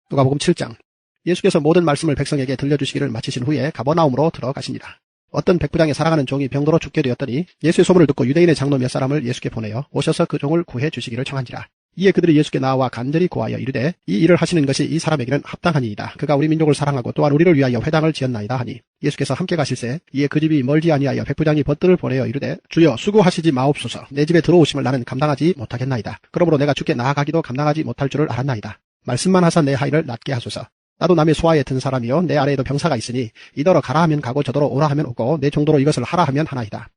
누가복음 7장. 예수께서 모든 말씀을 백성에게 들려주시기를 마치신 후에 가버나움으로 들어가십니다. 어떤 백부장의 사랑하는 종이 병들어 죽게 되었더니 예수의 소문을 듣고 유대인의 장로 몇 사람을 예수께 보내어 오셔서 그 종을 구해 주시기를 청한지라. 이에 그들이 예수께 나와 간절히 고하여 이르되 이 일을 하시는 것이 이 사람에게는 합당하니이다. 그가 우리 민족을 사랑하고 또한 우리를 위하여 회당을 지었나이다 하니 예수께서 함께 가실새 이에 그 집이 멀지 아니하여 백부장이 벗들을 보내어 이르되 주여 수고하시지 마옵소서. 내 집에 들어오심을 나는 감당하지 못하겠나이다. 그러므로 내가 주께 나아가기도 감당하지 못할 줄을 알았나이다. 말씀만 하사 내 하의를 낫게 하소서. 나도 남의 소아에 든 사람이요 내 아래에도 병사가 있으니 이더러 가라 하면 가고 저더러 오라 하면 오고 내 정도로 이것을 하라 하면 하나이다.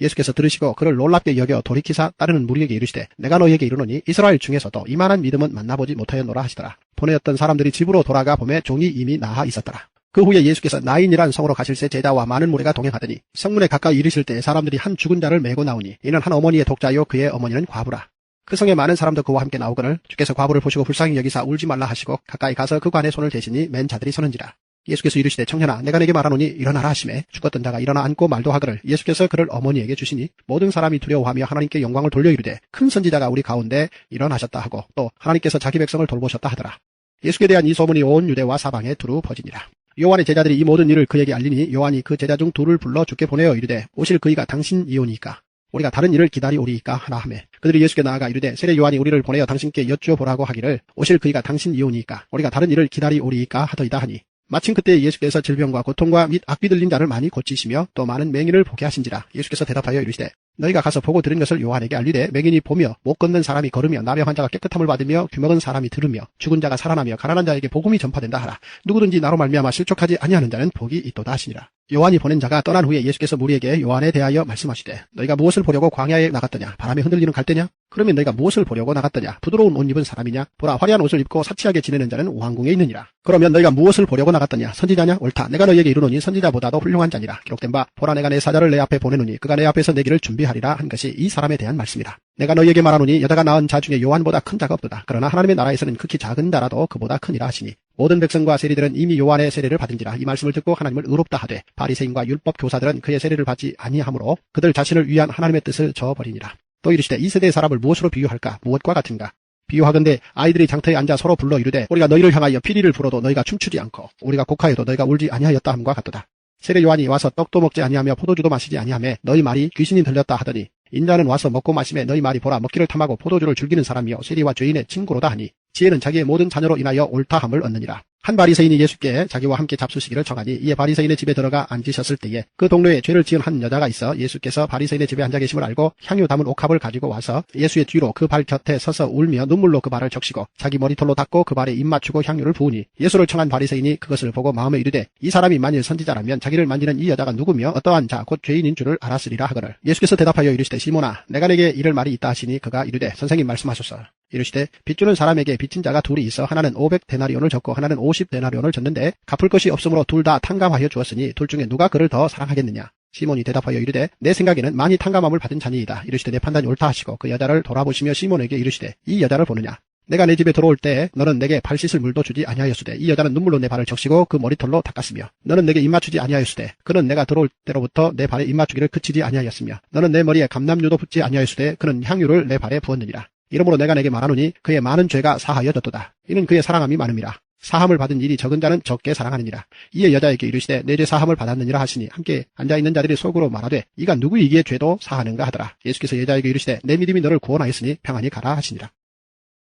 예수께서 들으시고 그를 놀랍게 여겨 돌이키사 따르는 무리에게 이르시되 내가 너희에게 이르노니 이스라엘 중에서도 이만한 믿음은 만나보지 못하였노라 하시더라. 보내었던 사람들이 집으로 돌아가 보매 종이 이미 나아 있었더라. 그 후에 예수께서 나인이란 성으로 가실새 제자와 많은 무리가 동행하더니 성문에 가까이 이르실 때 사람들이 한 죽은 자를 메고 나오니 이는 한 어머니의 독자요 그의 어머니는 과부라. 그 성에 많은 사람도 그와 함께 나오거늘 주께서 과부를 보시고 불쌍히 여기사 울지 말라 하시고 가까이 가서 그 관에 손을 대시니 맨 자들이 서는지라. 예수께서 이르시되 청년아 내가 내게 말하노니 일어나라 하시매 죽었던 자가 일어나 앉고 말도 하거늘 예수께서 그를 어머니에게 주시니 모든 사람이 두려워하며 하나님께 영광을 돌려 이르되 큰 선지자가 우리 가운데 일어나셨다 하고 또 하나님께서 자기 백성을 돌보셨다 하더라. 예수께 대한 이 소문이 온 유대와 사방에 두루 퍼지니라. 요한의 제자들이 이 모든 일을 그에게 알리니 요한이 그 제자 중 둘을 불러 주께 보내어 이르되 오실 그이가 당신이오니까 우리가 다른 일을 기다리오리이까 하나 하매 그들이 예수께 나아가 이르되 세례 요한이 우리를 보내어 당신께 여쭈어보라고 하기를 오실 그이가 당신이오니까 우리가 다른 일을 기다리오리이까 하더이다 하니 마침 그때 예수께서 질병과 고통과 및 악귀 들린 자를 많이 고치시며 또 많은 맹인을 보게 하신지라. 예수께서 대답하여 이르시되 너희가 가서 보고 들은 것을 요한에게 알리되 맹인이 보며 못 걷는 사람이 걸으며 나병 환자가 깨끗함을 받으며 귀먹은 사람이 들으며 죽은 자가 살아나며 가난한 자에게 복음이 전파된다 하라. 누구든지 나로 말미암아 실족하지 아니하는 자는 복이 있도다 하시니라. 요한이 보낸 자가 떠난 후에 예수께서 무리에게 요한에 대하여 말씀하시되 너희가 무엇을 보려고 광야에 나갔더냐? 바람에 흔들리는 갈대냐? 그러면 너희가 무엇을 보려고 나갔더냐? 부드러운 옷 입은 사람이냐? 보라 화려한 옷을 입고 사치하게 지내는 자는 왕궁에 있느니라. 그러면 너희가 무엇을 보려고 나갔더냐? 선지자냐? 옳다. 내가 너희에게 이르노니 선지자보다도 훌륭한 자니라. 기록된 바 보라 내가 내 사자를 내 앞에 보내노니 그가 내 앞에서 내 길을 준비하리라 한 것이 이 사람에 대한 말씀이라. 내가 너희에게 말하노니 여자가 낳은 자 중에 요한보다 큰 자가 없도다. 그러나 하나님의 나라에서는 극히 작은 자라도 그보다 크니라 하시니 모든 백성과 세리들은 이미 요한의 세례를 받은지라. 이 말씀을 듣고 하나님을 의롭다 하되 바리새인과 율법 교사들은 그의 세례를 받지 아니하므로 그들 자신을 위한 하나님의 뜻을 저버리니라. 또 이르시되 이 세대의 사람을 무엇으로 비유할까? 무엇과 같은가? 비유하건대 아이들이 장터에 앉아 서로 불러 이르되 우리가 너희를 향하여 피리를 불어도 너희가 춤추지 않고 우리가 곡하여도 너희가 울지 아니하였다 함과 같도다. 세례 요한이 와서 떡도 먹지 아니하며 포도주도 마시지 아니하며 너희 말이 귀신이 들렸다 하더니 인자는 와서 먹고 마시매 너희 말이 보라 먹기를 탐하고 포도주를 즐기는 사람이요 세리와 죄인의 친구로다 하니 지혜는 자기의 모든 자녀로 인하여 옳다함을 얻느니라. 한 바리새인이 예수께 자기와 함께 잡수시기를 청하니 이에 바리새인의 집에 들어가 앉으셨을 때에 그 동네에 죄를 지은 한 여자가 있어 예수께서 바리새인의 집에 앉아 계심을 알고 향유 담은 옥합을 가지고 와서 예수의 뒤로 그 발 곁에 서서 울며 눈물로 그 발을 적시고 자기 머리털로 닦고 그 발에 입 맞추고 향유를 부으니 예수를 청한 바리새인이 그것을 보고 마음에 이르되 이 사람이 만일 선지자라면 자기를 만지는 이 여자가 누구며 어떠한 자 곧 죄인인 줄을 알았으리라 하거늘 예수께서 대답하여 이르시되 시몬아 내가 내게 이를 말이 있다 하시니 그가 이르되 선생님 말씀하소서. 이르시되 빚 주는 사람에게 빚진 자가 둘이 있어 하나는 500데나리온을 졌고 하나는 50데나리온을 졌는데 갚을 것이 없으므로 둘 다 탕감하여 주었으니 둘 중에 누가 그를 더 사랑하겠느냐? 시몬이 대답하여 이르되 내 생각에는 많이 탕감함을 받은 자니이다. 이르시되 내 판단이 옳다 하시고 그 여자를 돌아보시며 시몬에게 이르시되 이 여자를 보느냐? 내가 내 집에 들어올 때 너는 내게 발 씻을 물도 주지 아니하였으되 이 여자는 눈물로 내 발을 적시고 그 머리털로 닦았으며 너는 내게 입 맞추지 아니하였으되 그는 내가 들어올 때로부터 내 발에 입 맞추기를 그치지 아니하였으며 너는 내 머리에 감람유도 붓지 아니하였으되 그는 향유를 내 발에 부었느니라. 이러므로 내가 내게 말하노니 그의 많은 죄가 사하여졌도다. 이는 그의 사랑함이 많음이라. 사함을 받은 일이 적은 자는 적게 사랑하느니라. 이에 여자에게 이르시되 내 죄 사함을 받았느니라 하시니 함께 앉아있는 자들이 속으로 말하되 이가 누구이기에 죄도 사하는가 하더라. 예수께서 여자에게 이르시되 내 믿음이 너를 구원하였으니 평안히 가라 하시니라.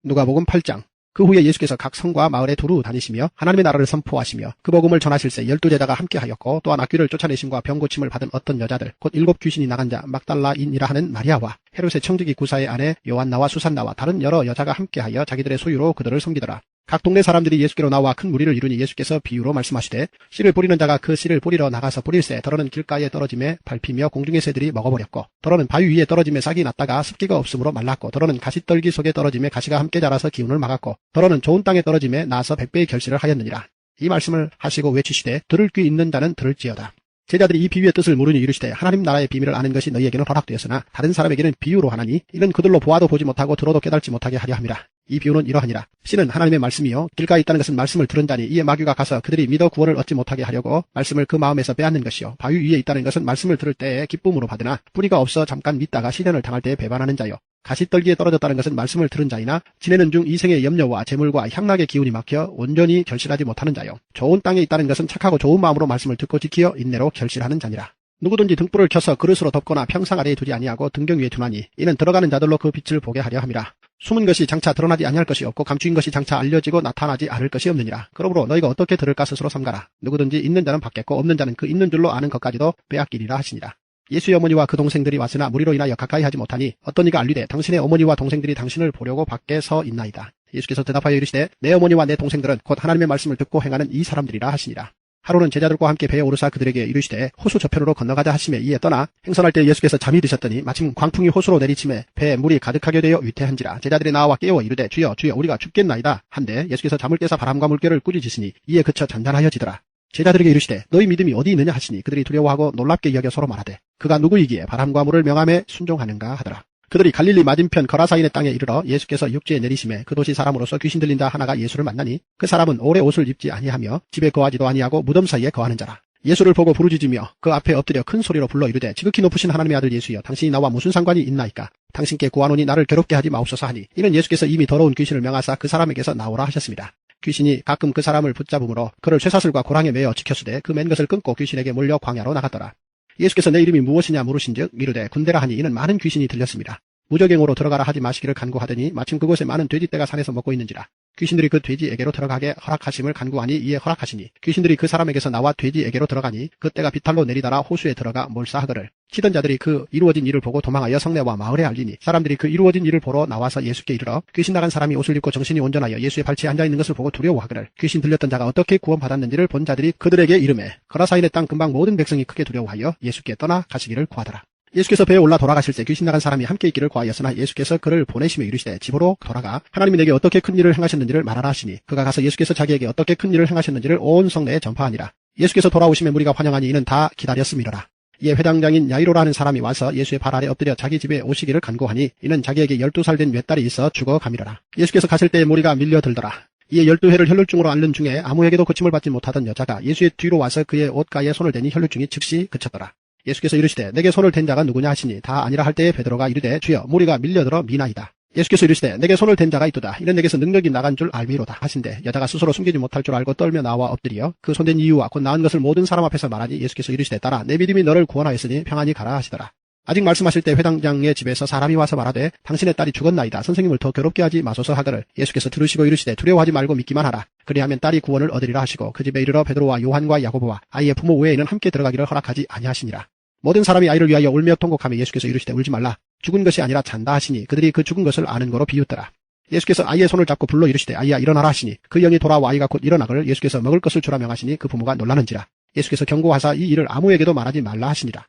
누가복음 8장. 그 후에 예수께서 각 성과 마을에 두루 다니시며 하나님의 나라를 선포하시며 그 복음을 전하실새 12제자가 함께하였고 또한 악귀를 쫓아내심과 병 고침을 받은 어떤 여자들 곧 7 귀신이 나간 자 막달라인이라 하는 마리아와 헤롯의 청지기 구사의 아내 요한나와 수산나와 다른 여러 여자가 함께하여 자기들의 소유로 그들을 섬기더라. 각 동네 사람들이 예수께로 나와 큰 무리를 이루니 예수께서 비유로 말씀하시되 씨를 뿌리는 자가 그 씨를 뿌리러 나가서 뿌릴새 더러는 길가에 떨어짐에 밟히며 공중의 새들이 먹어버렸고 더러는 바위 위에 떨어짐에 싹이 났다가 습기가 없으므로 말랐고 더러는 가시떨기 속에 떨어짐에 가시가 함께 자라서 기운을 막았고 더러는 좋은 땅에 떨어짐에 나서 100배의 결실을 하였느니라. 이 말씀을 하시고 외치시되 들을 귀 있는 자는 들을지어다. 제자들이 이 비유의 뜻을 모르니 이르시되 하나님 나라의 비밀을 아는 것이 너희에게는 허락되었으나 다른 사람에게는 비유로 하나니 이는 그들로 보아도 보지 못하고 들어도 깨달지 못하게 하려 함이라. 이 비유는 이러하니라. 씨는 하나님의 말씀이요 길가에 있다는 것은 말씀을 들은 자니 이에 마귀가 가서 그들이 믿어 구원을 얻지 못하게 하려고 말씀을 그 마음에서 빼앗는 것이요 바위 위에 있다는 것은 말씀을 들을 때에 기쁨으로 받으나 뿌리가 없어 잠깐 믿다가 시련을 당할 때에 배반하는 자요 가시떨기에 떨어졌다는 것은 말씀을 들은 자이나 지내는 중 이생의 염려와 재물과 향락의 기운이 막혀 온전히 결실하지 못하는 자요. 좋은 땅에 있다는 것은 착하고 좋은 마음으로 말씀을 듣고 지키어 인내로 결실하는 자니라. 누구든지 등불을 켜서 그릇으로 덮거나 평상 아래에 두지 아니하고 등경 위에 두나니 이는 들어가는 자들로 그 빛을 보게 하려 함이라. 숨은 것이 장차 드러나지 아니할 것이 없고 감추인 것이 장차 알려지고 나타나지 않을 것이 없느니라. 그러므로 너희가 어떻게 들을까 스스로 삼가라. 누구든지 있는 자는 받겠고 없는 자는 그 있는 줄로 아는 것까지도 빼앗기리라 하시니라. 예수의 어머니와 그 동생들이 왔으나 무리로 인하여 가까이 하지 못하니 어떤 이가 알리되 당신의 어머니와 동생들이 당신을 보려고 밖에 서 있나이다. 예수께서 대답하여 이르시되 내 어머니와 내 동생들은 곧 하나님의 말씀을 듣고 행하는 이 사람들이라 하시니라. 하루는 제자들과 함께 배에 오르사 그들에게 이르시되 호수 저편으로 건너가자 하시매 이에 떠나 행선할 때 예수께서 잠이 드셨더니 마침 광풍이 호수로 내리침에 배에 물이 가득하게 되어 위태한지라. 제자들이 나와 깨워 이르되 주여 주여 우리가 죽겠나이다 한데 예수께서 잠을 깨사 바람과 물결을 꾸짖으시니 이에 그쳐 잔잔하여지더라. 제자들에게 이르시되 너희 믿음이 어디 있느냐 하시니 그들이 두려워하고 놀랍게 여겨 서로 말하되 그가 누구이기에 바람과 물을 명함에 순종하는가 하더라. 그들이 갈릴리 맞은편 거라사인의 땅에 이르러 예수께서 육지에 내리심에 그 도시 사람으로서 귀신 들린 자 하나가 예수를 만나니 그 사람은 오래 옷을 입지 아니하며 집에 거하지도 아니하고 무덤 사이에 거하는 자라. 예수를 보고 부르짖으며 그 앞에 엎드려 큰 소리로 불러 이르되 지극히 높으신 하나님의 아들 예수여 당신이 나와 무슨 상관이 있나이까. 당신께 구하노니 나를 괴롭게 하지 마옵소서 하니 이는 예수께서 이미 더러운 귀신을 명하사 그 사람에게서 나오라 하셨습니다. 귀신이 가끔 그 사람을 붙잡음으로 그를 쇠사슬과 고랑에 매어 지켰으되 그 맨 것을 끊고 귀신에게 몰려 광야로 나갔더라. 예수께서 내 이름이 무엇이냐 물으신즉 이르되 군대라 하니 이는 많은 귀신이 들렸습니다. 무적행으로 들어가라 하지 마시기를 간구하더니 마침 그곳에 많은 돼지떼가 산에서 먹고 있는지라. 귀신들이 그 돼지에게로 들어가게 허락하심을 간구하니 이에 허락하시니 귀신들이 그 사람에게서 나와 돼지에게로 들어가니 그 떼가 비탈로 내리다라 호수에 들어가 몰사하거를. 치던 자들이 그 이루어진 일을 보고 도망하여 성내와 마을에 알리니 사람들이 그 이루어진 일을 보러 나와서 예수께 이르러 귀신 나간 사람이 옷을 입고 정신이 온전하여 예수의 발치에 앉아있는 것을 보고 두려워하거늘. 귀신 들렸던 자가 어떻게 구원받았는지를 본 자들이 그들에게 이르매 거라사인의 땅 근방 모든 백성이 크게 두려워하여 예수께 떠나 가시기를 구하더라. 예수께서 배에 올라 돌아가실 때 귀신 나간 사람이 함께 있기를 구하였으나 예수께서 그를 보내시며 이르시되 집으로 돌아가 하나님이 내게 어떻게 큰 일을 행하셨는지를 말하라 하시니 그가 가서 예수께서 자기에게 어떻게 큰 일을 행하셨는지를 온 성내에 전파하니라. 예수께서 돌아오심에 무리가 환영하니 이는 다 기다렸음이로라. 이에 회당장인 야이로라 하는 사람이 와서 예수의 발 아래 엎드려 자기 집에 오시기를 간구하니 이는 자기에게 12살 된 외딸이 있어 죽어가미러라. 예수께서 가실 때에 무리가 밀려들더라. 이에 12회를 혈루증으로 앓는 중에 아무에게도 고침을 받지 못하던 여자가 예수의 뒤로 와서 그의 옷가에 손을 대니 혈루증이 즉시 그쳤더라. 예수께서 이르시되 내게 손을 댄 자가 누구냐 하시니 다 아니라 할 때에 베드로가 이르되 주여 무리가 밀려들어 미나이다. 예수께서 이르시되 내게 손을 댄 자가 있도다. 이는 내게서 능력이 나간 줄 알미로다 하신대 여자가 스스로 숨기지 못할 줄 알고 떨며 나와 엎드려 그 손댄 이유와 곧 나은 것을 모든 사람 앞에서 말하니 예수께서 이르시되 딸아 내 믿음이 너를 구원하였으니 평안히 가라 하시더라. 아직 말씀하실 때 회당장의 집에서 사람이 와서 말하되 당신의 딸이 죽었나이다. 선생님을 더 괴롭게 하지 마소서 하거늘. 예수께서 들으시고 이르시되 두려워하지 말고 믿기만 하라. 그리하면 딸이 구원을 얻으리라 하시고 그 집에 이르러 베드로와 요한과 야고보와 아이의 부모 외에는 함께 들어가기를 허락하지 아니하시니라. 모든 사람이 아이를 위하여 울며 통곡하며 예수께서 이르시되 울지 말라. 죽은 것이 아니라 잔다 하시니 그들이 그 죽은 것을 아는 거로 비웃더라. 예수께서 아이의 손을 잡고 불러 이르시되 아이야 일어나라 하시니 그 영이 돌아와 아이가 곧 일어나거늘. 예수께서 먹을 것을 주라 명하시니 그 부모가 놀라는지라. 예수께서 경고하사 이 일을 아무에게도 말하지 말라 하시니라.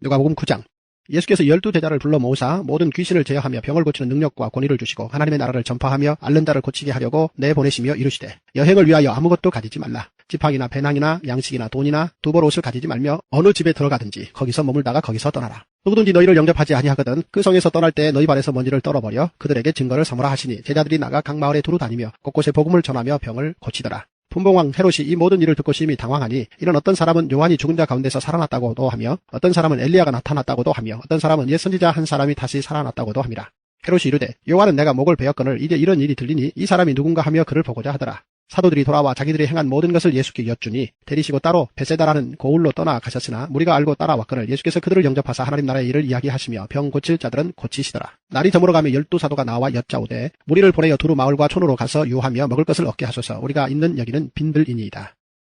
누가복음 9장. 예수께서 12제자를 불러 모으사 모든 귀신을 제어하며 병을 고치는 능력과 권위를 주시고 하나님의 나라를 전파하며 앓는 자를 고치게 하려고 내보내시며 이르시되 여행을 위하여 아무것도 가지지 말라. 지팡이나 배낭이나 양식이나 돈이나 두 벌 옷을 가지지 말며 어느 집에 들어가든지 거기서 머물다가 거기서 떠나라. 누구든지 너희를 영접하지 아니하거든 그 성에서 떠날 때 너희 발에서 먼지를 떨어버려 그들에게 증거를 삼으라 하시니 제자들이 나가 각 마을에 두루 다니며 곳곳에 복음을 전하며 병을 고치더라. 분봉왕 헤롯이 이 모든 일을 듣고 심히 당황하니 이런 어떤 사람은 요한이 죽은 자 가운데서 살아났다고도 하며 어떤 사람은 엘리야가 나타났다고도 하며 어떤 사람은 옛 선지자 한 사람이 다시 살아났다고도 함이라. 헤롯이 이르되 요한은 내가 목을 베었거늘 이제 이런 일이 들리니 이 사람이 누군가 하며 그를 보고자 하더라. 사도들이 돌아와 자기들이 행한 모든 것을 예수께 여쭈니 데리시고 따로 베세다라는 고을로 떠나가셨으나 무리가 알고 따라왔거늘 예수께서 그들을 영접하사 하나님 나라의 일을 이야기하시며 병 고칠 자들은 고치시더라. 날이 저물어가며 12사도가 나와 여짜오되 무리를 보내어 두루 마을과 촌으로 가서 유하며 먹을 것을 얻게 하소서. 우리가 있는 여기는 빈들이니이다.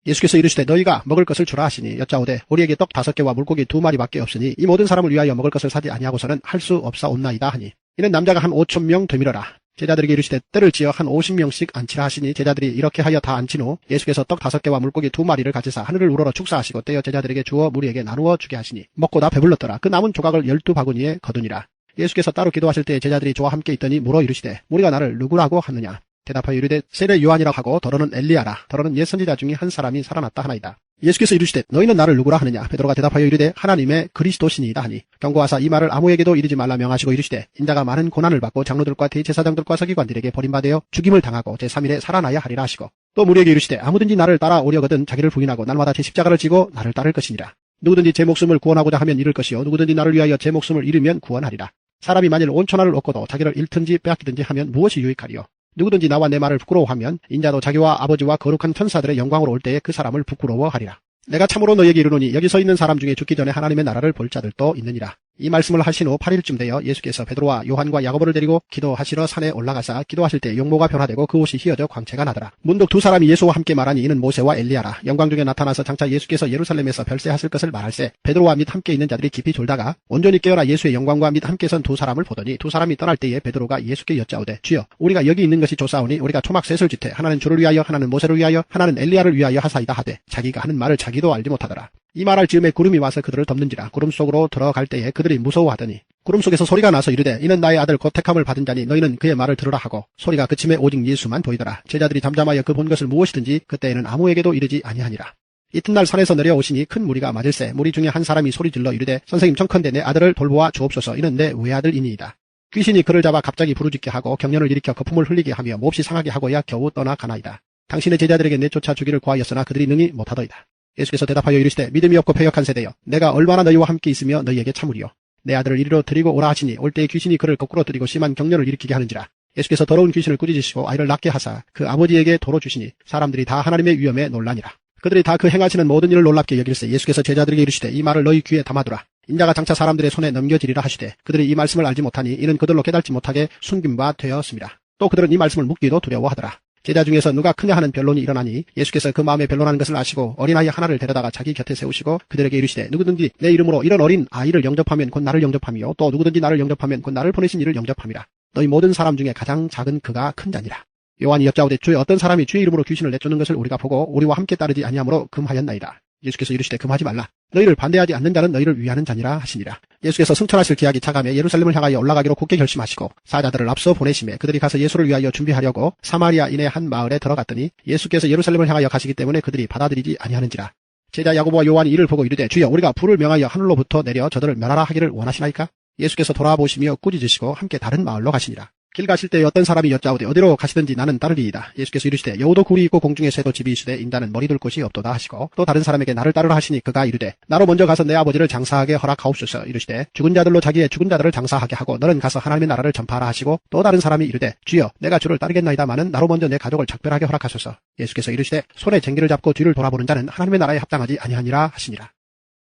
예수께서 이르시되 너희가 먹을 것을 주라 하시니 여짜오되 우리에게 떡 5개와 물고기 2마리밖에 없으니 이 모든 사람을 위하여 먹을 것을 사지 아니하고서는 할 수 없사옵나이다 하니 이는 남자가 한 5,000명 되밀어라. 제자들에게 이르시되 때를 지어 한 50명씩 앉히라 하시니 제자들이 이렇게 하여 다 앉힌 후 예수께서 떡 5개와 물고기 2마리를 가지사 하늘을 우러러 축사하시고 떼어 제자들에게 주어 무리에게 나누어 주게 하시니 먹고 다 배불렀더라. 그 남은 조각을 12바구니에 거두니라. 예수께서 따로 기도하실 때 제자들이 저와 함께 있더니 물어 이르시되 무리가 나를 누구라고 하느냐. 대답하여 이르되 세례 요한이라 하고 더러는 엘리야라. 더러는 옛 선지자 중에 한 사람이 살아났다 하나이다. 예수께서 이르시되 너희는 나를 누구라 하느냐. 베드로가 대답하여 이르되 하나님의 그리스도시니이다 하니 경고하사 이 말을 아무에게도 이르지 말라 명하시고 이르시되 인자가 많은 고난을 받고 장로들과 대제사장들과 서기관들에게 버림받아 죽임을 당하고 제3일에 살아나야 하리라 하시고 또 무리에게 이르시되 아무든지 나를 따라오려거든 자기를 부인하고 날마다 제 십자가를 지고 나를 따를 것이니라. 누구든지 제 목숨을 구원하고자 하면 잃을 것이요 누구든지 나를 위하여 제 목숨을 잃으면 구원하리라. 사람이 만일 온 천하를 얻고도 자기를 잃든지 빼앗기든지 하면 무엇이 유익하리요? 누구든지 나와 내 말을 부끄러워하면 인자도 자기와 아버지와 거룩한 천사들의 영광으로 올 때에 그 사람을 부끄러워하리라. 내가 참으로 너에게 이르노니 여기 서 있는 사람 중에 죽기 전에 하나님의 나라를 볼 자들도 있느니라. 이 말씀을 하신 후 8일쯤 되어 예수께서 베드로와 요한과 야고보를 데리고 기도하시러 산에 올라가사 기도하실 때 용모가 변화되고 그 옷이 휘어져 광채가 나더라. 문득 두 사람이 예수와 함께 말하니 이는 모세와 엘리야라. 영광 중에 나타나서 장차 예수께서 예루살렘에서 별세하실 것을 말할세 베드로와 및 함께 있는 자들이 깊이 졸다가 온전히 깨어나 예수의 영광과 및 함께 선 두 사람을 보더니 두 사람이 떠날 때에 베드로가 예수께 여짜오되 주여 우리가 여기 있는 것이 좋사오니 우리가 초막 셋을 짓되 하나는 주를 위하여 하나는 모세를 위하여 하나는 엘리야를 위하여 하사이다 하되 자기가 하는 말을 자기도 알지 못하더라. 이 말할 즈음에 구름이 와서 그들을 덮는지라. 구름 속으로 들어갈 때에 그들이 무서워하더니 구름 속에서 소리가 나서 이르되 이는 나의 아들 곧 택함을 받은 자니 너희는 그의 말을 들으라 하고 소리가 그침에 오직 예수만 보이더라. 제자들이 잠잠하여 그 본 것을 무엇이든지 그때에는 아무에게도 이르지 아니하니라. 이튿날 산에서 내려오시니 큰 무리가 맞을세 무리 중에 한 사람이 소리질러 이르되 선생님 청컨대 내 아들을 돌보아 주옵소서 이는 내 외아들이니이다. 귀신이 그를 잡아 갑자기 부르짖게 하고 경련을 일으켜 거품을 흘리게 하며 몹시 상하게 하고야 겨우 떠나가나이다. 당신의 제자들에게 내쫓아 주기를 구하였으나 그들이 능히 못하더이다. 예수께서 대답하여 이르시되 믿음이 없고 패역한 세대여 내가 얼마나 너희와 함께 있으며 너희에게 참으리요. 내 아들을 이리로 드리고 오라 하시니 올 때에 귀신이 그를 거꾸로 들이고 심한 경련을 일으키게 하는지라. 예수께서 더러운 귀신을 꾸짖으시고 아이를 낫게 하사 그 아버지에게 도로 주시니 사람들이 다 하나님의 위엄에 놀라니라. 그들이 다 그 행하시는 모든 일을 놀랍게 여길세 예수께서 제자들에게 이르시되 이 말을 너희 귀에 담아두라. 인자가 장차 사람들의 손에 넘겨지리라 하시되 그들이 이 말씀을 알지 못하니 이는 그들로 깨달지 못하게 숨긴 바 되었습니다. 또 그들은 이 말씀을 묻기도 두려워하더라. 제자 중에서 누가 크냐 하는 변론이 일어나니 예수께서 그 마음에 변론하는 것을 아시고 어린아이 하나를 데려다가 자기 곁에 세우시고 그들에게 이르시되 누구든지 내 이름으로 이런 어린 아이를 영접하면 곧 나를 영접하며 또 누구든지 나를 영접하면 곧 나를 보내신 이를 영접함이라. 너희 모든 사람 중에 가장 작은 그가 큰 자니라. 요한이 여짜오되 주여 어떤 사람이 주의 이름으로 귀신을 내쫓는 것을 우리가 보고 우리와 함께 따르지 아니하므로 금하였나이다. 예수께서 이르시되 금하지 말라. 너희를 반대하지 않는 자는 너희를 위하는 자니라 하시니라. 예수께서 승천하실 기약이 차감해 예루살렘을 향하여 올라가기로 굳게 결심하시고 사자들을 앞서 보내심에 그들이 가서 예수를 위하여 준비하려고 사마리아인의 한 마을에 들어갔더니 예수께서 예루살렘을 향하여 가시기 때문에 그들이 받아들이지 아니하는지라. 제자 야고보와 요한이 이를 보고 이르되 주여 우리가 불을 명하여 하늘로부터 내려 저들을 멸하라 하기를 원하시나이까? 예수께서 돌아보시며 꾸짖으시고 함께 다른 마을로 가시니라. 길 가실 때 어떤 사람이 여짜오되 어디로 가시든지 나는 따르리이다. 예수께서 이르시되 여우도 굴이 있고 공중에 새도 집이 있으되 인자는 머리 둘 곳이 없도다 하시고 또 다른 사람에게 나를 따르라 하시니 그가 이르되 나로 먼저 가서 내 아버지를 장사하게 허락하옵소서. 이르시되 죽은 자들로 자기의 죽은 자들을 장사하게 하고 너는 가서 하나님의 나라를 전파하라 하시고 또 다른 사람이 이르되 주여 내가 주를 따르겠나이다마는 나로 먼저 내 가족을 작별하게 허락하소서. 예수께서 이르시되 손에 쟁기를 잡고 뒤를 돌아보는 자는 하나님의 나라에 합당하지 아니하니라 하시니라.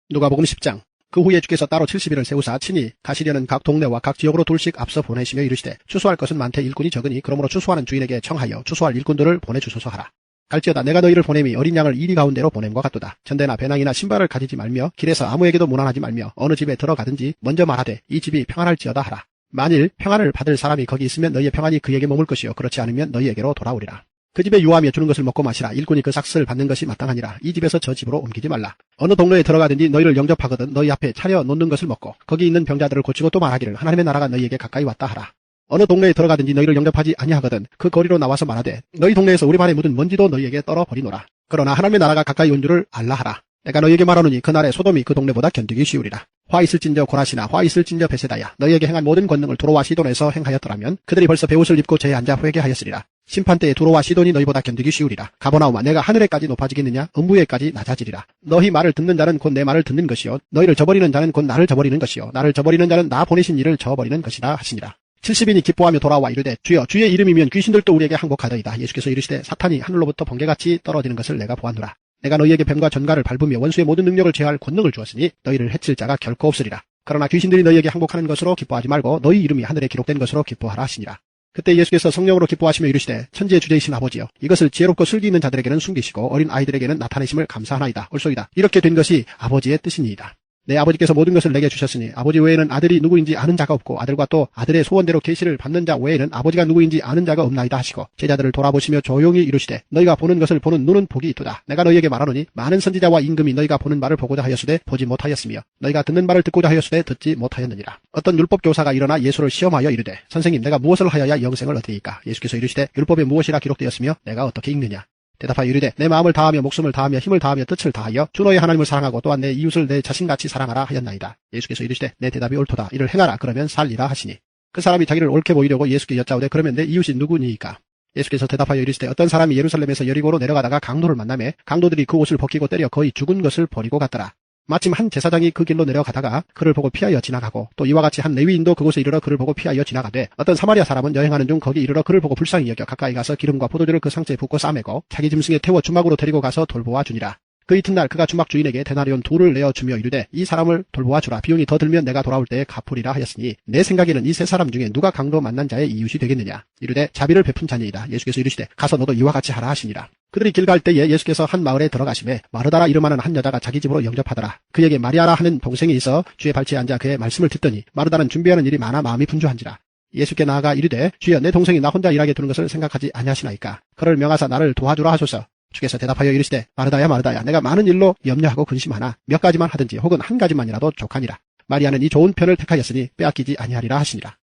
누가복음 10장. 그 후에 주께서 따로 70일을 세우사 친히 가시려는 각 동네와 각 지역으로 둘씩 앞서 보내시며 이르시되 추수할 것은 많되 일꾼이 적으니 그러므로 추수하는 주인에게 청하여 추수할 일꾼들을 보내주소서 하라. 갈지어다 내가 너희를 보냄이 어린 양을 이리 가운데로 보냄과 같도다. 전대나 배낭이나 신발을 가지지 말며 길에서 아무에게도 문안하지 말며 어느 집에 들어가든지 먼저 말하되 이 집이 평안할지어다 하라. 만일 평안을 받을 사람이 거기 있으면 너희의 평안이 그에게 머물 것이요 그렇지 않으면 너희에게로 돌아오리라. 그 집에 유하며 주는 것을 먹고 마시라. 일꾼이 그 삭슬을 받는 것이 마땅하니라. 이 집에서 저 집으로 옮기지 말라. 어느 동네에 들어가든지 너희를 영접하거든 너희 앞에 차려 놓는 것을 먹고 거기 있는 병자들을 고치고 또 말하기를 하나님의 나라가 너희에게 가까이 왔다 하라. 어느 동네에 들어가든지 너희를 영접하지 아니하거든 그 거리로 나와서 말하되 너희 동네에서 우리 반에 묻은 먼지도 너희에게 떨어버리노라. 그러나 하나님의 나라가 가까이 온 줄을 알라 하라. 내가 너희에게 말하노니 그날에 소돔이 그 동네보다 견디기 쉬우리라. 화 있을진저 고라시나 화 있을진저 베세다야 너희에게 행한 모든 권능을 두로와 시돈에서 행하였더라면 그들이 벌써 베옷을 입고 제에 앉아 회개하였으리라. 심판때에 두로와 시돈이 너희보다 견디기 쉬우리라. 가버나움아 내가 하늘에까지 높아지겠느냐 음부에까지 낮아지리라. 너희 말을 듣는 자는 곧 내 말을 듣는 것이요 너희를 저버리는 자는 곧 나를 저버리는 것이요 나를 저버리는 자는 나 보내신 이를 저버리는 것이다 하시니라. 70인이 기뻐하며 돌아와 이르되 주여 주의 이름이면 귀신들도 우리에게 항복하더이다. 예수께서 이르시되 사탄이 하늘로부터 번개같이 떨어지는 것을 내가 보았노라. 내가 너희에게 뱀과 전갈을 밟으며 원수의 모든 능력을 제어할 권능을 주었으니 너희를 해칠 자가 결코 없으리라. 그러나 귀신들이 너희에게 항복하는 것으로 기뻐하지 말고 너희 이름이 하늘에 기록된 것으로 기뻐하라 하시니라. 그때 예수께서 성령으로 기뻐하시며 이르시되 천지의 주제이신 아버지여 이것을 지혜롭고 슬기 있는 자들에게는 숨기시고 어린 아이들에게는 나타내심을 감사하나이다. 옳소이다. 이렇게 된 것이 아버지의 뜻이니이다. 내 아버지께서 모든 것을 내게 주셨으니 아버지 외에는 아들이 누구인지 아는 자가 없고 아들과 또 아들의 소원대로 계시를 받는 자 외에는 아버지가 누구인지 아는 자가 없나이다 하시고 제자들을 돌아보시며 조용히 이르시되 너희가 보는 것을 보는 눈은 복이 있도다. 내가 너희에게 말하노니 많은 선지자와 임금이 너희가 보는 말을 보고자 하였으되 보지 못하였으며 너희가 듣는 말을 듣고자 하였으되 듣지 못하였느니라. 어떤 율법 교사가 일어나 예수를 시험하여 이르되 선생님 내가 무엇을 하여야 영생을 얻으리이까? 예수께서 이르시되 율법에 무엇이라 기록되었으며 내가 어떻게 읽느냐? 대답하여 이르되 내 마음을 다하며 목숨을 다하며 힘을 다하며 뜻을 다하여 주 너의 하나님을 사랑하고 또한 내 이웃을 내 자신같이 사랑하라 하였나이다. 예수께서 이르시되 내 대답이 옳도다. 이를 행하라. 그러면 살리라 하시니 그 사람이 자기를 옳게 보이려고 예수께 여짜오되 그러면 내 이웃이 누구니이까? 예수께서 대답하여 이르시되 어떤 사람이 예루살렘에서 여리고로 내려가다가 강도를 만나매 강도들이 그 옷을 벗기고 때려 거의 죽은 것을 버리고 갔더라. 마침 한 제사장이 그 길로 내려가다가 그를 보고 피하여 지나가고 또 이와 같이 한 레위인도 그곳에 이르러 그를 보고 피하여 지나가되 어떤 사마리아 사람은 여행하는 중 거기 이르러 그를 보고 불쌍히 여겨 가까이 가서 기름과 포도주를 그 상처에 붓고 싸매고 자기 짐승에 태워 주막으로 데리고 가서 돌보아 주니라. 그 이튿날 그가 주막 주인에게 데나리온 2를 내어 주며 이르되 이 사람을 돌보아 주라. 비용이 더 들면 내가 돌아올 때에 갚으리라 하였으니 내 생각에는 이 세 사람 중에 누가 강도 만난 자의 이웃이 되겠느냐. 이르되 자비를 베푼 자니이다. 예수께서 이르시되 가서 너도 이와 같이 하라 하시니라. 그들이 길 갈 때에 예수께서 한 마을에 들어가심에 마르다라 이름하는 한 여자가 자기 집으로 영접하더라. 그에게 마리아라 하는 동생이 있어 주의 발치에 앉아 그의 말씀을 듣더니 마르다는 준비하는 일이 많아 마음이 분주한지라. 예수께 나아가 이르되 주여 내 동생이 나 혼자 일하게 두는 것을 생각하지 아니하시나이까. 그를 명하사 나를 도와주라 하소서. 주께서 대답하여 이르시되 마르다야 마르다야 내가 많은 일로 염려하고 근심하나 몇 가지만 하든지 혹은 한 가지만이라도 족하니라. 마리아는 이 좋은 편을 택하였으니 빼앗기지 아니하리라 하시니라.